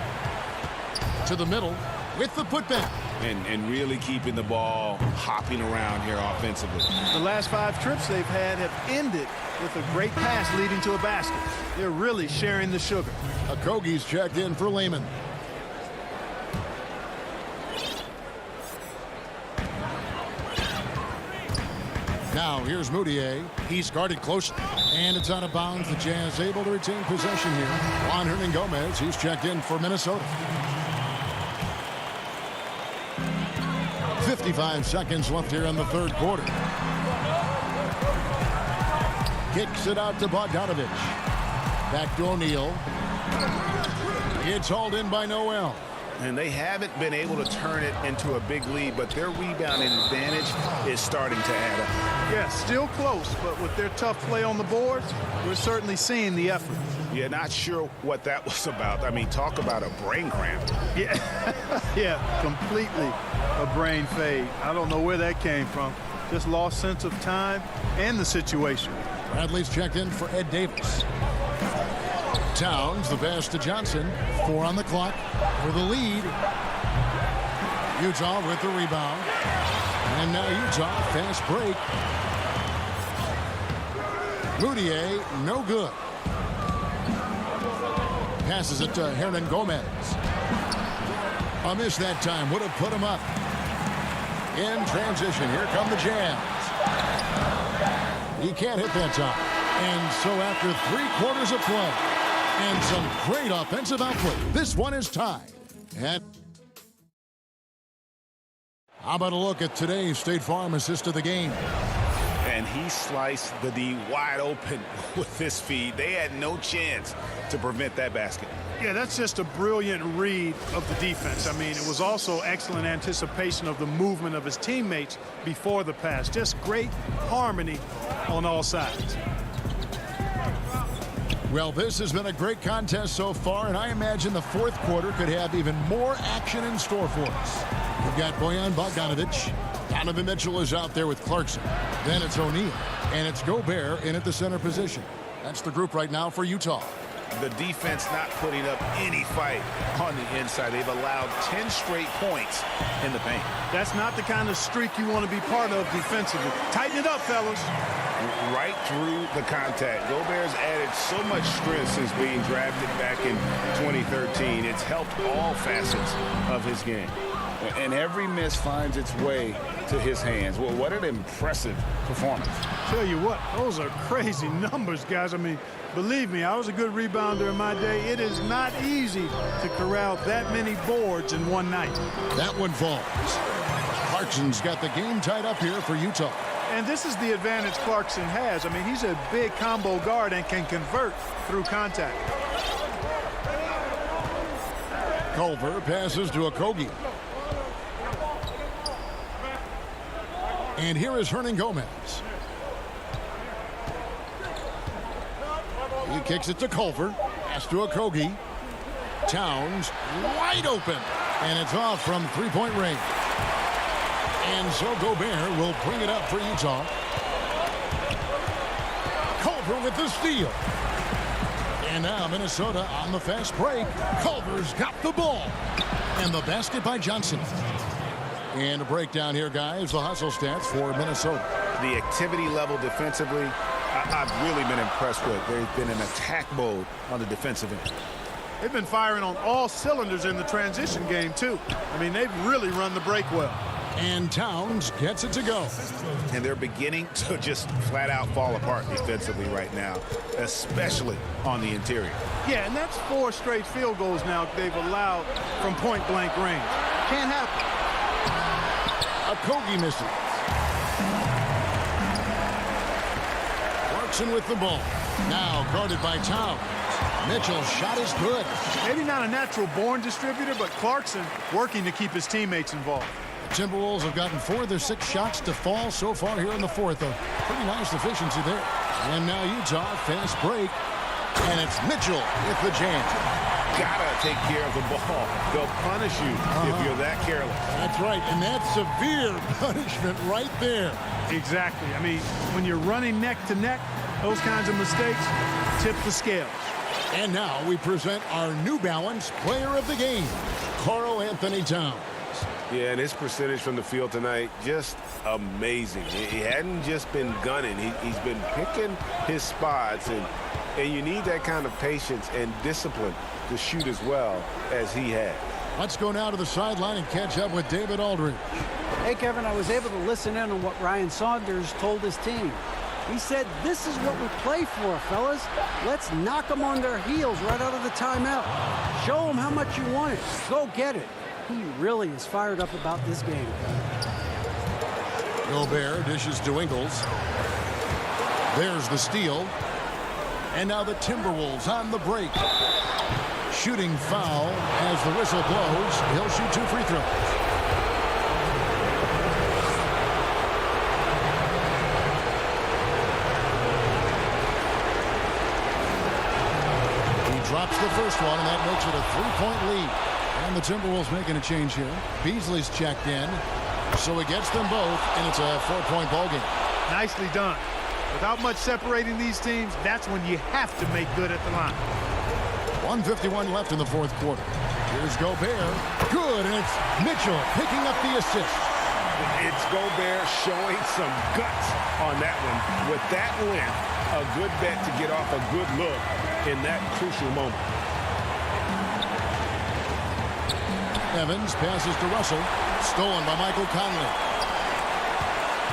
To the middle with the putback. And really keeping the ball hopping around here offensively. The last 5 trips they've had have ended with a great pass leading to a basket. They're really sharing the sugar. Okogie's checked in for Lehman. Now here's Mudiay. He's guarded closely. And it's out of bounds. The Jazz able to retain possession here. Juan Hernangomez, he's checked in for Minnesota. 55 seconds left here in the third quarter. Kicks it out to Bogdanovich. Back to O'Neal. It's hauled in by Noel. And they haven't been able to turn it into a big lead, but their rebounding advantage is starting to add up. Yeah, still close, but with their tough play on the boards, we're certainly seeing the effort. Yeah, not sure what that was about. I mean, talk about a brain cramp. Yeah, yeah, completely a brain fade. I don't know where that came from. Just lost sense of time and the situation. Bradley's checked in for Ed Davis. Towns, the pass to Johnson. 4 on the clock for the lead. Utah with the rebound. And now Utah, fast break. Mudiay, no good. Passes it to Hernangomez. A miss that time. Would have put him up. In transition, here come the Jazz. He can't hit that time. And so after 3 quarters of play and some great offensive output, this one is tied. And how about a look at today's State Farm assist of the game? And he sliced the D wide open with this feed. They had no chance to prevent that basket. Yeah, that's just a brilliant read of the defense. I mean, it was also excellent anticipation of the movement of his teammates before the pass. Just great harmony on all sides. Well, this has been a great contest so far, and I imagine the fourth quarter could have even more action in store for us. We've got Bojan Bogdanović. Donovan Mitchell is out there with Clarkson. Then it's O'Neal, and it's Gobert in at the center position. That's the group right now for Utah. The defense not putting up any fight on the inside. They've allowed 10 straight points in the paint. That's not the kind of streak you want to be part of defensively. Tighten it up, fellas. Right through the contact. Gobert's added so much strength since being drafted back in 2013. It's helped all facets of his game. And every miss finds its way to his hands. Well, what an impressive performance. Tell you what, those are crazy numbers, guys. I mean, believe me, I was a good rebounder in my day. It is not easy to corral that many boards in one night. That one falls. Clarkson's got the game tied up here for Utah. And this is the advantage Clarkson has. I mean, he's a big combo guard and can convert through contact. Culver passes to Okogie. And here is Hernangomez. He kicks it to Culver. Pass to Okogie. Towns wide open. And it's off from three-point range. And so Gobert will bring it up for Utah. Culver with the steal. And now Minnesota on the fast break. Culver's got the ball. And the basket by Johnson. And a breakdown here, guys. The hustle stats for Minnesota. The activity level defensively, I've really been impressed with. They've been in attack mode on the defensive end. They've been firing on all cylinders in the transition game, too. I mean, they've really run the break well. And Towns gets it to go. And they're beginning to just flat out fall apart defensively right now, especially on the interior. Yeah, and that's 4 straight field goals now they've allowed from point-blank range. Can't happen. Okogie misses. Clarkson with the ball. Now guarded by Towns. Mitchell's shot is good. Maybe not a natural-born distributor, but Clarkson working to keep his teammates involved. The Timberwolves have gotten 4 of their 6 shots to fall so far here in the fourth. A pretty nice efficiency there. And now Utah, fast break. And it's Mitchell with the jam. Gotta take care of the ball. They'll punish you if you're that careless. That's right, and that's severe punishment right there. Exactly. I mean, when you're running neck to neck, those kinds of mistakes tip the scales. And now we present our New Balance Player of the Game, Karl Anthony Towns. Yeah, and his percentage from the field tonight, just amazing. He hadn't just been gunning. He's been picking his spots, and you need that kind of patience and discipline to shoot as well as he had. Let's go now to the sideline and catch up with David Aldridge. Hey, Kevin, I was able to listen in on what Ryan Saunders told his team. He said, this is what we play for, fellas. Let's knock them on their heels right out of the timeout. Show them how much you want it. Go get it. He really is fired up about this game. Gobert dishes to Ingles. There's the steal. And now the Timberwolves on the break. Shooting foul as the whistle blows. He'll shoot 2 free throws. He drops the first one, and that makes it a 3-point lead. And the Timberwolves making a change here. Beasley's checked in. So he gets them both, and it's a 4-point ball game. Nicely done. Without much separating these teams, that's when you have to make good at the line. 1:51 left in the fourth quarter. Here's Gobert. Good, and it's Mitchell picking up the assist. It's Gobert showing some guts on that one. With that length, a good bet to get off a good look in that crucial moment. Evans passes to Russell. Stolen by Michael Conley.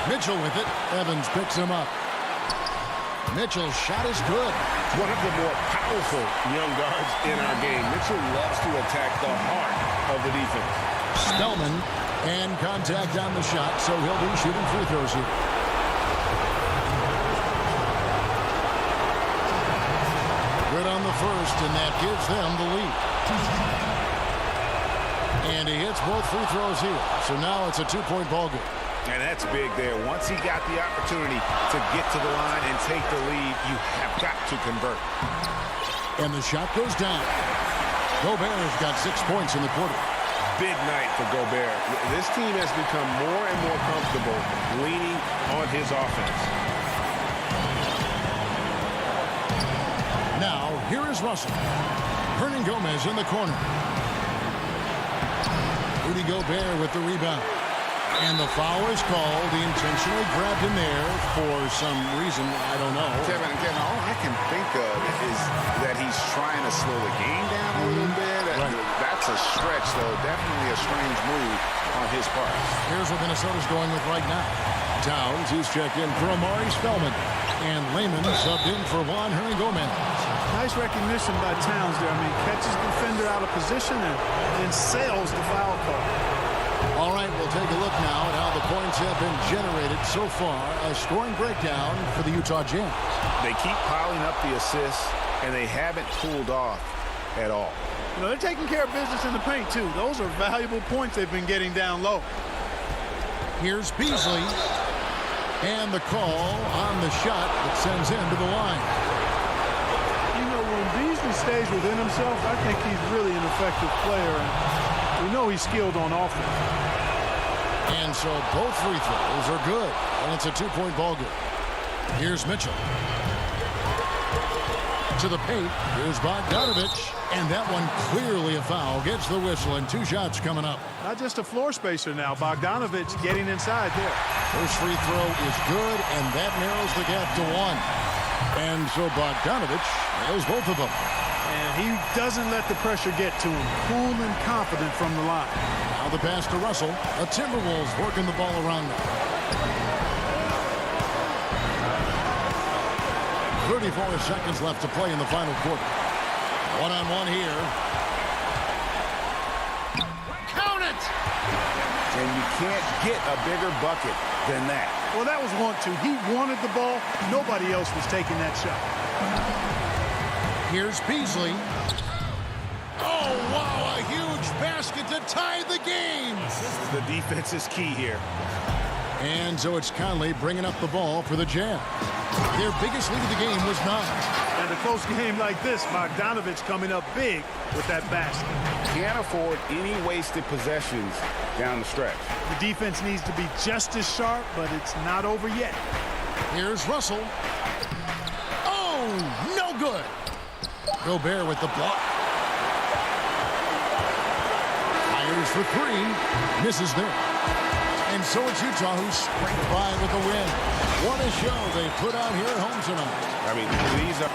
Mitchell with it. Evans picks him up. Mitchell's shot is good. One of the more powerful young guards in our game. Mitchell loves to attack the heart of the defense. Spellman and contact on the shot, so he'll be shooting free throws here. Good on the first, and that gives them the lead. And he hits both free throws here. So now it's a 2-point ball game. And that's big there. Once he got the opportunity to get to the line and take the lead, you have got to convert. And the shot goes down. Gobert has got 6 points in the quarter. Big night for Gobert. This team has become more and more comfortable leaning on his offense. Now, here is Russell. Hernan Gomez in the corner. Rudy Gobert with the rebound. And the foul is called. He intentionally grabbed him there for some reason. I don't know. Kevin, again, all I can think of is that he's trying to slow the game down a little bit. Right. That's a stretch, though. Definitely a strange move on his part. Here's what Minnesota's going with right now. Towns, he's checked in for Amari Spellman. And Layman subbed in for Juan Hernan Gomez. Nice recognition by Towns there. I mean, catches the defender out of position and sails the foul call. All right, we'll take a look now at how the points have been generated so far. A scoring breakdown for the Utah Jazz. They keep piling up the assists, and they haven't cooled off at all. You know, they're taking care of business in the paint, too. Those are valuable points they've been getting down low. Here's Beasley. And the call on the shot that sends him to the line. You know, when Beasley stays within himself, I think he's really an effective player. And we know he's skilled on offense. And so both free throws are good. And it's a 2-point ball game. Here's Mitchell. To the paint. Here's Bogdanovich. And that one clearly a foul. Gets the whistle, and 2 shots coming up. Not just a floor spacer now. Bogdanovich getting inside there. First free throw is good, and that narrows the gap to 1. And so Bogdanovich nails both of them. And he doesn't let the pressure get to him. Cool and confident from the line. Now the pass to Russell. The Timberwolves working the ball around them. 34 seconds left to play in the final quarter. One-on-one here. Count it! And you can't get a bigger bucket than that. Well, that was 1-2. He wanted the ball. Nobody else was taking that shot. Here's Beasley. Oh, wow, a huge basket to tie the game. The defense is key here. And so it's Conley bringing up the ball for the Jazz. Their biggest lead of the game was 9. And a close game like this, Bogdanovich coming up big with that basket. Can't afford any wasted possessions down the stretch. The defense needs to be just as sharp, but it's not over yet. Here's Russell. Oh, no good. Gobert with the block. Fires for 3. Misses there. And so it's Utah who scraped by with the win. What a show they put out here at home tonight. I mean, these are...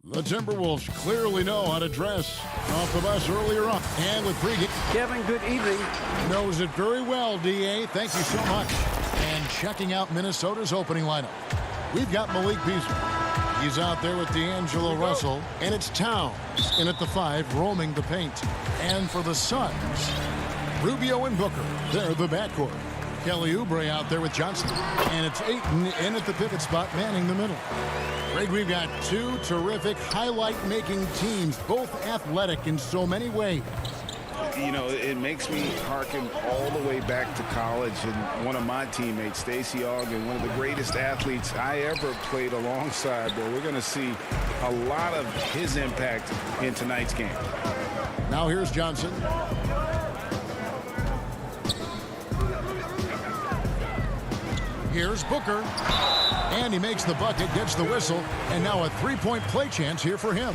The Timberwolves clearly know how to dress. Off the bus earlier on. And with pregame. Kevin, good evening. Knows it very well, D.A. Thank you so much. And checking out Minnesota's opening lineup. We've got Malik Beasley. He's out there with D'Angelo Russell. And it's Towns in at the 5, roaming the paint. And for the Suns, Rubio and Booker. They're the backcourt. Kelly Oubre out there with Johnson. And it's Ayton in at the pivot spot, manning the middle. Greg, we've got two terrific highlight-making teams, both athletic in so many ways. You know, it makes me hearken all the way back to college, and one of my teammates, Stacey Ogden, one of the greatest athletes I ever played alongside. But we're going to see a lot of his impact in tonight's game. Now here's Johnson. Here's Booker. And he makes the bucket, gets the whistle, and now a three-point play chance here for him.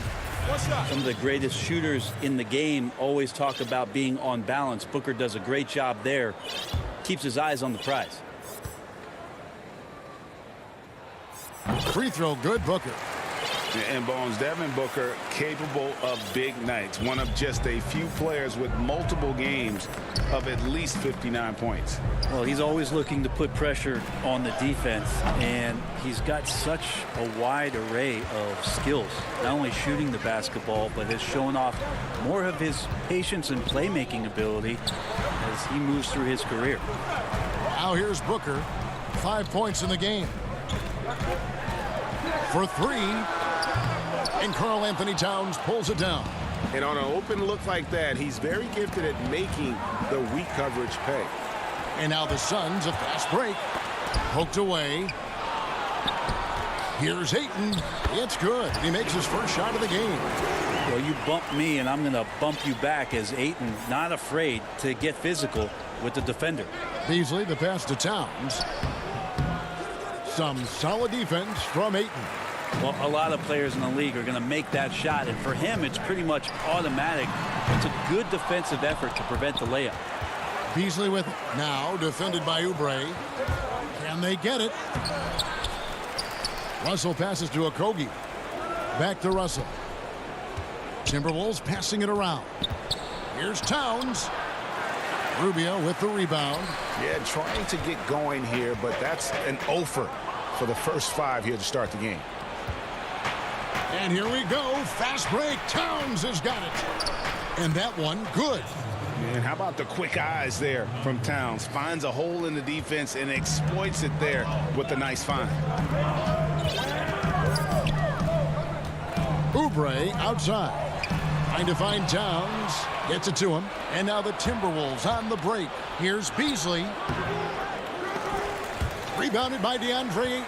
Some of the greatest shooters in the game always talk about being on balance. Booker does a great job there. Keeps his eyes on the prize. Free throw good, Booker. And Bones, Devin Booker, capable of big nights. One of just a few players with multiple games of at least 59 points. Well, he's always looking to put pressure on the defense, and he's got such a wide array of skills. Not only shooting the basketball, but has shown off more of his patience and playmaking ability as he moves through his career. Now here's Booker. 5 points in the game. For 3. And Karl Anthony Towns pulls it down. And on an open look like that, he's very gifted at making the weak coverage pay. And now the Suns, a fast break. Poked away. Here's Ayton. It's good. He makes his first shot of the game. Well, you bump me, and I'm going to bump you back as Ayton not afraid to get physical with the defender. Beasley, the pass to Towns. Some solid defense from Ayton. Well, a lot of players in the league are going to make that shot, and for him, it's pretty much automatic. It's a good defensive effort to prevent the layup. Beasley with it. Now defended by Oubre. Can they get it? Russell passes to Okogie. Back to Russell. Timberwolves passing it around. Here's Towns. Rubio with the rebound. Yeah, trying to get going here, but that's an offer for the first 5 here to start the game. And here we go. Fast break. Towns has got it. And that one, good. And how about the quick eyes there from Towns? Finds a hole in the defense and exploits it there with a nice find. Oubre outside. Trying to find Towns. Gets it to him. And now the Timberwolves on the break. Here's Beasley. Rebounded by DeAndre Ayton.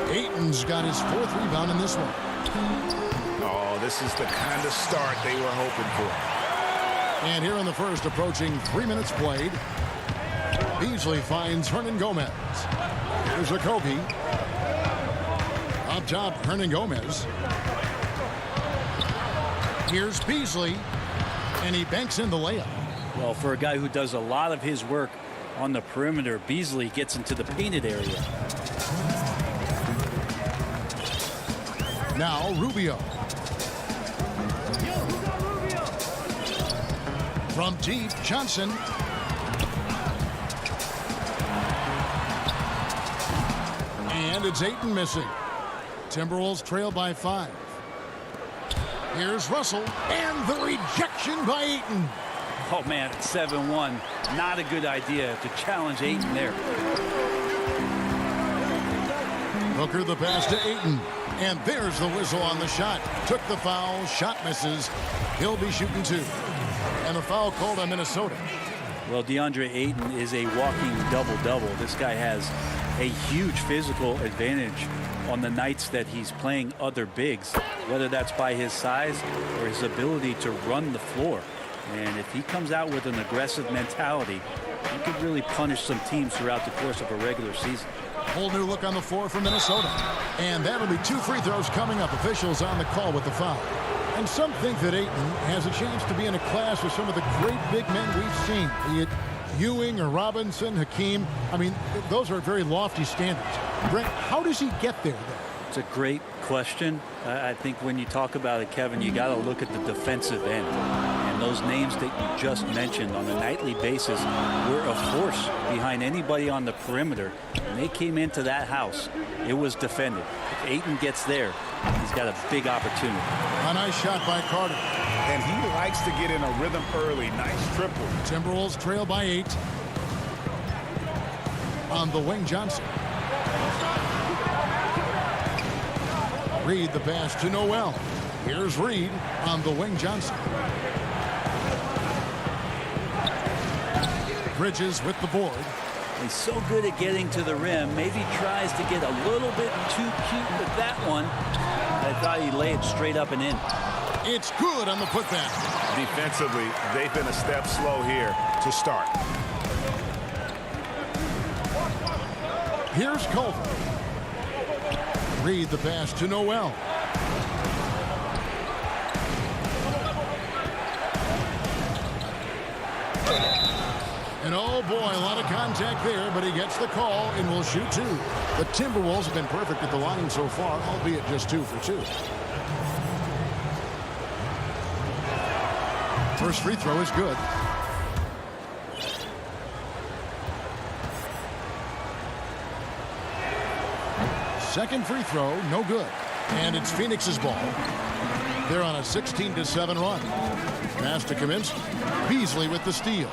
Ayton's got his 4th rebound in this one. Oh, this is the kind of start they were hoping for. And here in the first, approaching 3 minutes played. Beasley finds Hernan Gomez. Here's Okogie. Up top, Hernan Gomez. Here's Beasley. And he banks in the layup. Well, for a guy who does a lot of his work on the perimeter, Beasley gets into the painted area. Now Rubio. From deep, Johnson. And it's Ayton missing. Timberwolves trail by 5. Here's Russell. And the rejection by Ayton. Oh, man, it's 7-1. Not a good idea to challenge Ayton there. Booker the pass to Ayton. And there's the whistle on the shot. Took the foul. Shot misses. He'll be shooting 2. And a foul called on Minnesota. Well, DeAndre Ayton is a walking double-double. This guy has a huge physical advantage on the nights that he's playing other bigs, whether that's by his size or his ability to run the floor. And if he comes out with an aggressive mentality, he could really punish some teams throughout the course of a regular season. Whole new look on the floor for Minnesota. And that'll be 2 free throws coming up. Officials on the call with the foul. And some think that Ayton has a chance to be in a class with some of the great big men we've seen, be it Ewing or Robinson, Hakeem. I mean, those are very lofty standards. Brent, how does he get there, though? It's a great question. I think when you talk about it, Kevin, you got to look at the defensive end. And those names that you just mentioned on a nightly basis were a force behind anybody on the perimeter. When they came into that house, it was defended. If Ayton gets there, he's got a big opportunity. A nice shot by Carter. And he likes to get in a rhythm early. Nice triple. Timberwolves trail by 8. On the wing, Johnson. Reed the pass to Noel. Here's Reed on the wing, Johnson. Bridges with the board. He's so good at getting to the rim. Maybe tries to get a little bit too cute with that one. I thought he'd lay it straight up and in. It's good on the putback. Defensively, they've been a step slow here to start. Here's Culver. Reed the pass to Noel. And oh boy, a lot of contact there, but he gets the call and will shoot 2. The Timberwolves have been perfect at the line so far, albeit just 2 for 2. First free throw is good. Second free throw, no good. And it's Phoenix's ball. They're on a 16-7 run. Pass to Kaminsky. Beasley with the steal.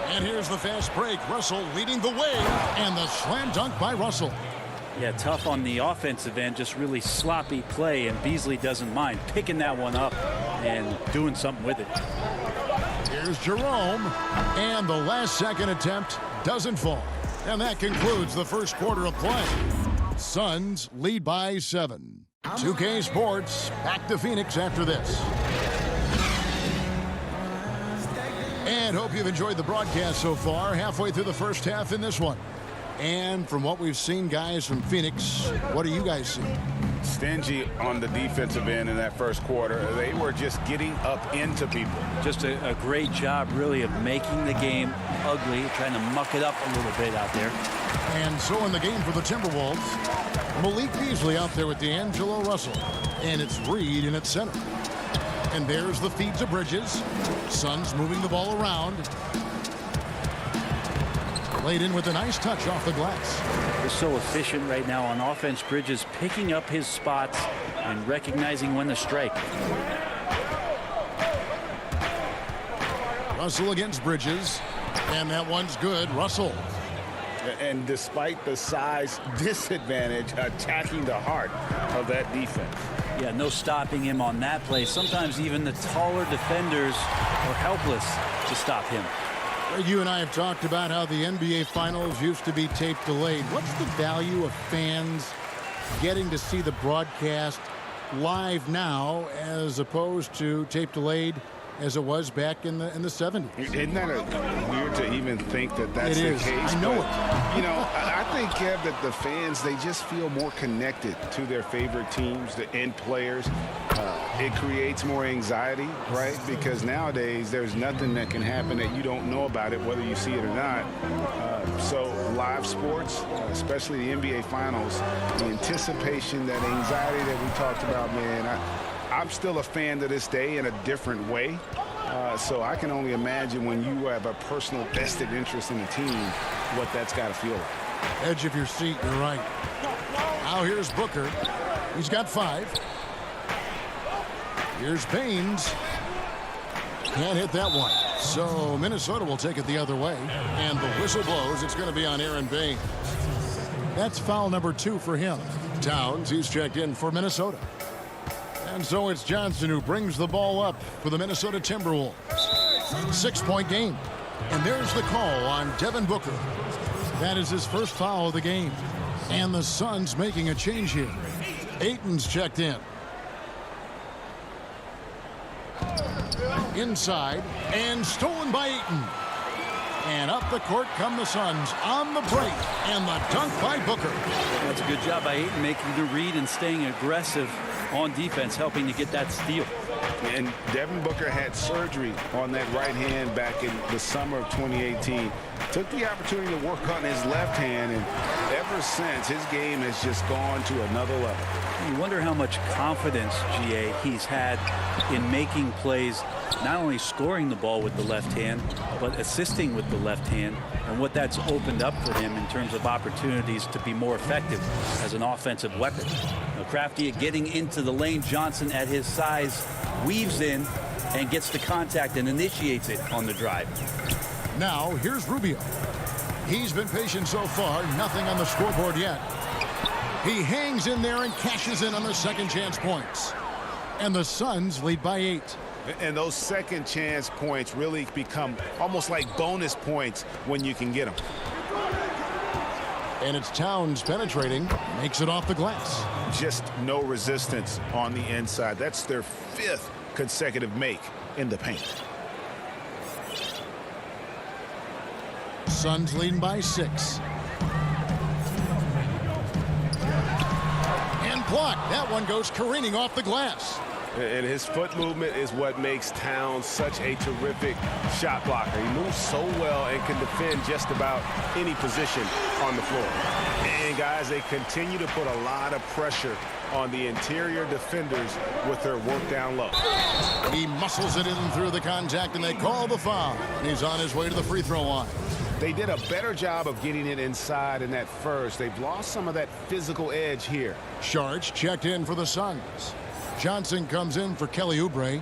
And here's the fast break. Russell leading the way. And the slam dunk by Russell. Yeah, tough on the offensive end. Just really sloppy play. And Beasley doesn't mind picking that one up and doing something with it. Here's Jerome. And the last second attempt doesn't fall. And that concludes the first quarter of play. Suns lead by 7. 2K Sports back to Phoenix after this. And hope you've enjoyed the broadcast so far. Halfway through the first half in this one. And from what we've seen, guys, from Phoenix, what do you guys see? Stingy on the defensive end in that first quarter. They were just getting up into people. Just a great job, really, of making the game ugly, trying to muck it up a little bit out there. And so in the game for the Timberwolves, Malik Beasley out there with D'Angelo Russell. And it's Reed in at center. And there's the feed to Bridges. Suns moving the ball around. Laid in with a nice touch off the glass. They're so efficient right now on offense. Bridges picking up his spots and recognizing when to strike. Russell against Bridges. And that one's good. Russell. And despite the size disadvantage, attacking the heart of that defense. Yeah, no stopping him on that play. Sometimes even the taller defenders are helpless to stop him. You and I have talked about how the NBA Finals used to be tape delayed. What's the value of fans getting to see the broadcast live now as opposed to tape delayed as it was back in the 70s? Isn't that weird to even think that that's the case? I know it. You know, I think, Kev, that the fans, they just feel more connected to their favorite teams and players. It creates more anxiety, right? Because nowadays there's nothing that can happen that you don't know about it, whether you see it or not. So live sports, especially the NBA Finals, the anticipation, that anxiety that we talked about, man, I'm still a fan to this day in a different way. So I can only imagine when you have a personal vested interest in the team, what that's got to feel like. Edge of your seat, you're right. Now here's Booker. He's got 5. Here's Baines. Can't hit that one. So Minnesota will take it the other way. And the whistle blows. It's going to be on Aaron Baines. That's foul number 2 for him. Towns, he's checked in for Minnesota. And so it's Johnson who brings the ball up for the Minnesota Timberwolves. 6-point game. And there's the call on Devin Booker. That is his first foul of the game. And the Suns making a change here. Ayton's checked in. Inside and stolen by Ayton. And up the court come the Suns on the break. And the dunk by Booker. That's a good job by Ayton making the read and staying aggressive on defense, helping to get that steal. And Devin Booker had surgery on that right hand back in the summer of 2018. Took the opportunity to work on his left hand, and ever ever since, his game has just gone to another level. You wonder how much confidence, GA, he's had in making plays, not only scoring the ball with the left hand, but assisting with the left hand, and what that's opened up for him in terms of opportunities to be more effective as an offensive weapon. Now, Crafty getting into the lane. Johnson at his size weaves in and gets the contact and initiates it on the drive. Now, here's Rubio. He's been patient so far, nothing on the scoreboard yet. He hangs in there and cashes in on the second chance points. And the Suns lead by 8. And those second chance points really become almost like bonus points when you can get them. And it's Towns penetrating, makes it off the glass. Just no resistance on the inside. That's their 5th consecutive make in the paint. Suns leading by 6. And blocked. That one goes careening off the glass. And his foot movement is what makes Towns such a terrific shot blocker. He moves so well and can defend just about any position on the floor. And guys, they continue to put a lot of pressure on the interior defenders with their work down low. He muscles it in through the contact, and they call the foul. And he's on his way to the free throw line. They did a better job of getting it inside in that first. They've lost some of that physical edge here. Sharch checked in for the Suns. Johnson comes in for Kelly Oubre.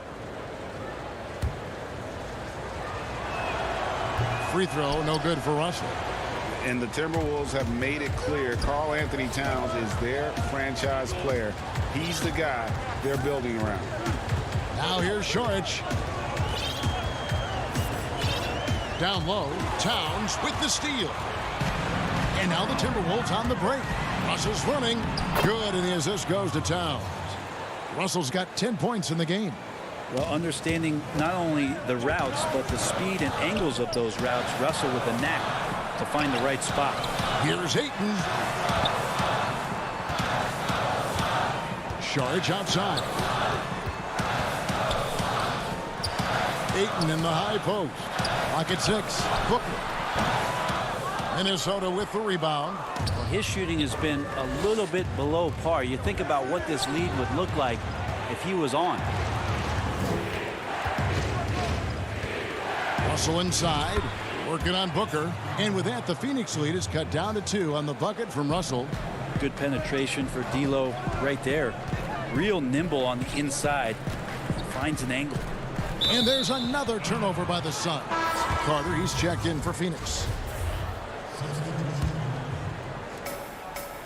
Free throw, no good for Russell. And the Timberwolves have made it clear Karl Anthony Towns is their franchise player. He's the guy they're building around. Now here's Sharch. Down low, Towns with the steal. And now the Timberwolves on the break. Russell's running. Good, and the assist goes to Towns. Russell's got 10 points in the game. Well, understanding not only the routes, but the speed and angles of those routes, Russell with a knack to find the right spot. Here's Ayton. Sharch outside. Ayton in the high post. Pocket 6. Booker. Minnesota with the rebound. Well, his shooting has been a little bit below par. You think about what this lead would look like if he was on. Russell inside, working on Booker. And with that, the Phoenix lead is cut down to 2 on the bucket from Russell. Good penetration for D'Lo right there. Real nimble on the inside. Finds an angle. And there's another turnover by the Suns. Carter, he's checked in for Phoenix.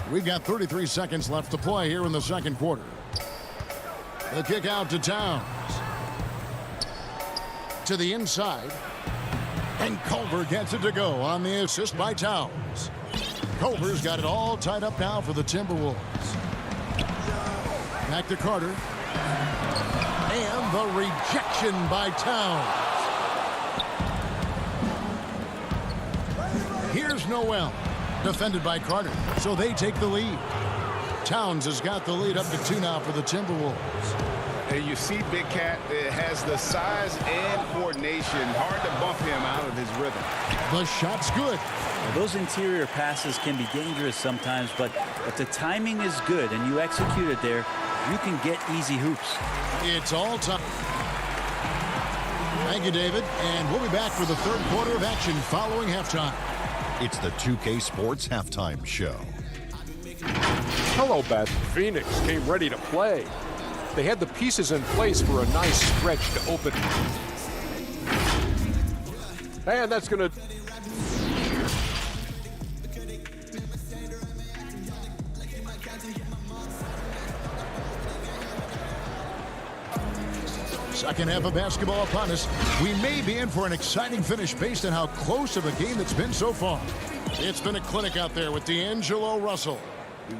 We've got 33 seconds left to play here in the second quarter. The kick out to Towns. To the inside. And Culver gets it to go on the assist by Towns. Culver's got it all tied up now for the Timberwolves. Back to Carter. And the rejection by Towns. Here's Noel. Defended by Carter. So they take the lead. Towns has got the lead up to 2 now for the Timberwolves. And you see Big Cat has the size and coordination. Hard to bump him out of his rhythm. The shot's good. Well, those interior passes can be dangerous sometimes, but if the timing is good and you execute it there, you can get easy hoops. It's all time. Thank you, David. And we'll be back for the third quarter of action following halftime. It's the 2K Sports Halftime Show. Hello, Beth. Phoenix came ready to play. They had the pieces in place for a nice stretch to open. And that's going to... Second half of basketball upon us. We may be in for an exciting finish based on how close of a game it's been so far. It's been a clinic out there with D'Angelo Russell.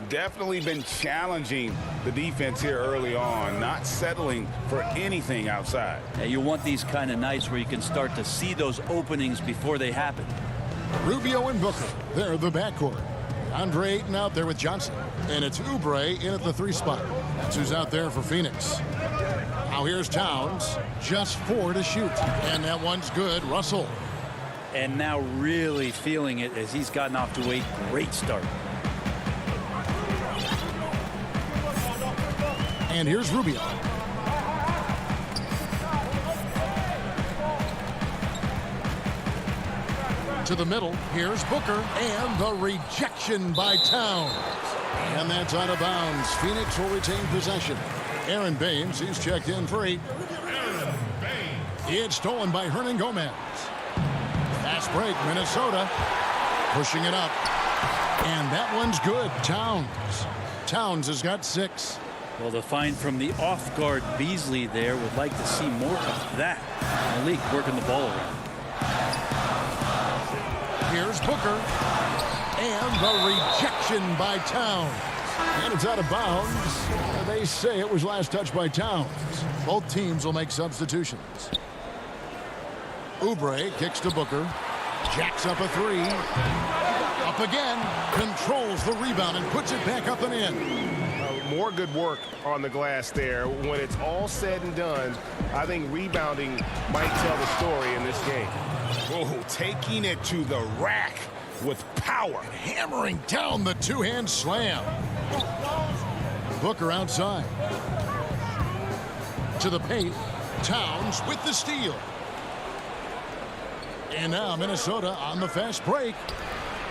Definitely been challenging the defense here early on, not settling for anything outside. Yeah, you want these kind of nights where you can start to see those openings before they happen. Rubio and Booker, they're the backcourt. Andre Ayton out there with Johnson. And it's Oubre in at the 3 spot. That's who's out there for Phoenix. Now here's Towns, just 4 to shoot. And that one's good, Russell. And now really feeling it as he's gotten off to a great start. And here's Rubio. To the middle, here's Booker, and the rejection by Towns. And that's out of bounds. Phoenix will retain possession. Aaron Baines, he's checked in for 8. It's stolen by Hernan Gomez. Fast break, Minnesota pushing it up. And that one's good. Towns has got 6. Well, the find from the off-guard Beasley there would like to see more of that. Malik working the ball around. Here's Booker. And the rejection by Towns. And it's out of bounds. They say it was last touched by Towns. Both teams will make substitutions. Oubre kicks to Booker. Jacks up a 3. Up again. Controls the rebound and puts it back up and in. More good work on the glass there. When it's all said and done, I think rebounding might tell the story in this game. Oh, taking it to the rack with power. Hammering down the two-hand slam. Booker outside. To the paint. Towns with the steal. And now Minnesota on the fast break.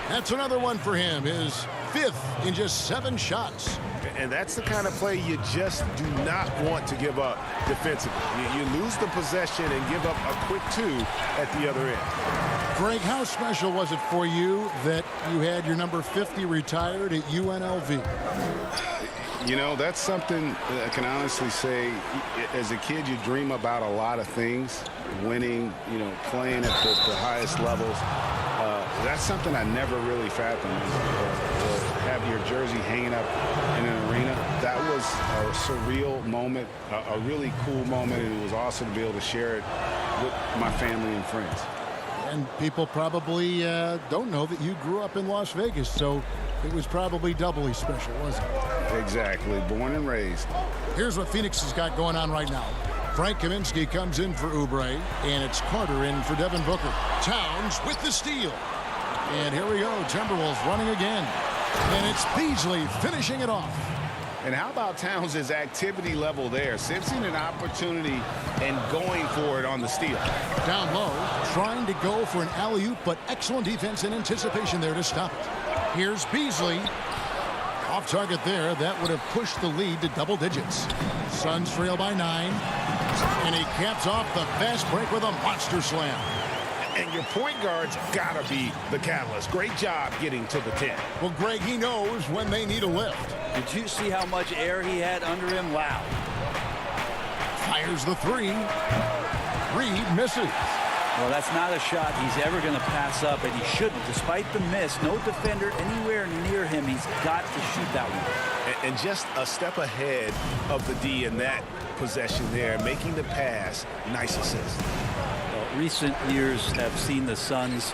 That's another one for him. His 5th in just 7 shots. And that's the kind of play you just do not want to give up defensively. You lose the possession and give up a quick 2 at the other end. Greg, how special was it for you that you had your number 50 retired at UNLV? You know, that's something I can honestly say. As a kid, you dream about a lot of things. Winning, you know, playing at the highest levels. That's something I never really fathomed. Have your jersey hanging up in an arena. That was a surreal moment, a really cool moment, and it was awesome to be able to share it with my family and friends. And people probably don't know that you grew up in Las Vegas, so it was probably doubly special, wasn't it? Exactly. Born and raised. Here's what Phoenix has got going on right now. Frank Kaminsky comes in for Oubre, and it's Carter in for Devin Booker. Towns with the steal. And here we go, Timberwolves running again. And it's Beasley finishing it off. And how about Towns' activity level there? Sensing an opportunity and going for it on the steal. Down low, trying to go for an alley-oop, but excellent defense and anticipation there to stop it. Here's Beasley. Off target there. That would have pushed the lead to double digits. Suns trail by 9. And he caps off the fast break with a monster slam. And your point guard's got to be the catalyst. Great job getting to the 10. Well, Greg, he knows when they need a lift. Did you see how much air he had under him? Wow. Fires the 3. Reed misses. Well, that's not a shot he's ever going to pass up, and he shouldn't. Despite the miss, no defender anywhere near him. He's got to shoot that one. And just a step ahead of the D in that possession there, making the pass. Nice assist. Well, recent years have seen the Suns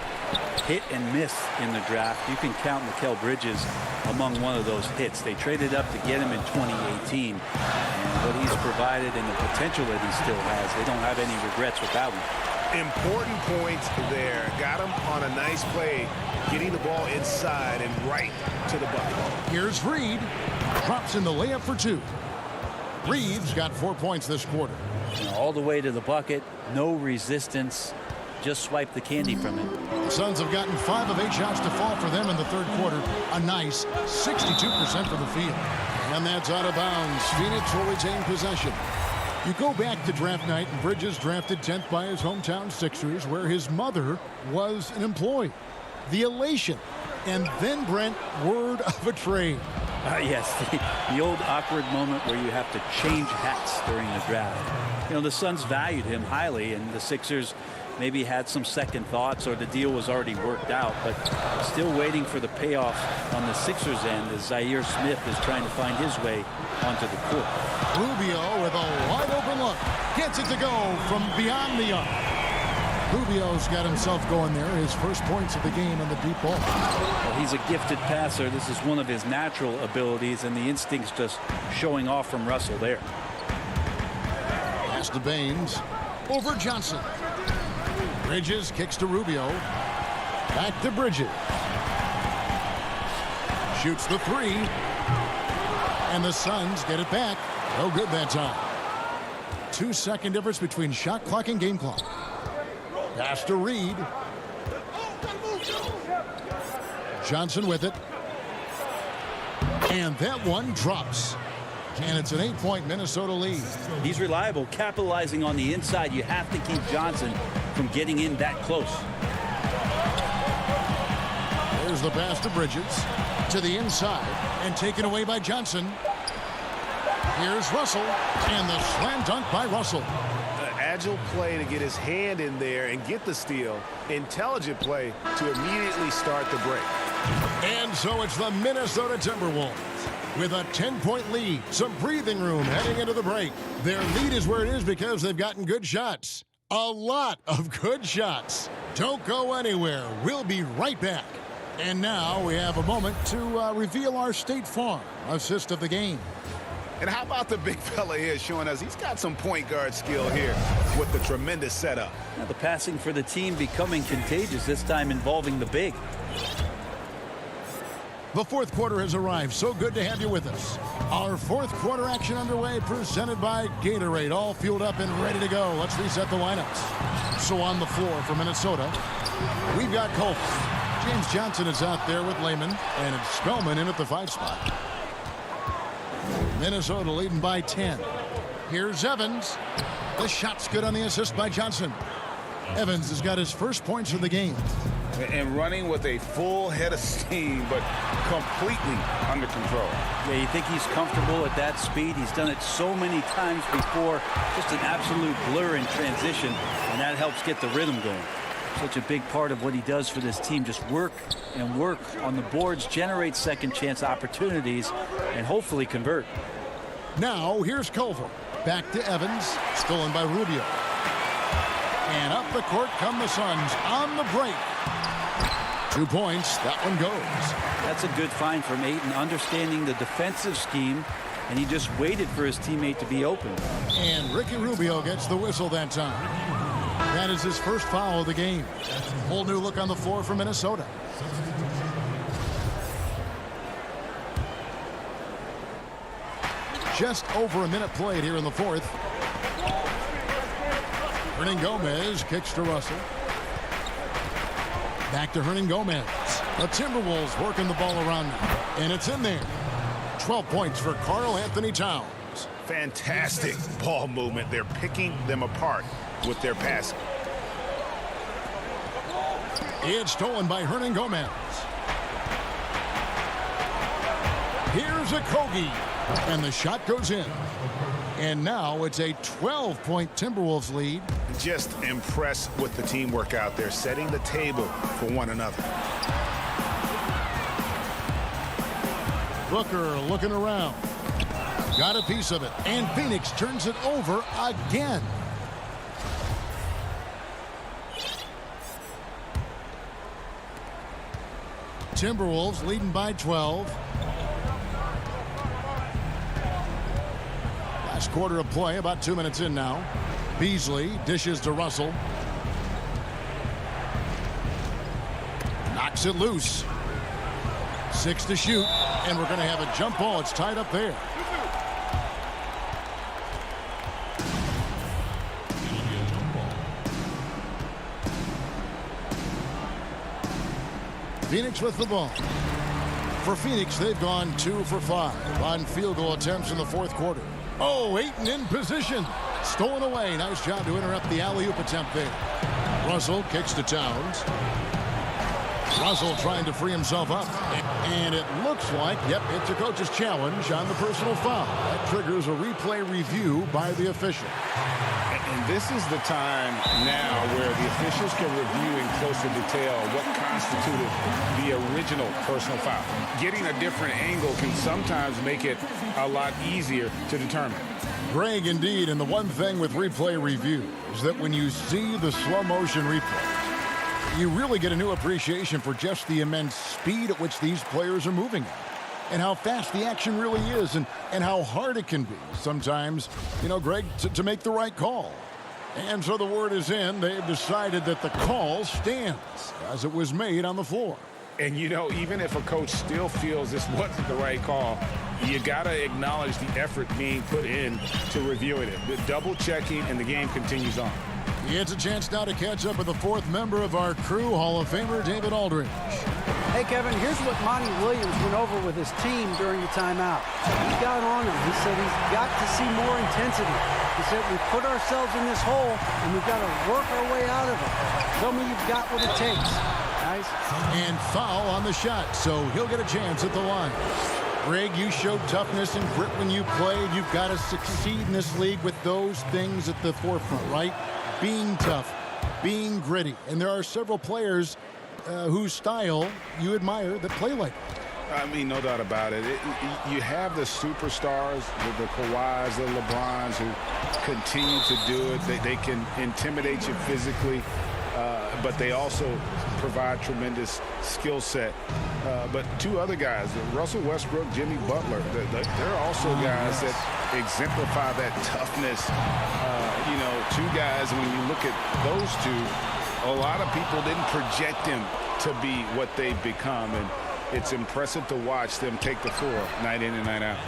hit and miss in the draft. You can count Mikal Bridges among one of those hits. They traded up to get him in 2018. And what he's provided and the potential that he still has, they don't have any regrets with that one. Important points there. Got him on a nice play, getting the ball inside and right to the bucket. Here's Reed. Drops in the layup for 2. Reed's got 4 points this quarter. All the way to the bucket. No resistance. Just swipe the candy from it. The Suns have gotten 5 of 8 shots to fall for them in the third quarter. A nice 62% from the field. And that's out of bounds. Phoenix will retain possession. You go back to draft night, and Bridges drafted 10th by his hometown Sixers, where his mother was an employee. The elation. And then, Brent, word of a trade. Yes, the old awkward moment where you have to change hats during the draft. You know, the Suns valued him highly, and the Sixers maybe had some second thoughts, or the deal was already worked out, but still waiting for the payoff on the Sixers end as Zaire Smith is trying to find his way onto the court. Rubio with a wide open look. Gets it to go from beyond the arc. Rubio's got himself going there. His first points of the game on the deep ball. Well, he's a gifted passer. This is one of his natural abilities, and the instincts just showing off from Russell there. Pass to Baines. Over Johnson. Bridges kicks to Rubio. Back to Bridges. Shoots the 3. And the Suns get it back. No good that time. 2-second difference between shot clock and game clock. Pass to Reed. Johnson with it. And that one drops. And it's an 8-point Minnesota lead. He's reliable, capitalizing on the inside. You have to keep Johnson from getting in that close. There's the pass to Bridges. To the inside. And taken away by Johnson. Here's Russell. And the slam dunk by Russell. Agile play to get his hand in there and get the steal. Intelligent play to immediately start the break. And so it's the Minnesota Timberwolves with a 10-point lead, some breathing room heading into the break. Their lead is where it is because they've gotten good shots. A lot of good shots. Don't go anywhere. We'll be right back. And now we have a moment to reveal our State Farm assist of the game. And how about the big fella here showing us he's got some point guard skill here with the tremendous setup. Now the passing for the team becoming contagious, this time involving the big. The fourth quarter has arrived. So good to have you with us. Our fourth quarter action underway, presented by Gatorade. All fueled up and ready to go. Let's reset the lineups. So on the floor for Minnesota, we've got Colton. James Johnson is out there with Lehman, and it's Spellman in at the 5 spot. Minnesota leading by 10. Here's Evans. The shot's good on the assist by Johnson. Evans has got his first points of the game. And running with a full head of steam, but completely under control. Yeah, you think he's comfortable at that speed. He's done it so many times before. Just an absolute blur in transition, and that helps get the rhythm going. Such a big part of what he does for this team. Just work and work on the boards, generate second chance opportunities, and hopefully convert. Now, here's Culver. Back to Evans. Stolen by Rubio. And up the court come the Suns on the break. 2 points. That one goes. That's a good find from Ayton, understanding the defensive scheme, and he just waited for his teammate to be open. And Ricky Rubio gets the whistle that time. That is his first foul of the game. Whole new look on the floor for Minnesota. Just over a minute played here in the fourth. Hernan-Gomez kicks to Russell. Back to Hernan-Gomez. The Timberwolves working the ball around now. And it's in there. 12 points for Karl Anthony Towns. Fantastic ball movement. They're picking them apart with their passing. It's stolen by Hernan-Gomez. Here's a Kogi. And the shot goes in. And now it's a 12-point Timberwolves lead. Just impressed with the teamwork out there, setting the table for one another. Booker looking around. Got a piece of it. And Phoenix turns it over again. Timberwolves leading by 12. Last quarter of play, about 2 minutes in now. Beasley dishes to Russell. Knocks it loose. 6 to shoot. And we're going to have a jump ball. It's tied up there. Phoenix with the ball. For Phoenix, they've gone 2 for 5 on field goal attempts in the fourth quarter. Oh, Ayton in position. Stolen away. Nice job to interrupt the alley-oop attempt there. Russell kicks to Towns. Russell trying to free himself up. And it looks like, yep, it's a coach's challenge on the personal foul. That triggers a replay review by the official. And this is the time now where the officials can review in closer detail what constituted the original personal foul. Getting a different angle can sometimes make it a lot easier to determine. Greg, indeed, and the one thing with replay review is that when you see the slow motion replay, you really get a new appreciation for just the immense speed at which these players are moving at. And how fast the action really is, and how hard it can be sometimes, you know, Greg, to make the right call. And so the word is in. They've decided that the call stands as it was made on the floor. And, you know, even if a coach still feels this wasn't the right call, you got to acknowledge the effort being put in to reviewing it. The double-checking, and the game continues on. It's a chance now to catch up with the fourth member of our crew, Hall of Famer David Aldridge. Hey, Kevin, here's what Monty Williams went over with his team during the timeout. He got on him. He said he's got to see more intensity. He said we put ourselves in this hole, and we've got to work our way out of it. Show me you've got what it takes. Guys. And foul on the shot, so he'll get a chance at the line. Greg, you showed toughness and grit when you played. You've got to succeed in this league with those things at the forefront, right? Being tough, being gritty. And there are several players whose style you admire that play like that. I mean, no doubt about it. You have the superstars, the Kawhis, the LeBrons, who continue to do it. They can intimidate you physically, but they also provide tremendous skill set. But two other guys, Russell Westbrook, Jimmy Butler, they're also guys that exemplify that toughness. You know, two guys, when you look at those two, a lot of people didn't project them to be what they've become, and it's impressive to watch them take the floor night in and night out.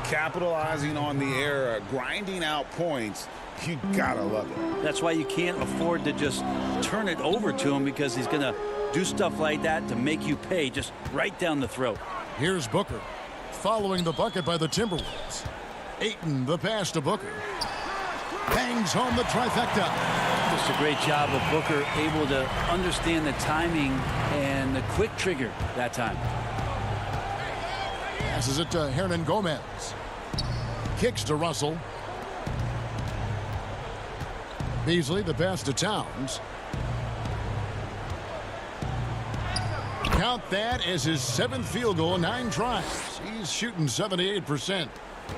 Capitalizing on the era, grinding out points, you gotta love it. That's why you can't afford to just turn it over to him, because he's going to do stuff like that to make you pay just right down the throat. Here's Booker, following the bucket by the Timberwolves. Ayton, the pass to Booker. Bangs home the trifecta. Just a great job of Booker, able to understand the timing and the quick trigger that time. Passes it to Hernan Gomez. Kicks to Russell. Beasley, the pass to Towns. Count that as his 7th field goal in 9 tries. He's shooting 78%.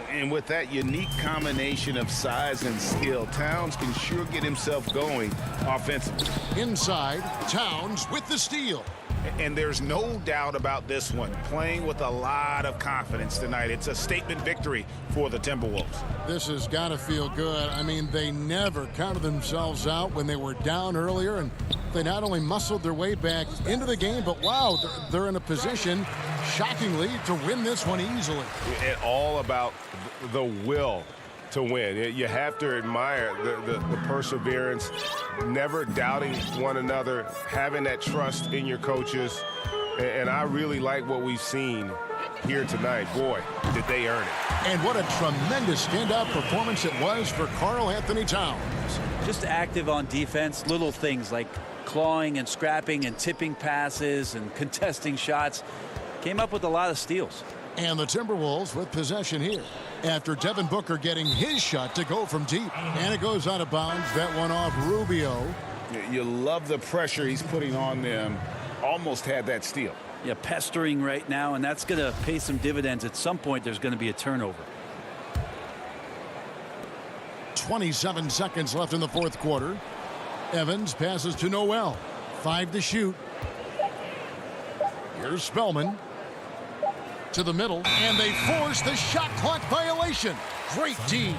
And with that unique combination of size and skill, Towns can sure get himself going offensively. Inside, Towns with the steal. And there's no doubt about this one. Playing with a lot of confidence tonight. It's a statement victory for the Timberwolves. This has got to feel good. I mean, they never counted themselves out when they were down earlier, and they not only muscled their way back into the game, but wow, they're in a position, shockingly, to win this one easily. It's all about the will to win. You have to admire the perseverance, never doubting one another, having that trust in your coaches. And I really like what we've seen here tonight. Boy, did they earn it. And what a tremendous standout performance it was for Karl Anthony Towns. Just active on defense, little things like clawing and scrapping and tipping passes and contesting shots. Came up with a lot of steals. And the Timberwolves with possession here after Devin Booker getting his shot to go from deep. And it goes out of bounds. That one off Rubio. You love the pressure he's putting on them. Almost had that steal. Yeah, pestering right now, and that's going to pay some dividends. At some point, there's going to be a turnover. 27 seconds left in the 4th quarter. Evans passes to Noel. 5 to shoot. Here's Spellman. To the middle, and they force the shot clock violation. Great D.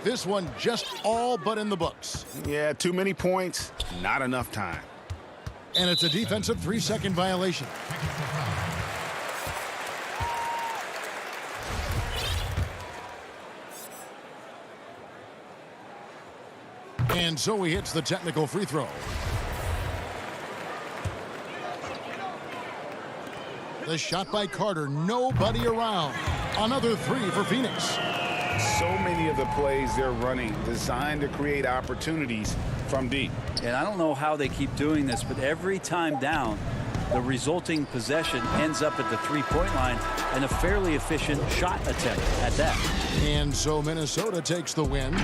This one just all but in the books. Yeah, too many points, not enough time. And it's a defensive 3-second violation. And so he hits the technical free throw. The shot by Carter, nobody around. Another 3 for Phoenix. So many of the plays they're running designed to create opportunities from deep. And I don't know how they keep doing this, but every time down, the resulting possession ends up at the 3-point line, and a fairly efficient shot attempt at that. And so Minnesota takes the win.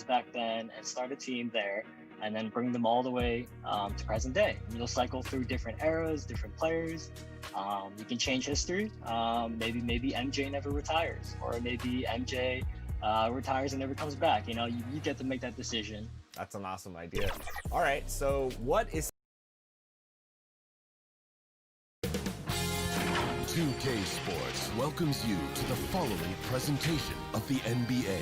back then and start a team there, and then bring them all the way to present day. You'll cycle through different eras, different players. You can change history. Maybe MJ never retires, or maybe MJ retires and never comes back. You get to make that decision. That's an awesome idea. All right, so what is 2K Sports welcomes you to the following presentation of the NBA.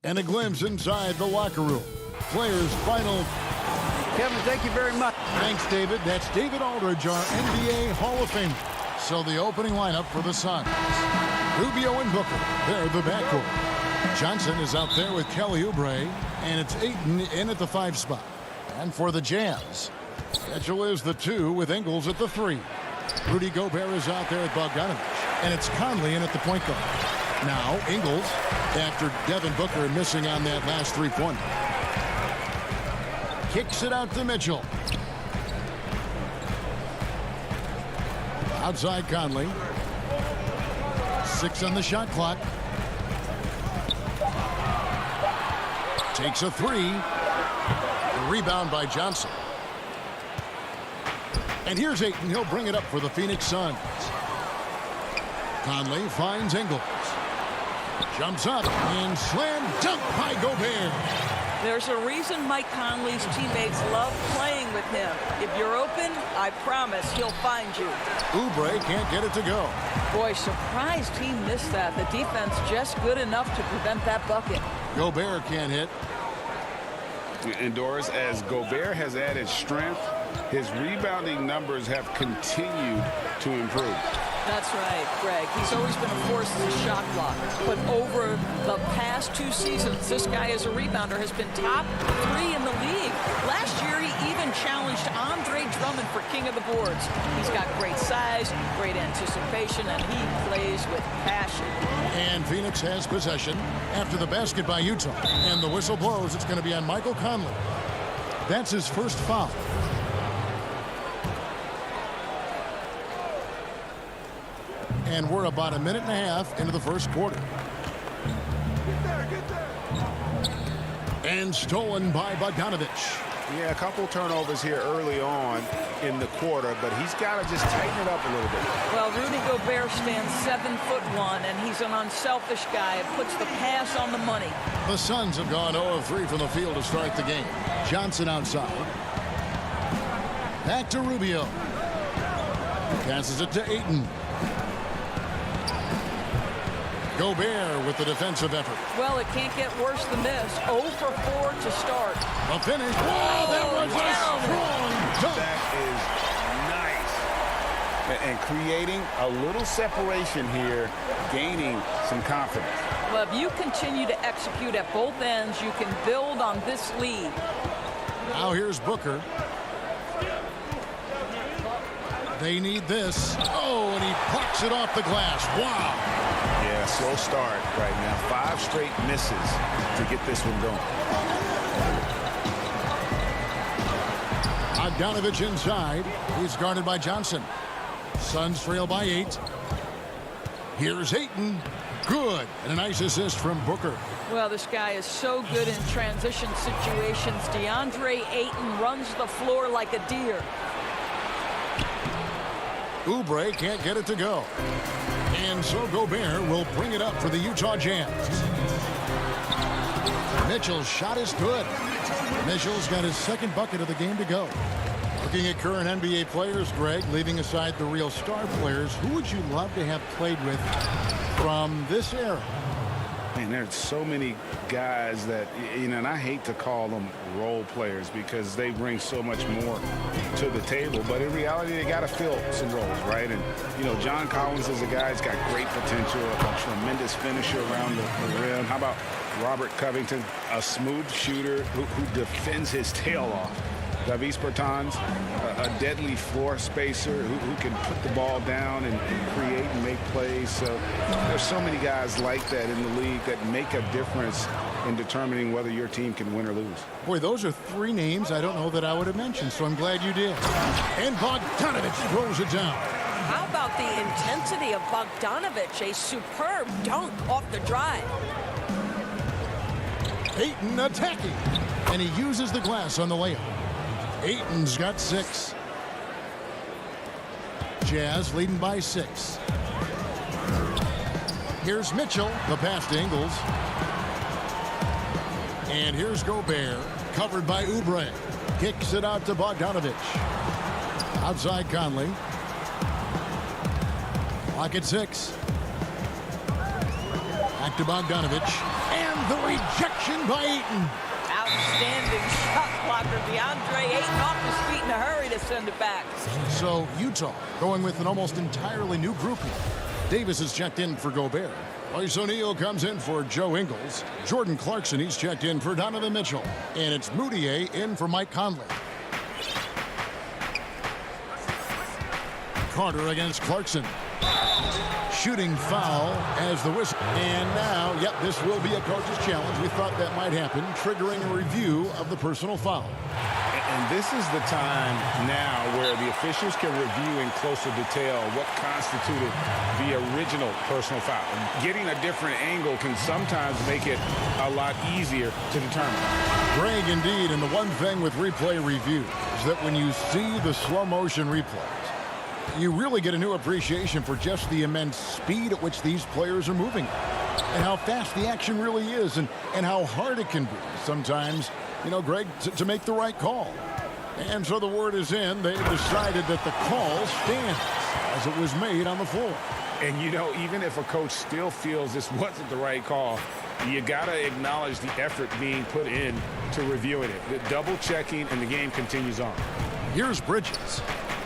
And a glimpse inside the locker room. Players' final. Kevin, thank you very much. Thanks, David. That's David Aldridge, our NBA Hall of Famer. So the opening lineup for the Suns. Rubio and Booker, they're the backcourt. Johnson is out there with Kelly Oubre, and it's Ayton in at the 5 spot. And for the Jazz, Mitchell is the 2 with Ingles at the 3. Rudy Gobert is out there at Bogdanovich, and it's Conley in at the point guard. Now Ingles, after Devin Booker missing on that last 3-pointer. Kicks it out to Mitchell. Outside Conley. 6 on the shot clock. Takes a 3. The rebound by Johnson. And here's Ayton. He'll bring it up for the Phoenix Suns. Conley finds Ingles. Jumps up and slam dunk by Gobert. There's a reason Mike Conley's teammates love playing with him. If you're open, I promise he'll find you. Oubre can't get it to go. Boy, surprised he missed that. The defense just good enough to prevent that bucket. Gobert can't hit. And Doris, as Gobert has added strength, his rebounding numbers have continued to improve. That's right, Greg. He's always been a force as a shot blocker. But over the past 2 seasons, this guy as a rebounder has been top 3 in the league. Last year, he even challenged Andre Drummond for king of the boards. He's got great size, great anticipation, and he plays with passion. And Phoenix has possession after the basket by Utah. And the whistle blows. It's going to be on Michael Conley. That's his first foul. And we're about a minute and a half into the first quarter. And stolen by Bogdanovich. Yeah, a couple turnovers here early on in the quarter, but he's got to just tighten it up a little bit. Well, Rudy Gobert stands 7'1", and he's an unselfish guy. It puts the pass on the money. The Suns have gone 0 of 3 from the field to start the game. Johnson outside. Back to Rubio. Passes it to Ayton. Gobert with the defensive effort. Well, it can't get worse than this. 0 for 4 to start. The finish. Whoa, that was a strong dunk. That is nice. And creating a little separation here, gaining some confidence. Well, if you continue to execute at both ends, you can build on this lead. Now here's Booker. They need this. Oh, and he pucks it off the glass. Wow. Yeah, slow start right now. 5 straight misses to get this one going. Bogdanovich inside. He's guarded by Johnson. Suns trail by 8. Here's Ayton. Good. And a nice assist from Booker. Well, this guy is so good in transition situations. DeAndre Ayton runs the floor like a deer. Oubre can't get it to go. And so Gobert will bring it up for the Utah Jazz. Mitchell's shot is good. Mitchell's got his second bucket of the game to go. Looking at current NBA players, Greg, leaving aside the real star players, who would you love to have played with from this era? Man, there's so many guys that, and I hate to call them role players because they bring so much more to the table. But in reality, they got to fill some roles, right? And, John Collins is a guy who's got great potential, a tremendous finisher around the rim. How about Robert Covington, a smooth shooter who defends his tail off? Davis Bertans, a deadly floor spacer who can put the ball down and create and make plays. So there's so many guys like that in the league that make a difference in determining whether your team can win or lose. Boy, those are 3 names I don't know that I would have mentioned, so I'm glad you did. And Bogdanovich throws it down. How about about the intensity of Bogdanovich? A superb dunk off the drive. Ayton attacking, and he uses the glass on the layup. Ayton's got 6. Jazz leading by 6. Here's Mitchell, the pass to Ingles. And here's Gobert, covered by Oubre. Kicks it out to Bogdanovich. Outside Conley. Clock at 6. Back to Bogdanovich. And the rejection by Ayton. Outstanding shot blocker. DeAndre Ayton off his feet in a hurry to send it back. So Utah going with an almost entirely new group here. Davis is checked in for Gobert. Royce O'Neal comes in for Joe Ingles. Jordan Clarkson, he's checked in for Donovan Mitchell. And it's Moutier in for Mike Conley. Carter against Clarkson. Shooting foul as the whistle. And now, yep, this will be a coach's challenge. We thought that might happen, triggering a review of the personal foul. And this is the time now where the officials can review in closer detail what constituted the original personal foul. Getting a different angle can sometimes make it a lot easier to determine. Greg, indeed, and the one thing with replay review is that when you see the slow motion replays, you really get a new appreciation for just the immense speed at which these players are moving and how fast the action really is and how hard it can be sometimes, you know, Greg, to make the right call. And so the word is in. They've decided that the call stands as it was made on the floor. And, you know, even if a coach still feels this wasn't the right call, you got to acknowledge the effort being put in to reviewing it. The double checking, and the game continues on. Here's Bridges.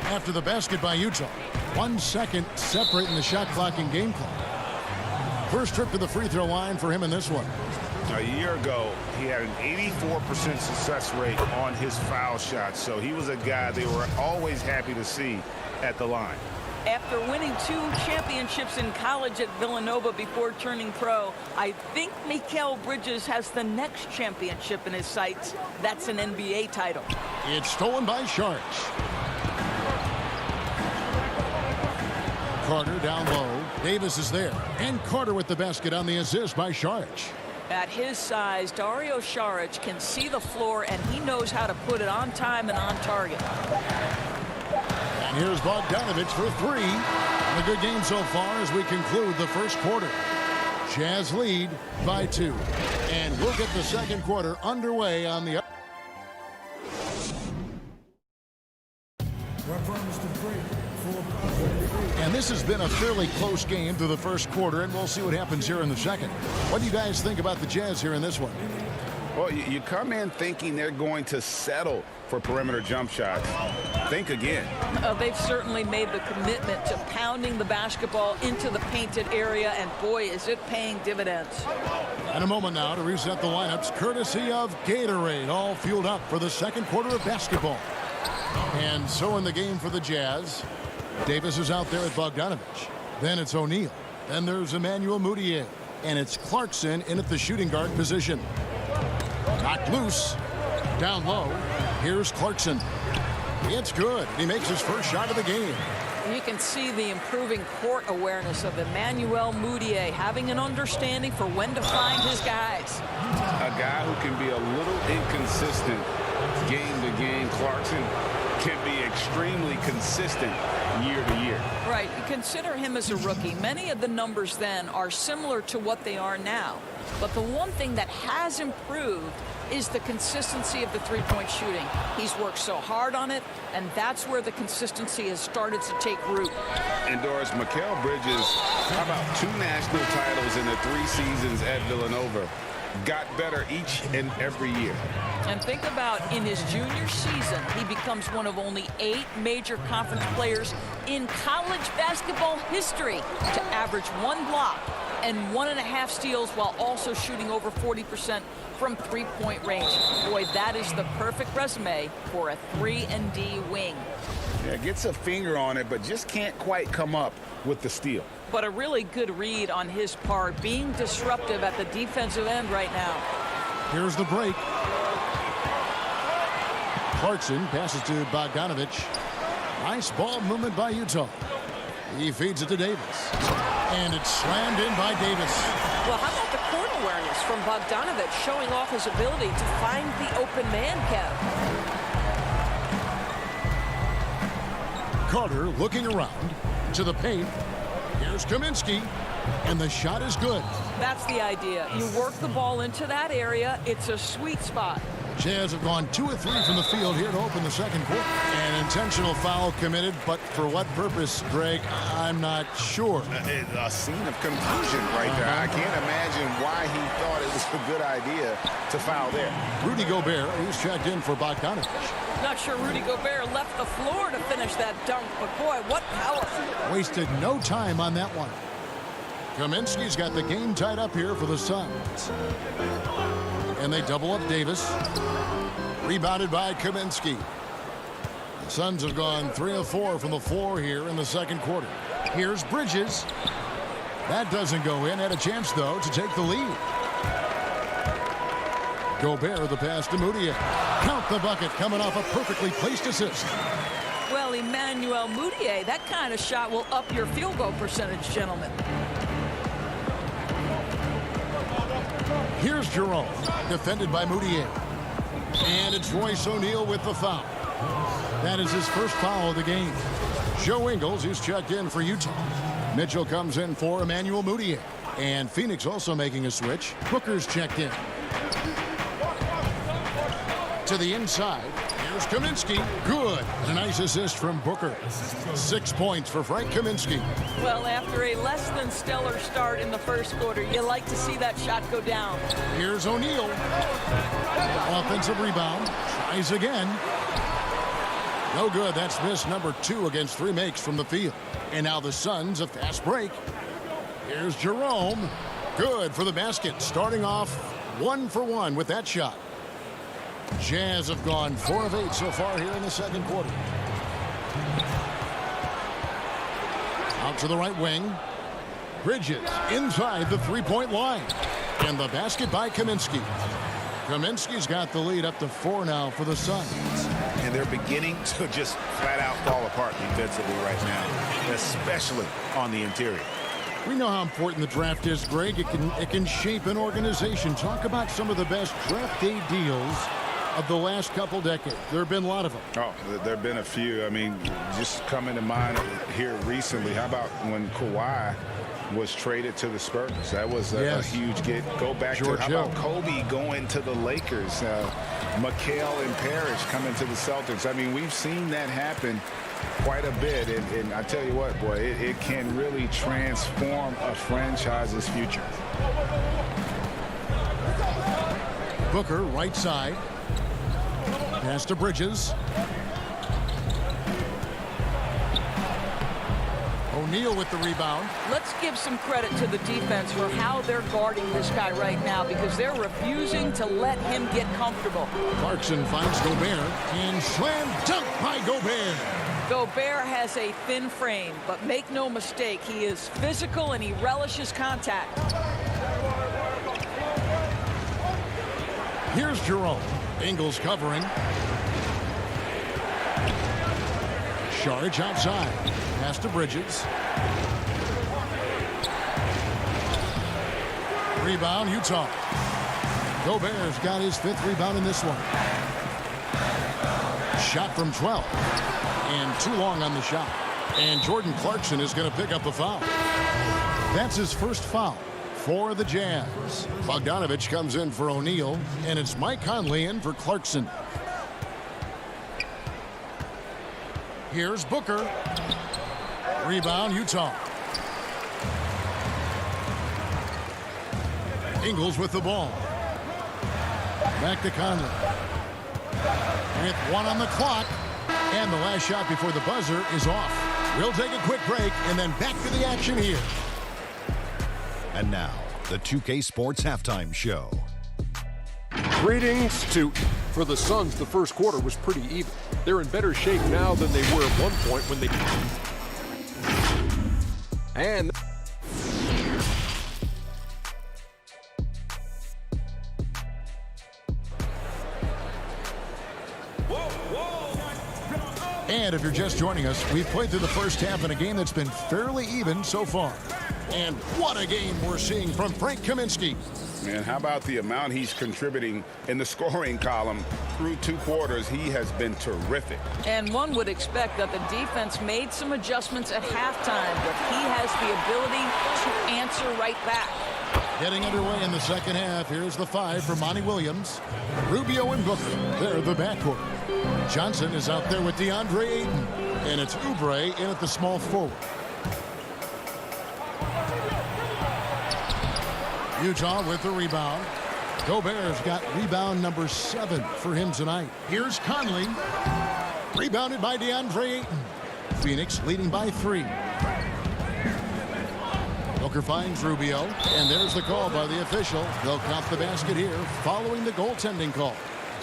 After the basket by Utah. 1 second separating the shot clock and game clock. First trip to the free throw line for him in this one. A year ago, he had an 84% success rate on his foul shots, so he was a guy they were always happy to see at the line. After winning 2 championships in college at Villanova before turning pro, I think Mikal Bridges has the next championship in his sights. That's an NBA title. It's stolen by Sharch. Carter down low. Davis is there. And Carter with the basket on the assist by Sharch. At his size, Dario Saric can see the floor, and he knows how to put it on time and on target. And here's Bogdanovich for 3. A good game so far as we conclude the first quarter. Jazz lead by 2. And we'll get the second quarter underway on the... And this has been a fairly close game through the first quarter, and we'll see what happens here in the second. What do you guys think about the Jazz here in this one? Well, you come in thinking they're going to settle for perimeter jump shots. Think again. They've certainly made the commitment to pounding the basketball into the painted area, and boy, is it paying dividends. And a moment now to reset the lineups, courtesy of Gatorade, all fueled up for the second quarter of basketball. And so in the game for the Jazz, Davis is out there at Bogdanovich. Then it's O'Neal. Then there's Emmanuel Moutier. And it's Clarkson in at the shooting guard position. Knocked loose. Down low. Here's Clarkson. It's good. He makes his first shot of the game. You can see the improving court awareness of Emmanuel Moutier, having an understanding for when to find his guys. A guy who can be a little inconsistent game to game. Clarkson can be extremely consistent year to year. Right. Consider him as a rookie. Many of the numbers then are similar to what they are now. But the one thing that has improved is the consistency of the three-point shooting. He's worked so hard on it, and that's where the consistency has started to take root. And Doris, Mikal Bridges, how about 2 national titles in the 3 seasons at Villanova? Got better each and every year. And think about in his junior season, he becomes one of only 8 major conference players in college basketball history to average 1 block and 1.5 steals while also shooting over 40% from three-point range. Boy, that is the perfect resume for a 3-and-D wing. Yeah, gets a finger on it, but just can't quite come up with the steal. But a really good read on his part, being disruptive at the defensive end right now. Here's the break. Clarkson passes to Bogdanovich. Nice ball movement by Utah. He feeds it to Davis. And it's slammed in by Davis. Well, how about the court awareness from Bogdanovic showing off his ability to find the open man, Kev? Carter looking around to the paint. Here's Kaminsky. And the shot is good. That's the idea. You work the ball into that area. It's a sweet spot. Jazz have gone 2 of 3 from the field here to open the second quarter. An intentional foul committed, but for what purpose, Greg, I'm not sure. A scene of confusion right there. I can't imagine why he thought it was a good idea to foul there. Rudy Gobert, who's checked in for Bogdanovic. Not sure Rudy Gobert left the floor to finish that dunk, but boy, what power. Wasted no time on that one. Kaminsky's got the game tied up here for the Suns. And they double up Davis. Rebounded by Kaminsky. The Suns have gone 3 of 4 from the floor here in the second quarter. Here's Bridges. That doesn't go in. Had a chance, though, to take the lead. Gobert the pass to Mudiay. Count the bucket coming off a perfectly placed assist. Well, Emmanuel Mudiay, that kind of shot will up your field goal percentage, gentlemen. Here's Jerome, defended by Mudiay. And it's Royce O'Neal with the foul. That is his first foul of the game. Joe Ingles, who's checked in for Utah. Mitchell comes in for Emmanuel Mudiay. And Phoenix also making a switch. Booker's checked in. To the inside. Here's Kaminsky. Good. A nice assist from Booker. 6 points for Frank Kaminsky. Well, after a less than stellar start in the first quarter, you like to see that shot go down. Here's O'Neal. Offensive rebound. Tries again. No good. That's miss number 2 against 3 makes from the field. And now the Suns, a fast break. Here's Jerome. Good for the basket. Starting off 1 for 1 with that shot. Jazz have gone 4 of 8 so far here in the second quarter. Out to the right wing. Bridges inside the 3-point line. And the basket by Kaminsky. Kaminsky's got the lead up to 4 now for the Suns. And they're beginning to just flat out fall apart defensively right now, especially on the interior. We know how important the draft is, Greg. It can shape an organization. Talk about some of the best draft day deals of the last couple decades. There have been a lot of them. Oh, there have been a few. I mean, just coming to mind here recently, how about when Kawhi was traded to the Spurs? That was a huge get. Go back George to, how about Kobe going to the Lakers? McHale and Parrish coming to the Celtics. I mean, we've seen that happen quite a bit. And I tell you what, boy, it can really transform a franchise's future. Booker, right side. Pass to Bridges. O'Neal with the rebound. Let's give some credit to the defense for how they're guarding this guy right now, because they're refusing to let him get comfortable. Clarkson finds Gobert and slam dunk by Gobert. Gobert has a thin frame, but make no mistake, he is physical and he relishes contact. Here's Jerome. Ingles covering. Charge outside. Pass to Bridges. Rebound, Utah. Gobert's got his 5th rebound in this one. Shot from 12. And too long on the shot. And Jordan Clarkson is going to pick up the foul. That's his first foul for the Jazz. Bogdanovic comes in for O'Neal, and it's Mike Conley in for Clarkson. Here's Booker. Rebound, Utah. Ingles with the ball. Back to Conley. With 1 on the clock. And the last shot before the buzzer is off. We'll take a quick break and then back to the action here. And now, the 2K Sports Halftime Show. Greetings for the Suns. The first quarter was pretty even. They're in better shape now than they were at one point when they... And... And if you're just joining us, we've played through the first half in a game that's been fairly even so far. And what a game we're seeing from Frank Kaminsky. Man, how about the amount he's contributing in the scoring column through 2 quarters? He has been terrific. And one would expect that the defense made some adjustments at halftime, but he has the ability to answer right back. Getting underway in the second half. Here's the 5 for Monty Williams. Rubio and Booker. They're the backcourt. Johnson is out there with DeAndre Ayton. And it's Oubre in at the small forward. Utah with the rebound. Gobert's got rebound number 7 for him tonight. Here's Conley. Rebounded by DeAndre Ayton. Phoenix leading by 3. Booker finds Rubio, and there's the call by the official. They'll count the basket here following the goaltending call.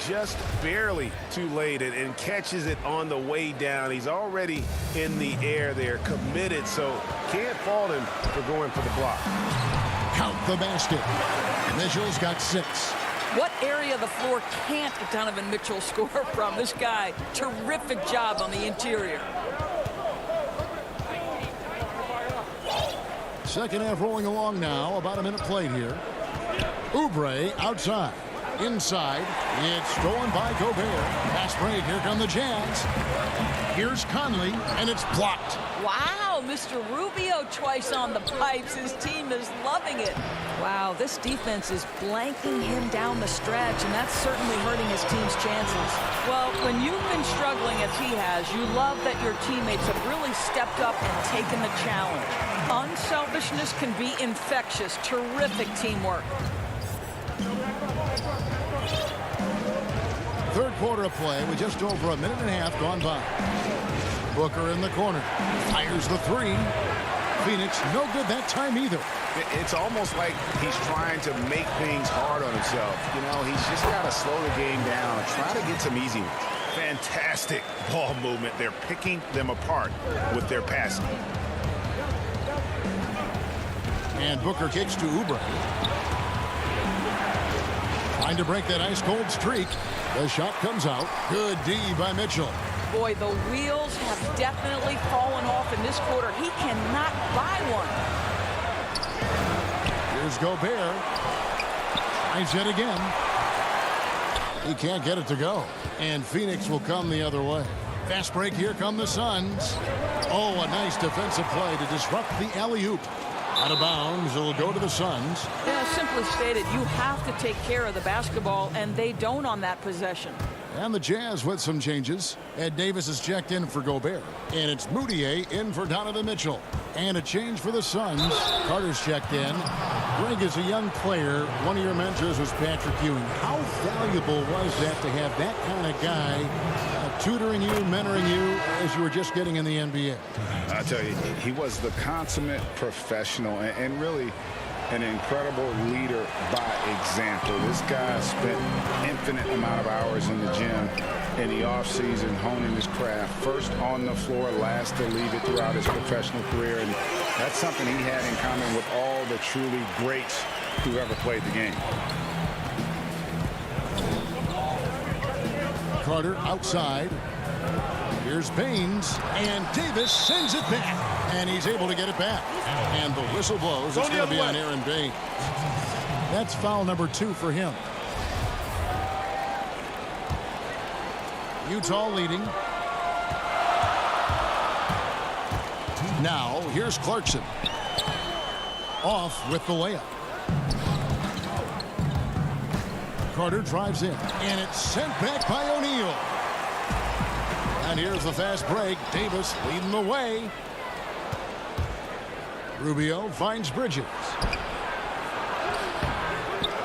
Just barely too late and catches it on the way down. He's already in the air there, committed, so can't fault him for going for the block. Count the basket. Mitchell's got 6. What area of the floor can't Donovan Mitchell score from? This guy, terrific job on the interior. Second half rolling along now. About a minute played here. Oubre outside. Inside. It's stolen by Gobert. Pass break. Here come the Jazz. Here's Conley, and it's blocked. Wow, Mr. Rubio twice on the pipes. His team is loving it. Wow, this defense is blanking him down the stretch, and that's certainly hurting his team's chances. Well, when you've been struggling as he has, you love that your teammates have really stepped up and taken the challenge. Unselfishness can be infectious. Terrific teamwork. Third quarter of play with just over a minute and a half gone by. Booker in the corner. Fires the 3. Phoenix no good that time either. It's almost like he's trying to make things hard on himself. You know, he's just got to slow the game down, try to get some easy ones. Fantastic ball movement. They're picking them apart with their passing. And Booker kicks to Oubre. Trying to break that ice-cold streak. The shot comes out. Good D by Mitchell. Boy, the wheels have definitely fallen off in this quarter. He cannot buy one. Here's Gobert. Tries it again. He can't get it to go. And Phoenix will come the other way. Fast break. Here come the Suns. Oh, a nice defensive play to disrupt the alley-oop. Out of bounds, it'll go to the Suns. Yeah, simply stated, you have to take care of the basketball, and they don't on that possession. And the Jazz with some changes. Ed Davis is checked in for Gobert. And it's Moutier in for Donovan Mitchell. And a change for the Suns. Carter's checked in. Greg is a young player. One of your mentors was Patrick Ewing. How valuable was that to have that kind of guy tutoring you, mentoring you as you were just getting in the NBA? I tell you, he was the consummate professional and really an incredible leader by example. This guy spent infinite amount of hours in the gym in the offseason honing his craft. First on the floor, last to leave it throughout his professional career. And that's something he had in common with all the truly greats who ever played the game. Carter outside. Here's Baines, and Davis sends it back, and he's able to get it back. And the whistle blows. It's going to be on Aaron Baines. That's foul number 2 for him. Utah leading. Now, here's Clarkson. Off with the layup. Carter drives in, and it's sent back by O'Neal. And here's the fast break. Davis leading the way. Rubio finds Bridges.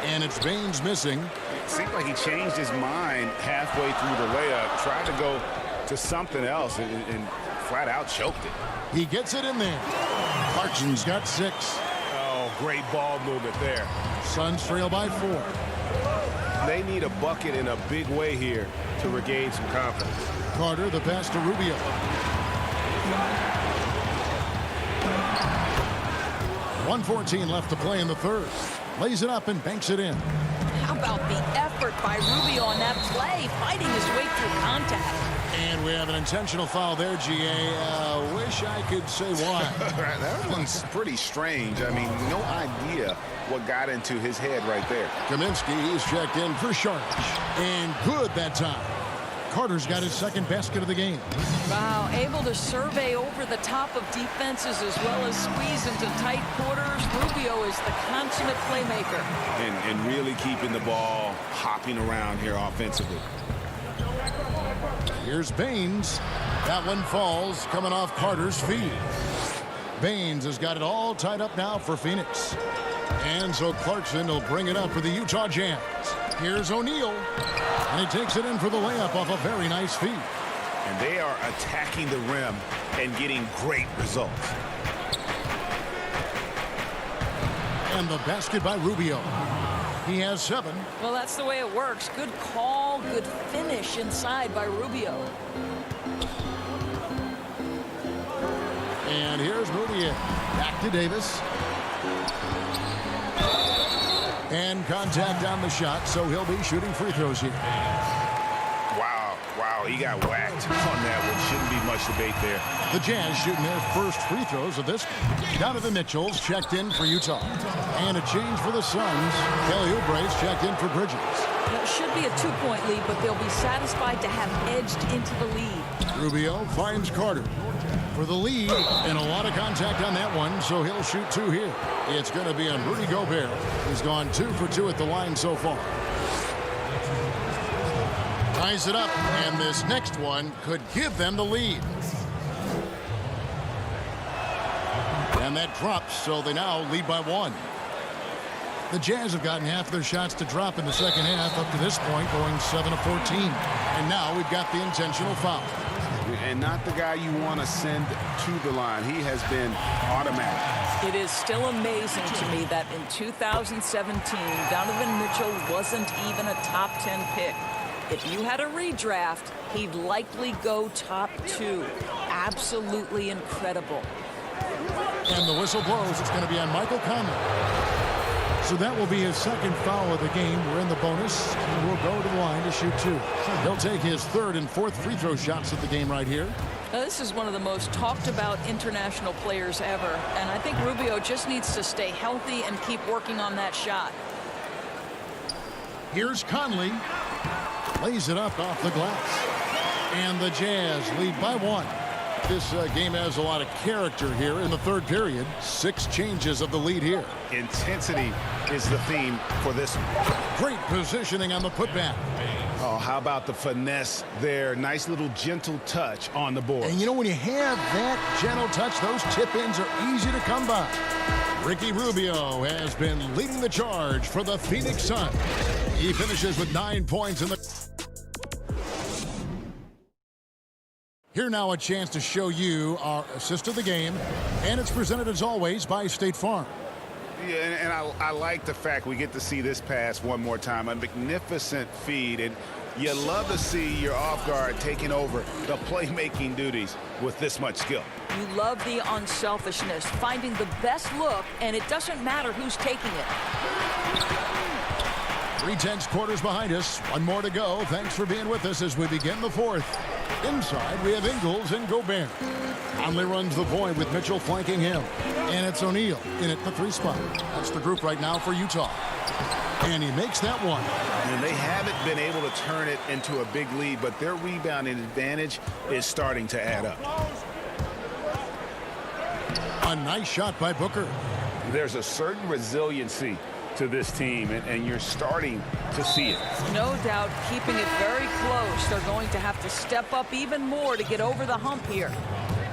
And it's Baines missing. It seemed like he changed his mind halfway through the layup, tried to go to something else, and flat out choked it. He gets it in there. Clarkson's got 6. Oh, great ball movement there. Suns trail by 4. They need a bucket in a big way here to regain some confidence. Carter, the pass to Rubio. .114 left to play in the third. Lays it up and banks it in. How about the effort by Rubio on that play, fighting his way through contact? And we have an intentional foul there, GA. Wish I could say why. That one's pretty strange. I mean, no idea what got into his head right there. Kaminsky, he's checked in for Sharp. And good that time. Carter's got his second basket of the game. Wow, able to survey over the top of defenses as well as squeeze into tight quarters. Rubio is the consummate playmaker. And really keeping the ball hopping around here offensively. Here's Baines. That one falls, coming off Carter's feet. Baines has got it all tied up now for Phoenix. And so Clarkson will bring it up for the Utah Jazz. Here's O'Neal. And he takes it in for the layup off a very nice feed. And they are attacking the rim and getting great results. And the basket by Rubio. He has 7. Well, that's the way it works. Good call, good finish inside by Rubio. And here's Moody in. Back to Davis. And contact on the shot, so he'll be shooting free throws here. Wow, he got whacked on that one. Shouldn't be much debate there. The Jazz shooting their first free throws of this. Donovan Mitchell's checked in for Utah. And a change for the Suns. Kelly Oubre's checked in for Bridges. It should be a 2-point lead, but they'll be satisfied to have edged into the lead. Rubio finds Carter for the lead, and a lot of contact on that one, so he'll shoot 2 here. It's going to be on Rudy Gobert, who's gone 2 for 2 at the line so far. Ties it up, and this next one could give them the lead. And that drops, so they now lead by 1. The Jazz have gotten half their shots to drop in the second half up to this point, going 7 of 14. And now we've got the intentional foul. And not the guy you want to send to the line. He has been automatic. It is still amazing to me that in 2017, Donovan Mitchell wasn't even a top 10 pick. If you had a redraft, he'd likely go top 2. Absolutely incredible. And the whistle blows. It's going to be on Michael Conley. So that will be his second foul of the game. We're in the bonus, and we'll go to the line to shoot 2. He'll take his 3rd and 4th free throw shots of the game right here. Now, this is one of the most talked about international players ever, and I think Rubio just needs to stay healthy and keep working on that shot. Here's Conley. Lays it up off the glass. And the Jazz lead by 1. This game has a lot of character here in the 3rd period. 6 changes of the lead here. Intensity is the theme for this one. Great positioning on the putback. Oh, how about the finesse there? Nice little gentle touch on the board. And you know, when you have that gentle touch, those tip-ins are easy to come by. Ricky Rubio has been leading the charge for the Phoenix Suns. He finishes with 9 points in the... Here now a chance to show you our assist of the game, and it's presented as always by State Farm. Yeah, and I like the fact we get to see this pass one more time. A magnificent feed, and you love to see your off guard taking over the playmaking duties with this much skill. You love the unselfishness, finding the best look, and it doesn't matter who's taking it. 3/10 quarters behind us. 1 more to go. Thanks for being with us as we begin the 4th. Inside, we have Ingles and Gobert. Conley runs the point with Mitchell flanking him. And it's O'Neal in at the 3 spot. That's the group right now for Utah. And he makes that one. And they haven't been able to turn it into a big lead, but their rebounding advantage is starting to add up. A nice shot by Booker. There's a certain resiliency to this team, and you're starting to see it. No doubt, keeping it very close. They're going to have to step up even more to get over the hump here.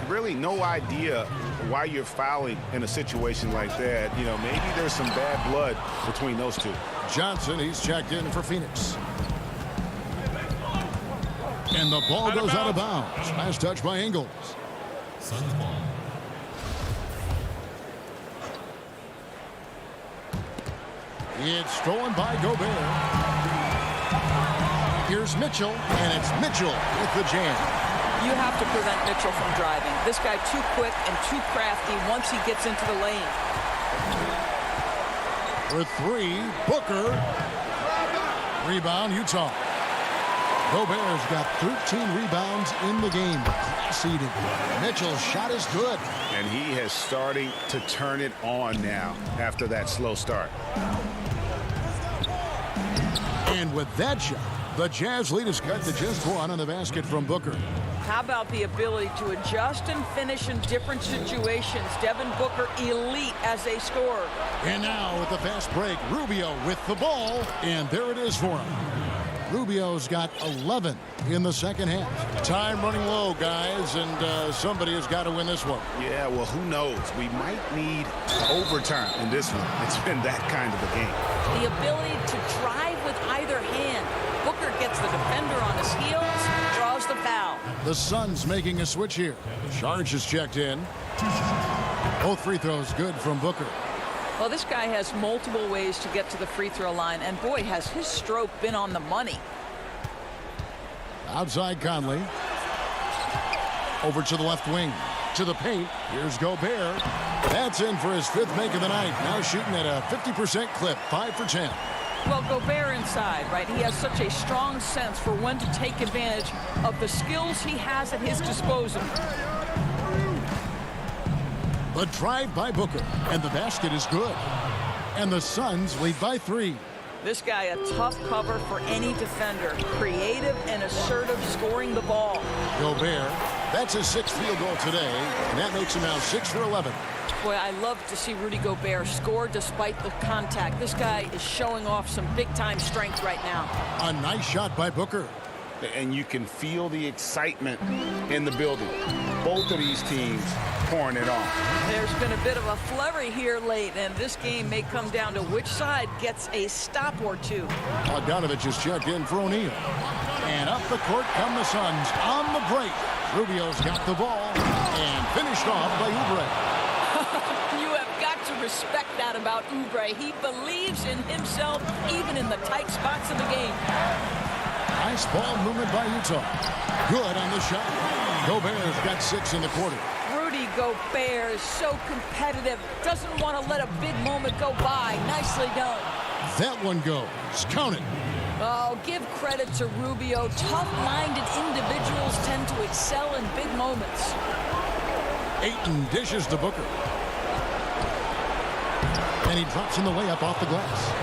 Really no idea why you're fouling in a situation like that. You know, maybe there's some bad blood between those two. Johnson, he's checked in for Phoenix. And the ball goes out of bounds. Nice touch by Ingles. Suns ball. It's stolen by Gobert. Here's Mitchell, and it's Mitchell with the jam. You have to prevent Mitchell from driving. This guy too quick and too crafty once he gets into the lane. For 3, Booker. Rebound, Utah. Gobert's got 13 rebounds in the game. Seeding. Mitchell's shot is good. And he has starting to turn it on now after that slow start. And with that shot, the Jazz lead is cut to just one on the basket from Booker. How about the ability to adjust and finish in different situations? Devin Booker, elite as a scorer. And now with the fast break, Rubio with the ball, and there it is for him. Rubio's got 11 in the second half. Time running low, guys, and somebody has got to win this one. Yeah, well, who knows? We might need overtime in this one. It's been that kind of a game. The ability to drive with either hand. Booker gets the defender on his heels, draws the foul. The Suns making a switch here. Sharge is checked in. Both free throws good from Booker. Well, this guy has multiple ways to get to the free throw line, and boy, has his stroke been on the money. Outside Conley. Over to the left wing. To the paint. Here's Gobert. That's in for his 5th make of the night. Now shooting at a 50% clip. 5 for 10. Well, Gobert inside, right? He has such a strong sense for when to take advantage of the skills he has at his disposal. The drive by Booker, and the basket is good. And the Suns lead by 3. This guy, a tough cover for any defender. Creative and assertive scoring the ball. Gobert, that's his 6th field goal today, and that makes him now 6 for 11. Boy, I love to see Rudy Gobert score despite the contact. This guy is showing off some big-time strength right now. A nice shot by Booker. And you can feel the excitement in the building. Both of these teams pouring it on. There's been a bit of a flurry here late, and this game may come down to which side gets a stop or two. Bogdanovich is checked in for O'Neal. And up the court come the Suns on the break. Rubio's got the ball and finished off by Oubre. You have got to respect that about Oubre. He believes in himself even in the tight spots of the game. Nice ball movement by Utah. Good on the shot. Gobert's got 6 in the quarter. Rudy Gobert is so competitive. Doesn't want to let a big moment go by. Nicely done. That one goes. Count it. Oh, give credit to Rubio. Tough-minded individuals tend to excel in big moments. Ayton dishes to Booker. And he drops in the layup off the glass.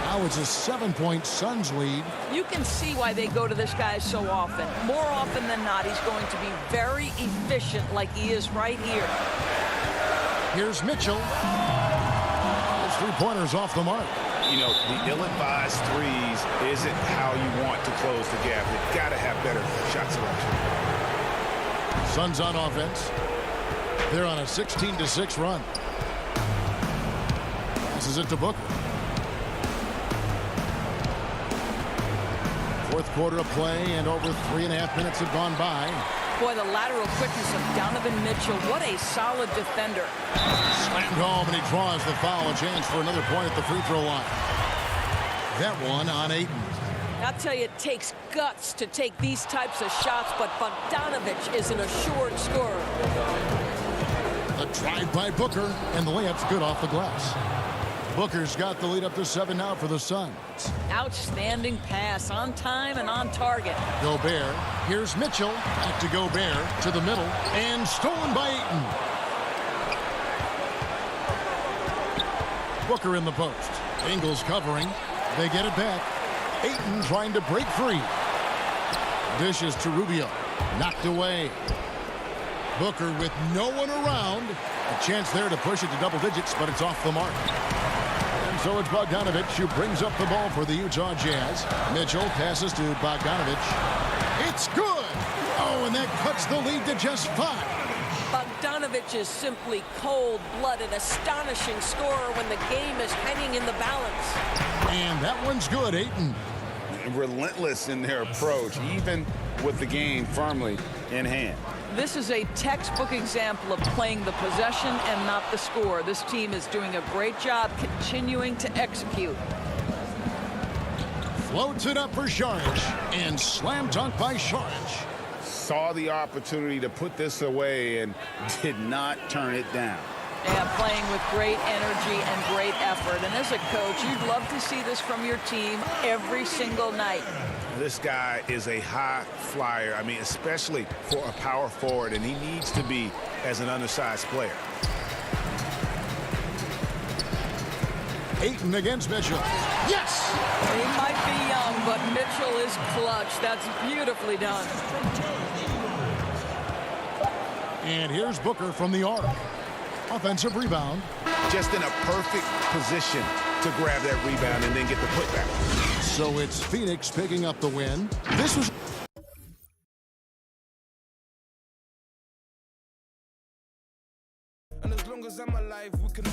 Now it's a 7-point Suns lead. You can see why they go to this guy so often. More often than not, he's going to be very efficient like he is right here. Here's Mitchell. His 3-pointers off the mark. You know, the ill-advised threes isn't how you want to close the gap. You've got to have better shot selection. Suns on offense. They're on a 16-6 run. Passes it to Booker. 4th quarter of play, and over 3.5 minutes have gone by. Boy, the lateral quickness of Donovan Mitchell. What a solid defender. Slammed home, and he draws the foul. A chance for another point at the free throw line. That one on Ayton. I'll tell you, it takes guts to take these types of shots, but Bogdanovich is an assured scorer. A drive by Booker, and the layup's good off the glass. Booker's got the lead up to 7 now for the Suns. Outstanding pass, on time and on target. Gobert, here's Mitchell, back to Gobert, to the middle, and stolen by Ayton. Booker in the post. Ingles covering. They get it back. Ayton trying to break free. Dishes to Rubio. Knocked away. Booker with no one around. A chance there to push it to double digits, but it's off the mark. And so it's Bogdanovich who brings up the ball for the Utah Jazz. Mitchell passes to Bogdanovich. It's good! Oh, and that cuts the lead to just 5. Bogdanovich is simply cold-blooded, astonishing scorer when the game is hanging in the balance. And that one's good, Ayton. Relentless in their approach, even with the game firmly in hand. This is a textbook example of playing the possession and not the score. This team is doing a great job continuing to execute. Floats it up for Saric, and slam dunk by Saric. Saw the opportunity to put this away and did not turn it down. Yeah, playing with great energy and great effort. And as a coach, you'd love to see this from your team every single night. This guy is a high flyer. I mean, especially for a power forward, and he needs to be as an undersized player. Ayton against Mitchell. Yes! He might be young, but Mitchell is clutch. That's beautifully done. And here's Booker from the arc. Offensive rebound. Just in a perfect position to grab that rebound and then get the putback. So it's Phoenix picking up the win. This was... And as long as I'm alive, we can...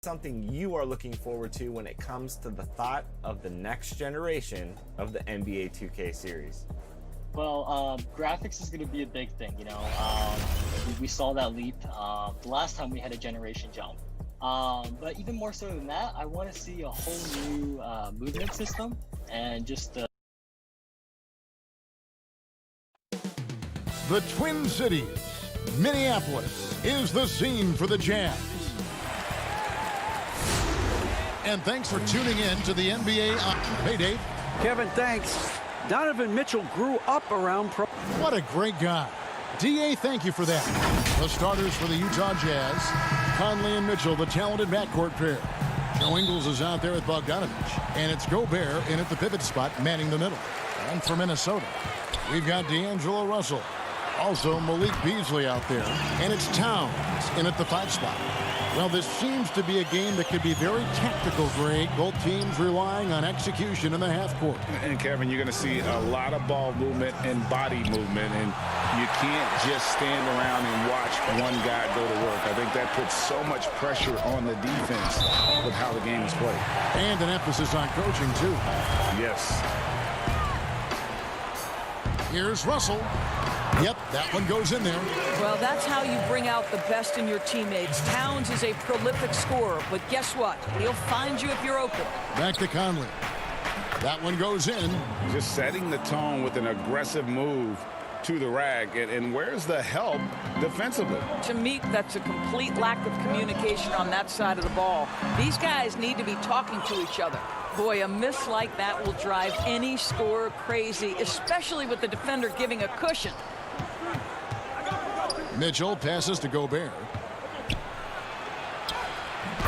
something you are looking forward to when it comes to the thought of the next generation of the NBA 2K series? Well, graphics is going to be a big thing. You know, we saw that leap the last time we had a generation jump. But even more so than that, I want to see a whole new movement system and just The Twin Cities, Minneapolis, is the scene for the Jazz. And thanks for tuning in to the NBA. Hey, Dave. Kevin, thanks. Donovan Mitchell grew up around pro. What a great guy. D.A., thank you for that. The starters for the Utah Jazz, Conley and Mitchell, the talented backcourt pair. Joe Ingles is out there with Bogdanovich, and it's Gobert in at the pivot spot, manning the middle. And for Minnesota, we've got D'Angelo Russell. Also, Malik Beasley out there, and it's Towns in at the 5 spot. Well, this seems to be a game that could be very tactical, Greg. Both teams relying on execution in the half court. And, Kevin, you're going to see a lot of ball movement and body movement, and you can't just stand around and watch one guy go to work. I think that puts so much pressure on the defense with how the game is played. And an emphasis on coaching, too. Yes. Here's Russell. Yep, that one goes in there. Well, that's how you bring out the best in your teammates. Towns is a prolific scorer, but guess what? He'll find you if you're open. Back to Conley. That one goes in. Just setting the tone with an aggressive move to the rack. And where's the help defensively? To me, that's a complete lack of communication on that side of the ball. These guys need to be talking to each other. Boy, a miss like that will drive any scorer crazy, especially with the defender giving a cushion. Mitchell passes to Gobert.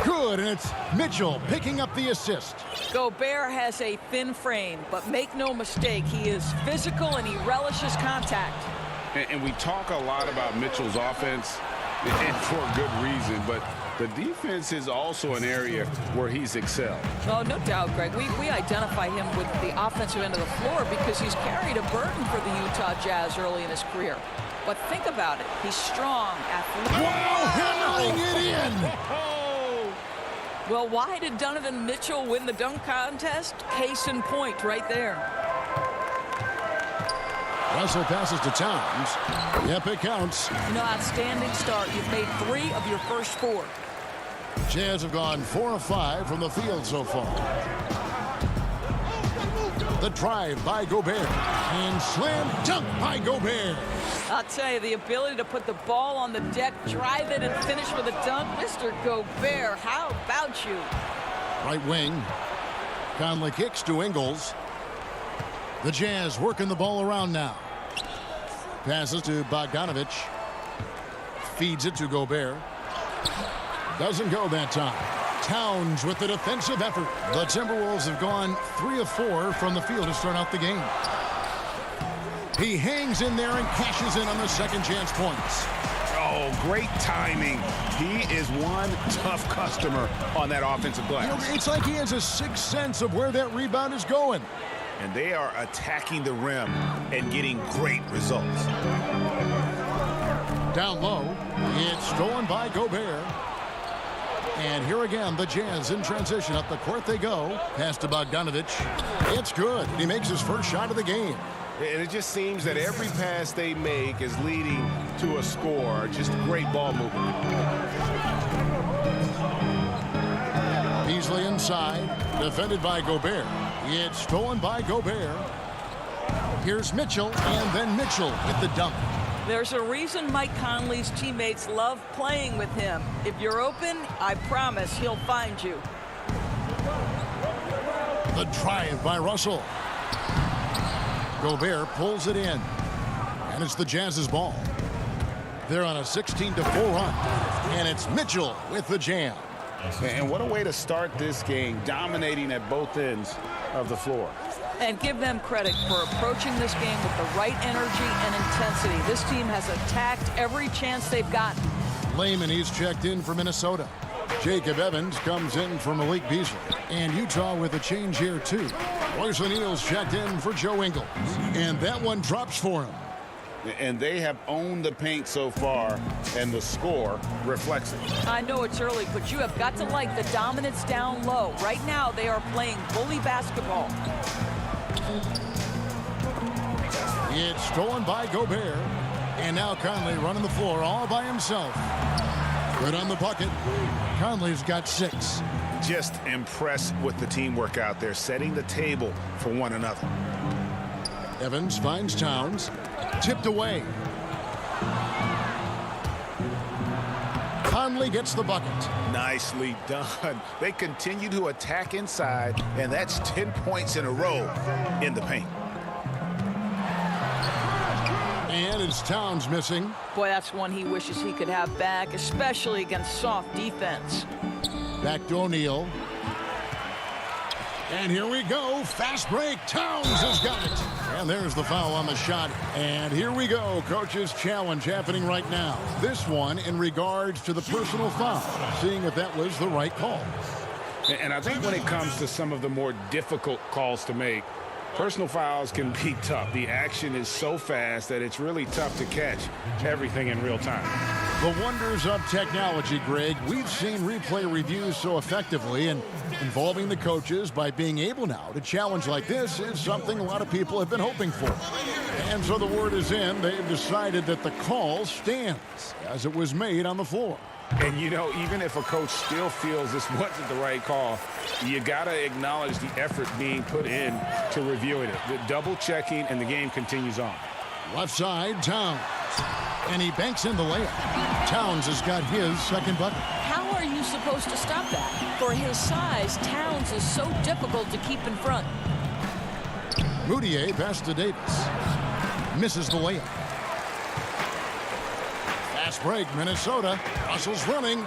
Good, and it's Mitchell picking up the assist. Gobert has a thin frame, but make no mistake, he is physical and he relishes contact. And we talk a lot about Mitchell's offense, and for a good reason, but the defense is also an area where he's excelled. Oh, no doubt, Greg. We identify him with the offensive end of the floor because he's carried a burden for the Utah Jazz early in his career. But think about it. He's strong, athletic. Wow, hammering it in! Well, why did Donovan Mitchell win the dunk contest? Case in point right there. Russell passes to Towns. Yep, it counts. You know, outstanding start. You've made 3 of your first 4. Jazz have gone 4 of 5 from the field so far. The drive by Gobert. And slam dunk by Gobert. I'll tell you, the ability to put the ball on the deck, drive it, and finish with a dunk. Mr. Gobert, how about you? Right wing. Conley kicks to Ingles. The Jazz working the ball around now. Passes to Bogdanovich. Feeds it to Gobert. Doesn't go that time. Towns with the defensive effort. The Timberwolves have gone 3 of 4 from the field to start out the game. He hangs in there and cashes in on the second chance points. Oh, great timing. He is one tough customer on that offensive glass. You know, it's like he has a sixth sense of where that rebound is going. And they are attacking the rim and getting great results. Down low, it's stolen by Gobert. And here again, the Jazz in transition. Up the court they go. Pass to Bogdanovich. It's good. He makes his first shot of the game. And it just seems that every pass they make is leading to a score. Just great ball movement. Beasley inside. Defended by Gobert. It's stolen by Gobert. Here's Mitchell, and then Mitchell with the dunk. There's a reason Mike Conley's teammates love playing with him. If you're open, I promise he'll find you. The drive by Russell. Gobert pulls it in. And it's the Jazz's ball. They're on a 16-4 run. And it's Mitchell with the jam. And what a way to start this game, dominating at both ends of the floor. And give them credit for approaching this game with the right energy and intensity. This team has attacked every chance they've gotten. Layman, he's checked in for Minnesota. Jacob Evans comes in for Malik Beasley. And Utah with a change here, too. Royce O'Neal's checked in for Joe Ingles. And that one drops for him. And they have owned the paint so far, and the score reflects it. I know it's early, but you have got to like the dominance down low. Right now, they are playing bully basketball. It's stolen by Gobert. And now Conley running the floor all by himself. Good on the bucket. Conley's got 6. Just impressed with the teamwork out there, setting the table for one another. Evans finds Towns. Tipped away. Conley gets the bucket. Nicely done. They continue to attack inside, and that's 10 points in a row in the paint. And it's Towns missing. Boy, that's one he wishes he could have back, especially against soft defense. Back to O'Neal. And here we go. Fast break. Towns has got it. And there's the foul on the shot. And here we go. Coach's challenge happening right now. This one in regards to the personal foul. Seeing if that was the right call. And I think when it comes to some of the more difficult calls to make, personal fouls can be tough. The action is so fast that it's really tough to catch everything in real time. The wonders of technology, Greg. We've seen replay reviews so effectively, and involving the coaches by being able now to challenge like this is something a lot of people have been hoping for. And so the word is in. They've decided that the call stands as it was made on the floor. And, you know, even if a coach still feels this wasn't the right call, you got to acknowledge the effort being put in to reviewing it. The double checking, and the game continues on. Left side, Towns. And he banks in the layup. Towns has got his second bucket. How are you supposed to stop that? For his size, Towns is so difficult to keep in front. Moutier pass to Davis. Misses the layup. Fast break, Minnesota. Russell's running.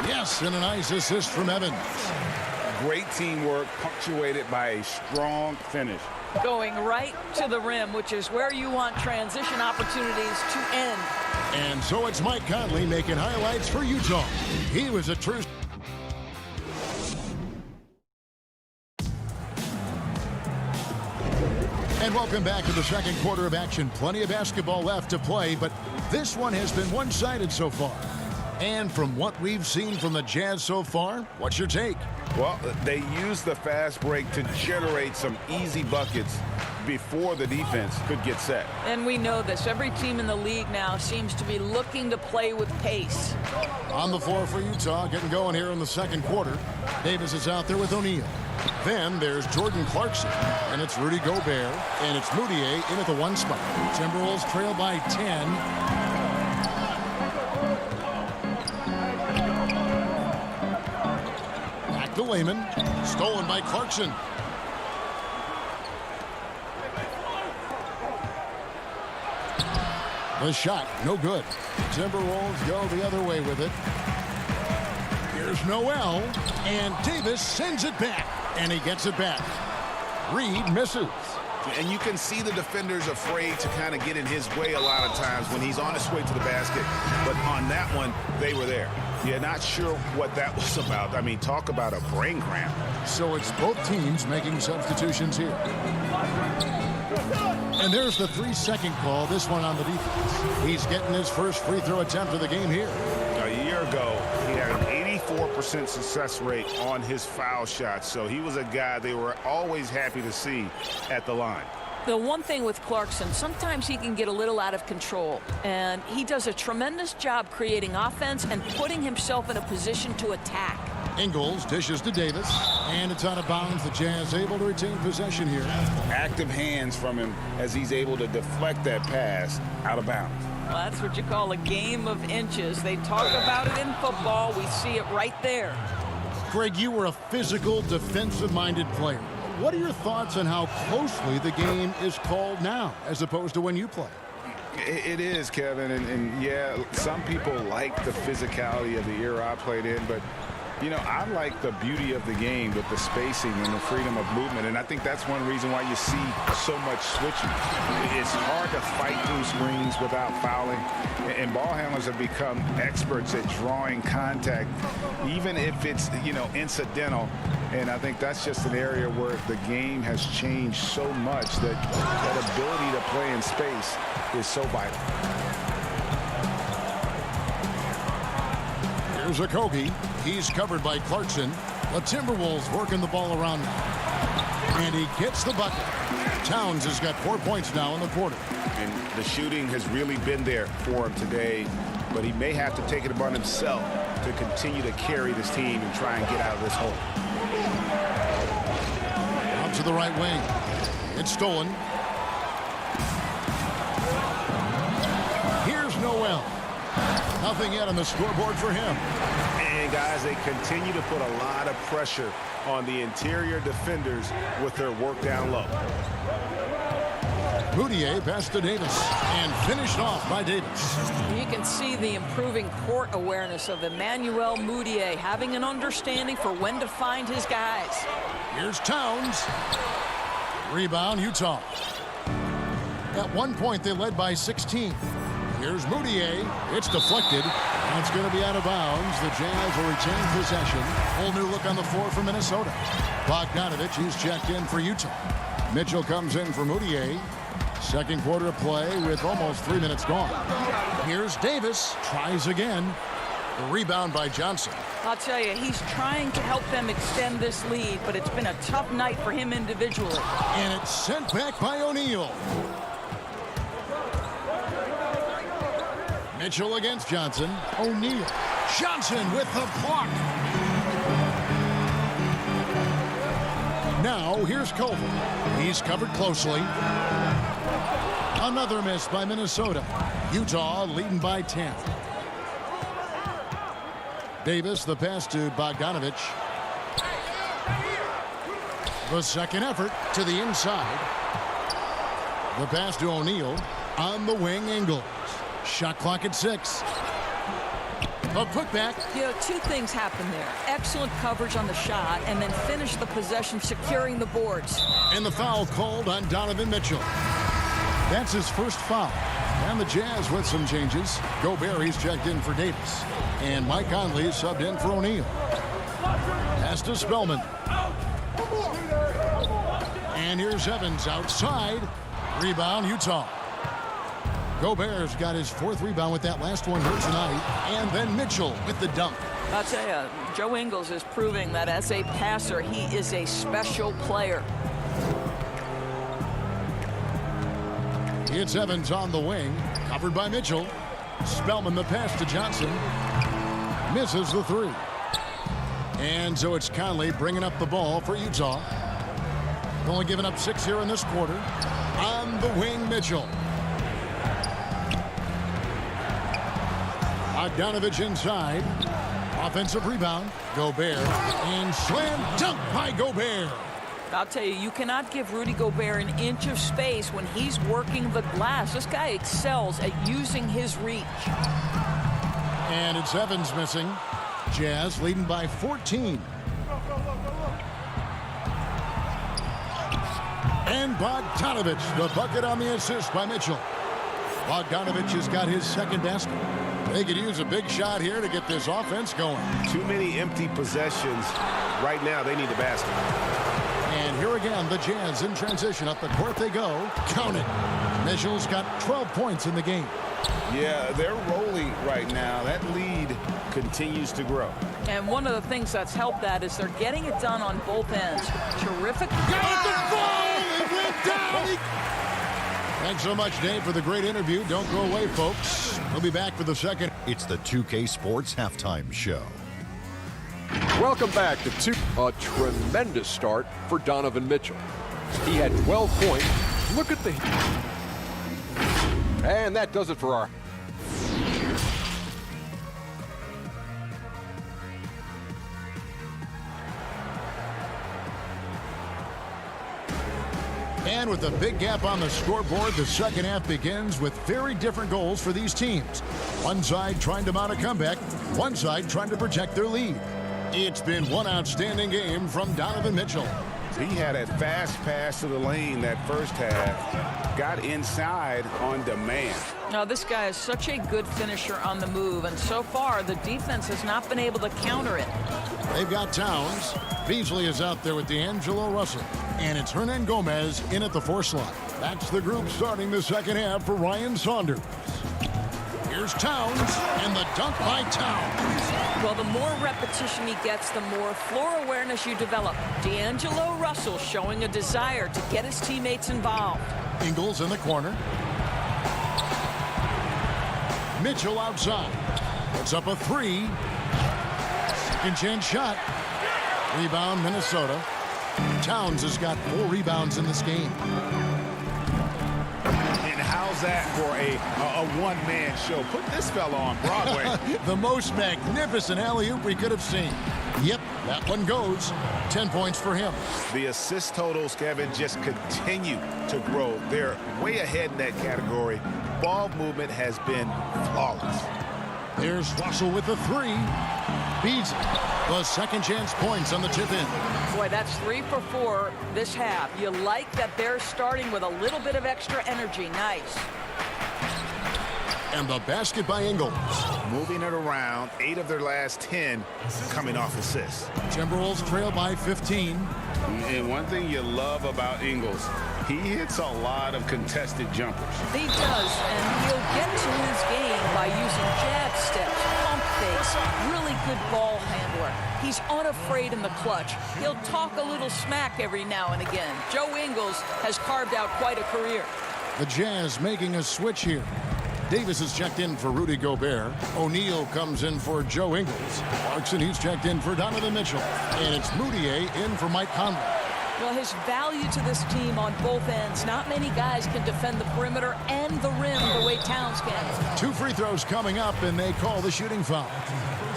Yes, and a nice assist from Evans. Great teamwork, punctuated by a strong finish. Going right to the rim, which is where you want transition opportunities to end. And so it's Mike Conley making highlights for Utah. He was a true... And welcome back to the second quarter of action. Plenty of basketball left to play, but this one has been one-sided so far. And from what we've seen from the Jazz so far, what's your take? Well, they used the fast break to generate some easy buckets before the defense could get set. And we know this. Every team in the league now seems to be looking to play with pace. On the floor for Utah, getting going here in the second quarter. Davis is out there with O'Neal. Then there's Jordan Clarkson, and it's Rudy Gobert, and it's Moutier in at the 1 spot. Timberwolves trail by 10. To Lehman, stolen by Clarkson. The shot, no good. Timberwolves go the other way with it. Here's Noel, and Davis sends it back, and he gets it back. Reed misses. And you can see the defenders afraid to kind of get in his way a lot of times when he's on his way to the basket. But on that one, they were there. You're not sure what that was about. I mean, talk about a brain cramp. So it's both teams making substitutions here. And there's the 3-second call, this one on the defense. He's getting his first free throw attempt of the game here. A year ago, he had an 84% success rate on his foul shots. So he was a guy they were always happy to see at the line. The one thing with Clarkson, sometimes he can get a little out of control, and he does a tremendous job creating offense and putting himself in a position to attack. Ingles dishes to Davis, and it's out of bounds. The Jazz able to retain possession here. Active hands from him as he's able to deflect that pass out of bounds. Well, that's what you call a game of inches. They talk about it in football. We see it right there. Greg, you were a physical, defensive-minded player. What are your thoughts on how closely the game is called now as opposed to when you play? It is, Kevin, and yeah, some people like the physicality of the era I played in, but You know, I like the beauty of the game with the spacing and the freedom of movement, and I think that's one reason why you see so much switching. It's hard to fight through screens without fouling, and ball handlers have become experts at drawing contact, even if it's, you know, incidental. And I think that's just an area where the game has changed so much that that ability to play in space is so vital. Here's Okogie. He's covered by Clarkson. The Timberwolves working the ball around now. And he gets the bucket. Towns has got 4 points now in the quarter. And the shooting has really been there for him today, but he may have to take it upon himself to continue to carry this team and try and get out of this hole. Out to the right wing. It's stolen. Here's Noel. Nothing yet on the scoreboard for him. And guys, they continue to put a lot of pressure on the interior defenders with their work down low. Moutier passed to Davis and finished off by Davis. You can see the improving court awareness of Emmanuel Moutier, having an understanding for when to find his guys. Here's Towns. Rebound, Utah. At one point, they led by 16. Here's Moutier. It's deflected. That's going to be out of bounds. The Jazz will retain possession. Whole new look on the floor for Minnesota. Bogdanovich, he's checked in for Utah. Mitchell comes in for Moutier. Second quarter of play with almost 3 minutes gone. Here's Davis. Tries again. The rebound by Johnson. I'll tell you, he's trying to help them extend this lead, but it's been a tough night for him individually. And it's sent back by O'Neal. Mitchell against Johnson. O'Neal. Johnson with the block. Now here's Culver. He's covered closely. Another miss by Minnesota. Utah leading by 10. Davis, the pass to Bogdanovich. The second effort to the inside. The pass to O'Neal. On the wing, Ingles. Shot clock at 6. A putback. You know, two things happen there. Excellent coverage on the shot, and then finish the possession securing the boards. And the foul called on Donovan Mitchell. That's his first foul. And the Jazz with some changes. Gobert, he's checked in for Davis. And Mike Conley subbed in for O'Neal. Pass to Spellman. And here's Evans outside. Rebound, Utah. Gobert's got his 4th rebound with that last one here tonight. And then Mitchell with the dunk. I'll tell you, Joe Ingles is proving that as a passer, he is a special player. It's Evans on the wing, covered by Mitchell. Spellman the pass to Johnson. Misses the 3. And so it's Conley bringing up the ball for Utah. Only giving up 6 here in this quarter. On the wing, Mitchell. Bogdanovich inside. Offensive rebound. Gobert. And slam dunk by Gobert. I'll tell you, you cannot give Rudy Gobert an inch of space when he's working the glass. This guy excels at using his reach. And it's Evans missing. Jazz leading by 14. And Bogdanovich, the bucket on the assist by Mitchell. Bogdanovich has got his second basket. They could use a big shot here to get this offense going. Too many empty possessions. Right now, they need the basket. And here again, the Jazz in transition. Up the court they go. Count it. Mitchell's got 12 points in the game. Yeah, they're rolling right now. That lead continues to grow. And one of the things that's helped that is they're getting it done on both ends. Terrific. Got the ball! It went down! Thanks so much, Dave, for the great interview. Don't go away, folks. We'll be back for the second. It's the 2K Sports Halftime Show. Welcome back to a tremendous start for Donovan Mitchell. He had 12 points. Look at the... And that does it for our... And with a big gap on the scoreboard, the second half begins with very different goals for these teams. One side trying to mount a comeback, one side trying to protect their lead. It's been one outstanding game from Donovan Mitchell. He had a fast pass to the lane that first half. Got inside on demand. Now, this guy is such a good finisher on the move, and so far the defense has not been able to counter it. They've got Towns. Beasley is out there with D'Angelo Russell. And it's Hernan Gomez in at the 4 slot. That's the group starting the second half for Ryan Saunders. Here's Towns, and the dunk by Towns. Well, the more repetition he gets, the more floor awareness you develop. D'Angelo Russell showing a desire to get his teammates involved. Ingles in the corner. Mitchell outside. Puts up a 3. Second chance shot. Rebound, Minnesota. Towns has got 4 rebounds in this game. And how's that for a one-man show? Put this fella on Broadway. The most magnificent alley-oop we could have seen. Yep, that one goes. 10 points for him. The assist totals, Kevin, just continue to grow. They're way ahead in that category. Ball movement has been flawless. There's Russell with the 3. Beasley, the second chance points on the tip-in. Boy, that's 3 for 4 this half. You like that they're starting with a little bit of extra energy. Nice. And the basket by Ingles. Moving it around, 8 of their last 10 coming off assists. Timberwolves trail by 15. And one thing you love about Ingles, he hits a lot of contested jumpers. He does, and he'll get to his game by using jab steps, pump fakes, really good ball handler. He's unafraid in the clutch. He'll talk a little smack every now and again. Joe Ingles has carved out quite a career. The Jazz making a switch here. Davis is checked in for Rudy Gobert. O'Neal comes in for Joe Ingles. Clarkson, he's checked in for Donovan Mitchell. And it's Moutier in for Mike Conley. Well, his value to this team on both ends. Not many guys can defend the perimeter and the rim the way Towns can. 2 free throws coming up, and they call the shooting foul.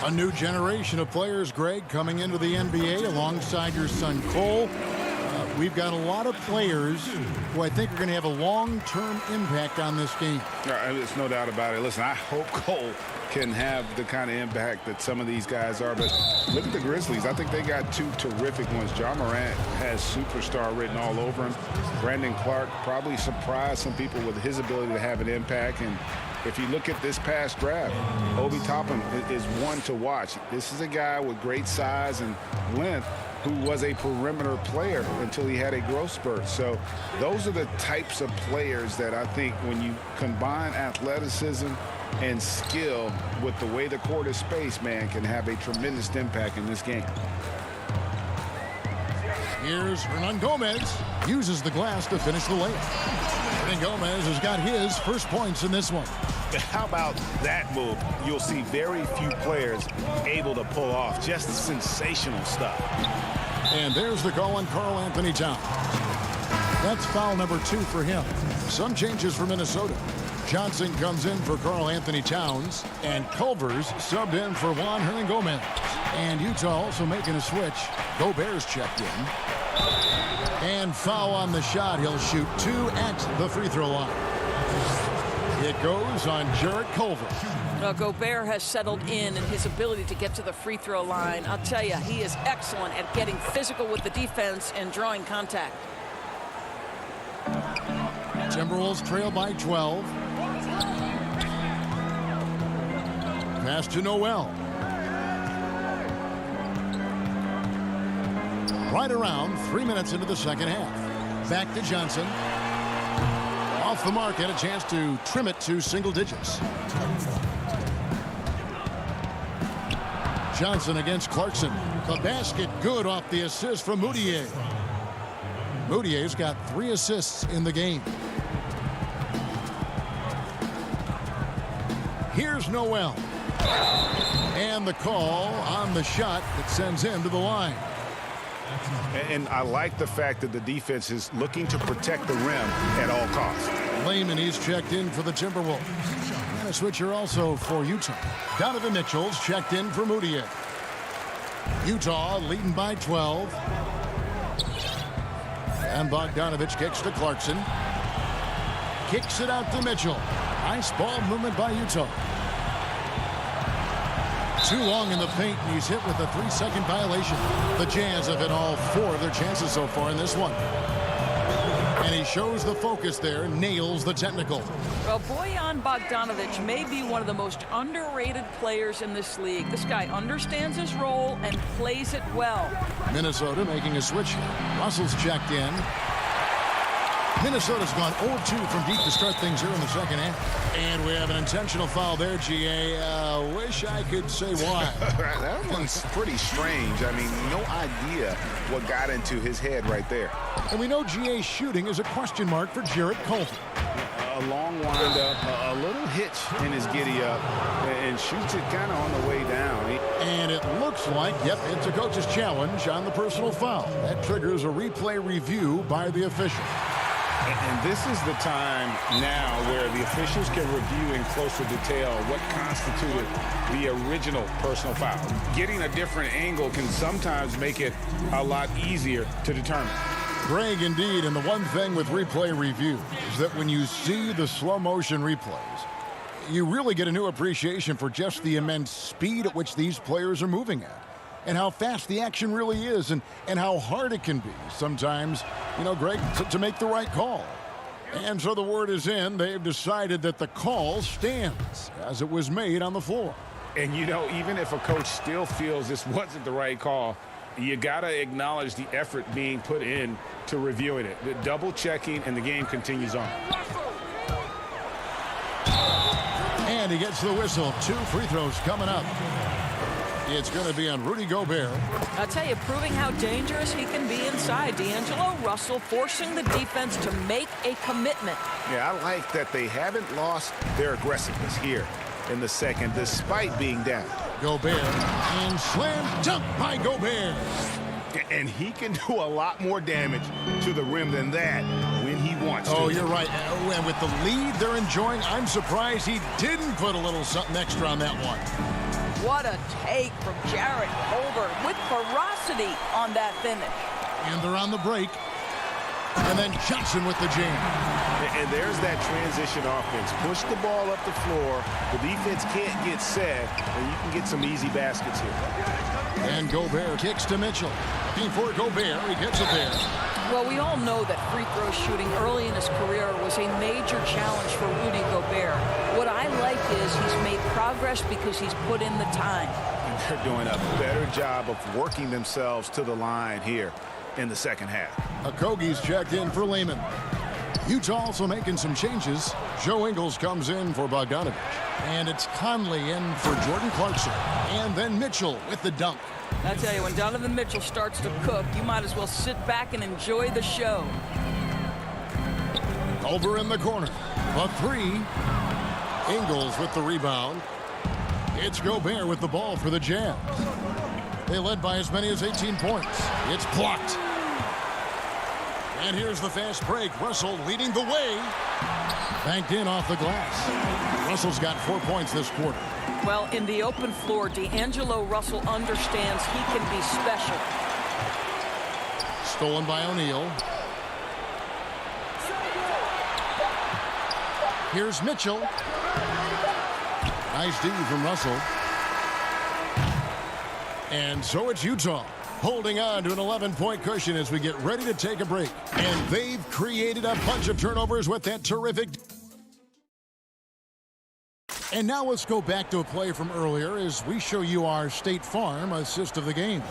A new generation of players, Greg, coming into the NBA alongside your son Cole. We've got a lot of players who I think are going to have a long-term impact on this game. There's no doubt about it. Listen, I hope Cole can have the kind of impact that some of these guys are. But look at the Grizzlies. I think they got 2 terrific ones. John Morant has superstar written all over him. Brandon Clark probably surprised some people with his ability to have an impact. And if you look at this past draft, Obi Toppin is one to watch. This is a guy with great size and length who was a perimeter player until he had a growth spurt. So those are the types of players that I think when you combine athleticism and skill with the way the court is spaced, man, can have a tremendous impact in this game. Here's Hernan Gomez. Uses the glass to finish the layup. Hernan Gomez has got his first points in this one. How about that move? You'll see very few players able to pull off just sensational stuff. And there's the call on Karl Anthony Towns. That's foul number 2 for him. Some changes for Minnesota. Johnson comes in for Karl Anthony Towns, and Culver's subbed in for Juan Hernan Gomez. And Utah also making a switch. Gobert's checked in. And foul on the shot. He'll shoot 2 at the free throw line. It goes on Jarrett Culver. Gobert has settled in his ability to get to the free throw line. I'll tell you, he is excellent at getting physical with the defense and drawing contact. Timberwolves trail by 12. Pass to Noel. Right around 3 minutes into the second half. Back to Johnson. Off the mark, had a chance to trim it to single digits. Johnson against Clarkson. The basket good off the assist from Moutier. Moutier's got 3 assists in the game. Here's Noel. And the call on the shot that sends him to the line. And I like the fact that the defense is looking to protect the rim at all costs. Layman, he's checked in for the Timberwolves. And a switcher also for Utah. Donovan Mitchell's checked in for Moutier. Utah leading by 12. And Bogdanovich kicks to Clarkson. Kicks it out to Mitchell. Nice ball movement by Utah. Too long in the paint, and he's hit with a 3-second violation. The Jazz have hit all 4 of their chances so far in this one. And he shows the focus there, nails the technical. Well, Bojan Bogdanovic may be one of the most underrated players in this league. This guy understands his role and plays it well. Minnesota making a switch here. Russell's checked in. Minnesota's gone 0-2 from deep to start things here in the second half. And we have an intentional foul there, GA. Wish I could say why. That one's pretty strange. I mean, no idea what got into his head right there. And we know GA's shooting is a question mark for Jarrett Culver. A long windup, a little hitch in his giddy up, and shoots it kind of on the way down. And it looks like, yep, it's a coach's challenge on the personal foul. That triggers a replay review by the official. And this is the time now where the officials can review in closer detail what constituted the original personal foul. Getting a different angle can sometimes make it a lot easier to determine. Greg, indeed, and the one thing with replay review is that when you see the slow motion replays, you really get a new appreciation for just the immense speed at which these players are moving at. And how fast the action really is, and how hard it can be sometimes, you know, Greg, to make the right call. And so the word is in. They've decided that the call stands as it was made on the floor. And, you know, even if a coach still feels this wasn't the right call, you got to acknowledge the effort being put in to reviewing it. The double checking, and the game continues on. And he gets the whistle. 2 free throws coming up. It's going to be on Rudy Gobert. I'll tell you, proving how dangerous he can be inside. D'Angelo Russell forcing the defense to make a commitment. Yeah, I like that they haven't lost their aggressiveness here in the second, despite being down. Gobert, and slam dunk by Gobert. And he can do a lot more damage to the rim than that when he wants to. Oh, you're right. And with the lead they're enjoying, I'm surprised he didn't put a little something extra on that one. What a take from Jarrett Culver with ferocity on that finish. And they're on the break. And then Johnson with the jam. And there's that transition offense. Push the ball up the floor. The defense can't get set, and you can get some easy baskets here. And Gobert kicks to Mitchell. Before Gobert, he gets it there. Well, we all know that free throw shooting early in his career was a major challenge for Rudy Gobert. What I like is he's made progress because he's put in the time. And they're doing a better job of working themselves to the line here in the second half. Okogie's checked in for Lehman. Utah also making some changes. Joe Ingles comes in for Bogdanovic. And it's Conley in for Jordan Clarkson. And then Mitchell with the dunk. I tell you, when Donovan Mitchell starts to cook, you might as well sit back and enjoy the show. Over in the corner. A 3. Ingles with the rebound. It's Gobert with the ball for the Jazz. They led by as many as 18 points. It's blocked. And here's the fast break. Russell leading the way. Banked in off the glass. Russell's got 4 points this quarter. Well, in the open floor, D'Angelo Russell understands he can be special. Stolen by O'Neal. Here's Mitchell. Nice D from Russell. And so it's Utah holding on to an 11-point cushion as we get ready to take a break. And they've created a bunch of turnovers with that terrific. And now let's go back to a play from earlier as we show you our State Farm assist of the game.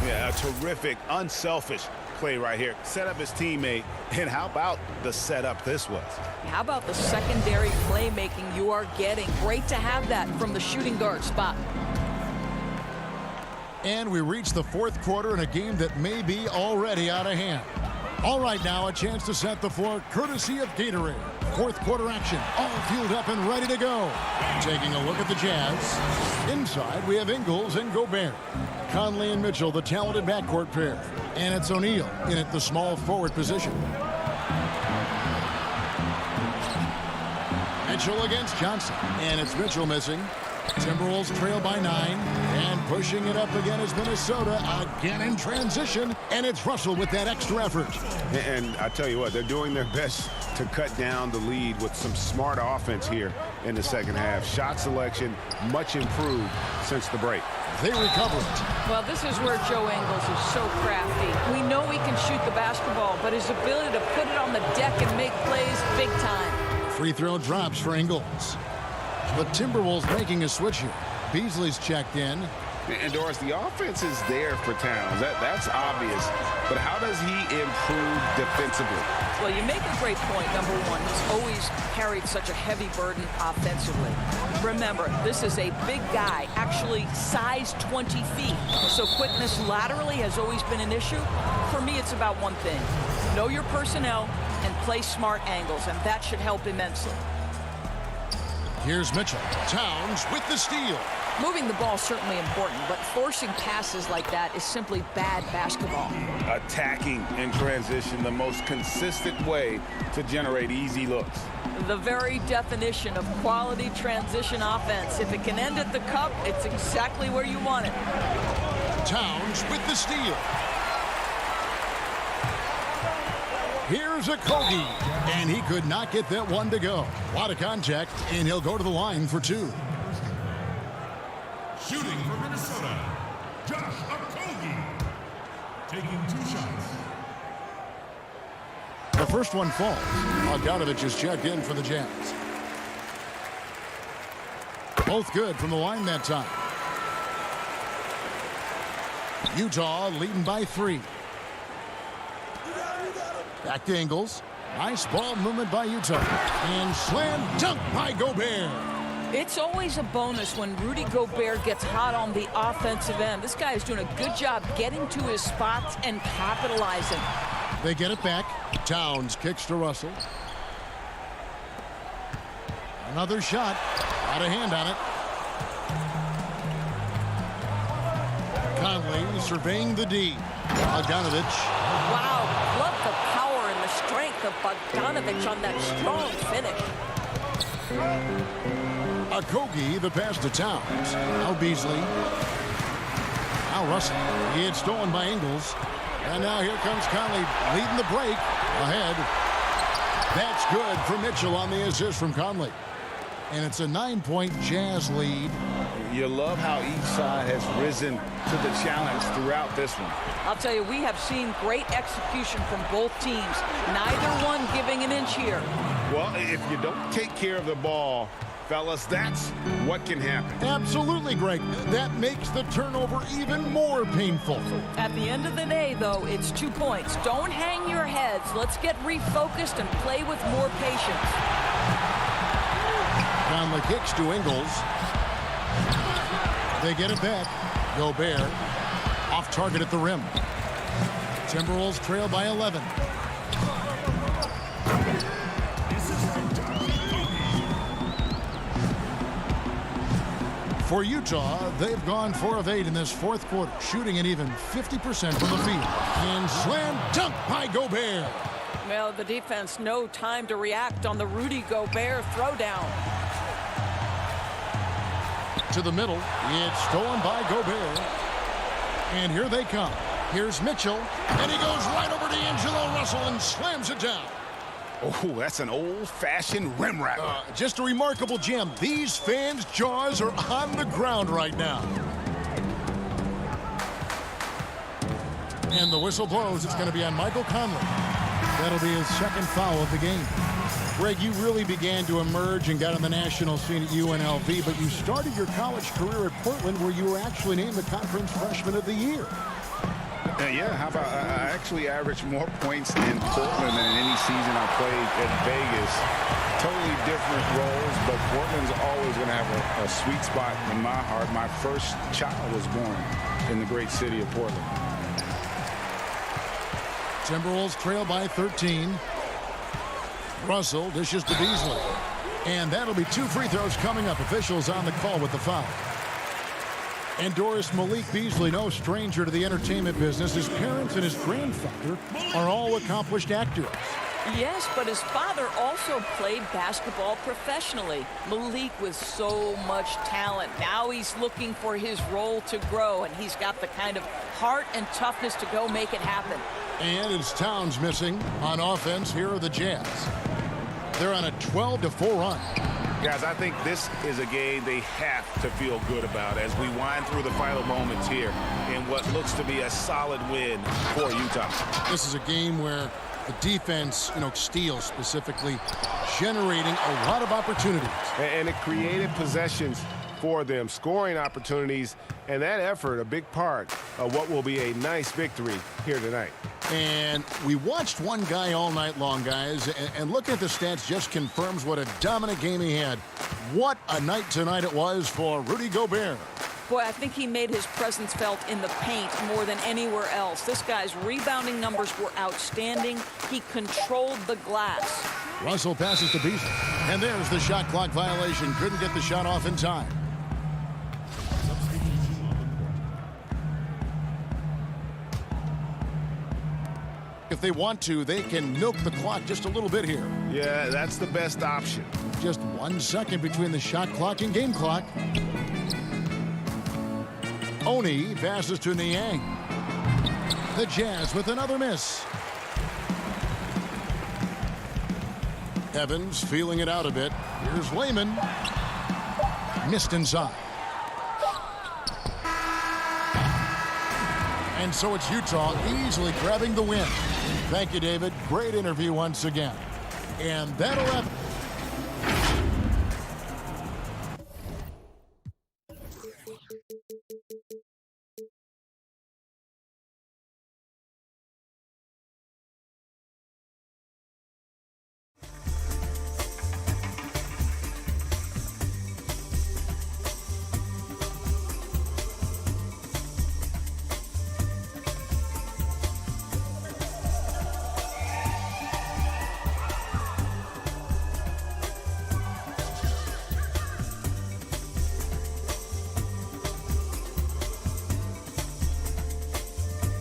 Yeah, a terrific, unselfish play right here. Set up his teammate. And how about the setup this was? How about the secondary playmaking you are getting? Great to have that from the shooting guard spot. And we reach the fourth quarter in a game that may be already out of hand. All right, now a chance to set the floor courtesy of Gatorade. Fourth quarter action, all fueled up and ready to go. Taking a look at the Jazz. Inside, we have Ingles and Gobert. Conley and Mitchell, the talented backcourt pair. And it's O'Neal in at the small forward position. Mitchell against Johnson. And it's Mitchell missing. Timberwolves trail by 9. And pushing it up again is Minnesota. Again in transition. And it's Russell with that extra effort. And I tell you what, they're doing their best to cut down the lead with some smart offense here in the second half. Shot selection much improved since the break. They recover it. Well, this is where Joe Ingles is so crafty. We know he can shoot the basketball, but his ability to put it on the deck and make plays, big time. Free throw drops for Ingles. The Timberwolves making a switch here. Beasley's checked in. And Doris, the offense is there for Towns. That's obvious. But how does he improve defensively? Well, you make a great point. Number one, he's always carried such a heavy burden offensively. Remember, this is a big guy, actually size 20 feet. So quickness laterally has always been an issue. For me, it's about one thing. Know your personnel and play smart angles, and that should help immensely. Here's Mitchell. Towns with the steal. Moving the ball is certainly important, but forcing passes like that is simply bad basketball. Attacking in transition, the most consistent way to generate easy looks. The very definition of quality transition offense. If it can end at the cup, it's exactly where you want it. Towns with the steal. Here's a Kogi, and he could not get that one to go. A lot of contact, and he'll go to the line for two. Shooting for Minnesota, Josh Okogie. Taking 2 shots. The first one falls. Bogdanovich is checked in for the Jazz. Both good from the line that time. Utah leading by 3. Back to Ingles. Nice ball movement by Utah. And slam dunk by Gobert. It's always a bonus when Rudy Gobert gets hot on the offensive end. This guy is doing a good job getting to his spots and capitalizing. They get it back. Towns kicks to Russell. Another shot. Got a hand on it. Conley surveying the D. Bogdanovich. Wow, love the power and the strength of Bogdanovich on that strong finish. Okogie, the pass to Towns. Now Beasley. Now Russell. He had stolen by Ingles. And now here comes Conley leading the break. Ahead. That's good for Mitchell on the assist from Conley. And it's a 9-point Jazz lead. You love how each side has risen to the challenge throughout this one. I'll tell you, we have seen great execution from both teams. Neither one giving an inch here. Well, if you don't take care of the ball, fellas, that's what can happen. Absolutely, Greg. That makes the turnover even more painful. At the end of the day, though, it's 2 points. Don't hang your heads. Let's get refocused and play with more patience. Conley kicks to Ingles. They get it back. Gobert off target at the rim. Timberwolves trail by 11. For Utah, they've gone 4 of 8 in this fourth quarter, shooting an even 50% from the field. And slam dunk by Gobert. Well, the defense, no time to react on the Rudy Gobert throwdown. To the middle, it's stolen by Gobert. And here they come. Here's Mitchell, and he goes right over to D'Angelo Russell and slams it down. Oh, that's an old-fashioned rim wrapper. Just a remarkable gem. These fans' jaws are on the ground right now. And the whistle blows. It's going to be on Michael Conley. That'll be his second foul of the game. Greg, you really began to emerge and got on the national scene at UNLV, but you started your college career at Portland, where you were actually named the Conference Freshman of the Year. Yeah, how about I actually averaged more points in Portland than in any season I played at Vegas. Totally different roles, but Portland's always going to have a sweet spot in my heart. My first child was born in the great city of Portland. Timberwolves trail by 13. Russell dishes to Beasley. And that'll be 2 free throws coming up. Officials on the call with the foul. And Doris, Malik Beasley, no stranger to the entertainment business. His parents and his grandfather are all accomplished actors. Yes, but his father also played basketball professionally. Malik with so much talent. Now he's looking for his role to grow, and he's got the kind of heart and toughness to go make it happen. And it's Towns missing on offense. Here are the Jazz. They're on a 12-4 run. Guys, I think this is a game they have to feel good about as we wind through the final moments here in what looks to be a solid win for Utah. This is a game where the defense, steals specifically, generating a lot of opportunities. And it created possessions for them, scoring opportunities, and that effort a big part of what will be a nice victory here tonight. And we watched one guy all night long, guys, and looking at the stats just confirms what a dominant game he had. What a night tonight it was for Rudy Gobert. Boy, I think he made his presence felt in the paint more than anywhere else. This guy's rebounding numbers were outstanding. He controlled the glass. Russell passes to Beasley, and there's the shot clock violation. Couldn't get the shot off in time. If they want to, they can milk the clock just a little bit here. Yeah, that's the best option. Just 1 second between the shot clock and game clock. Oni passes to Niang. The Jazz with another miss. Evans feeling it out a bit. Here's Layman. Missed inside. And so it's Utah easily grabbing the win. Thank you, David. Great interview once again. And that'll wrap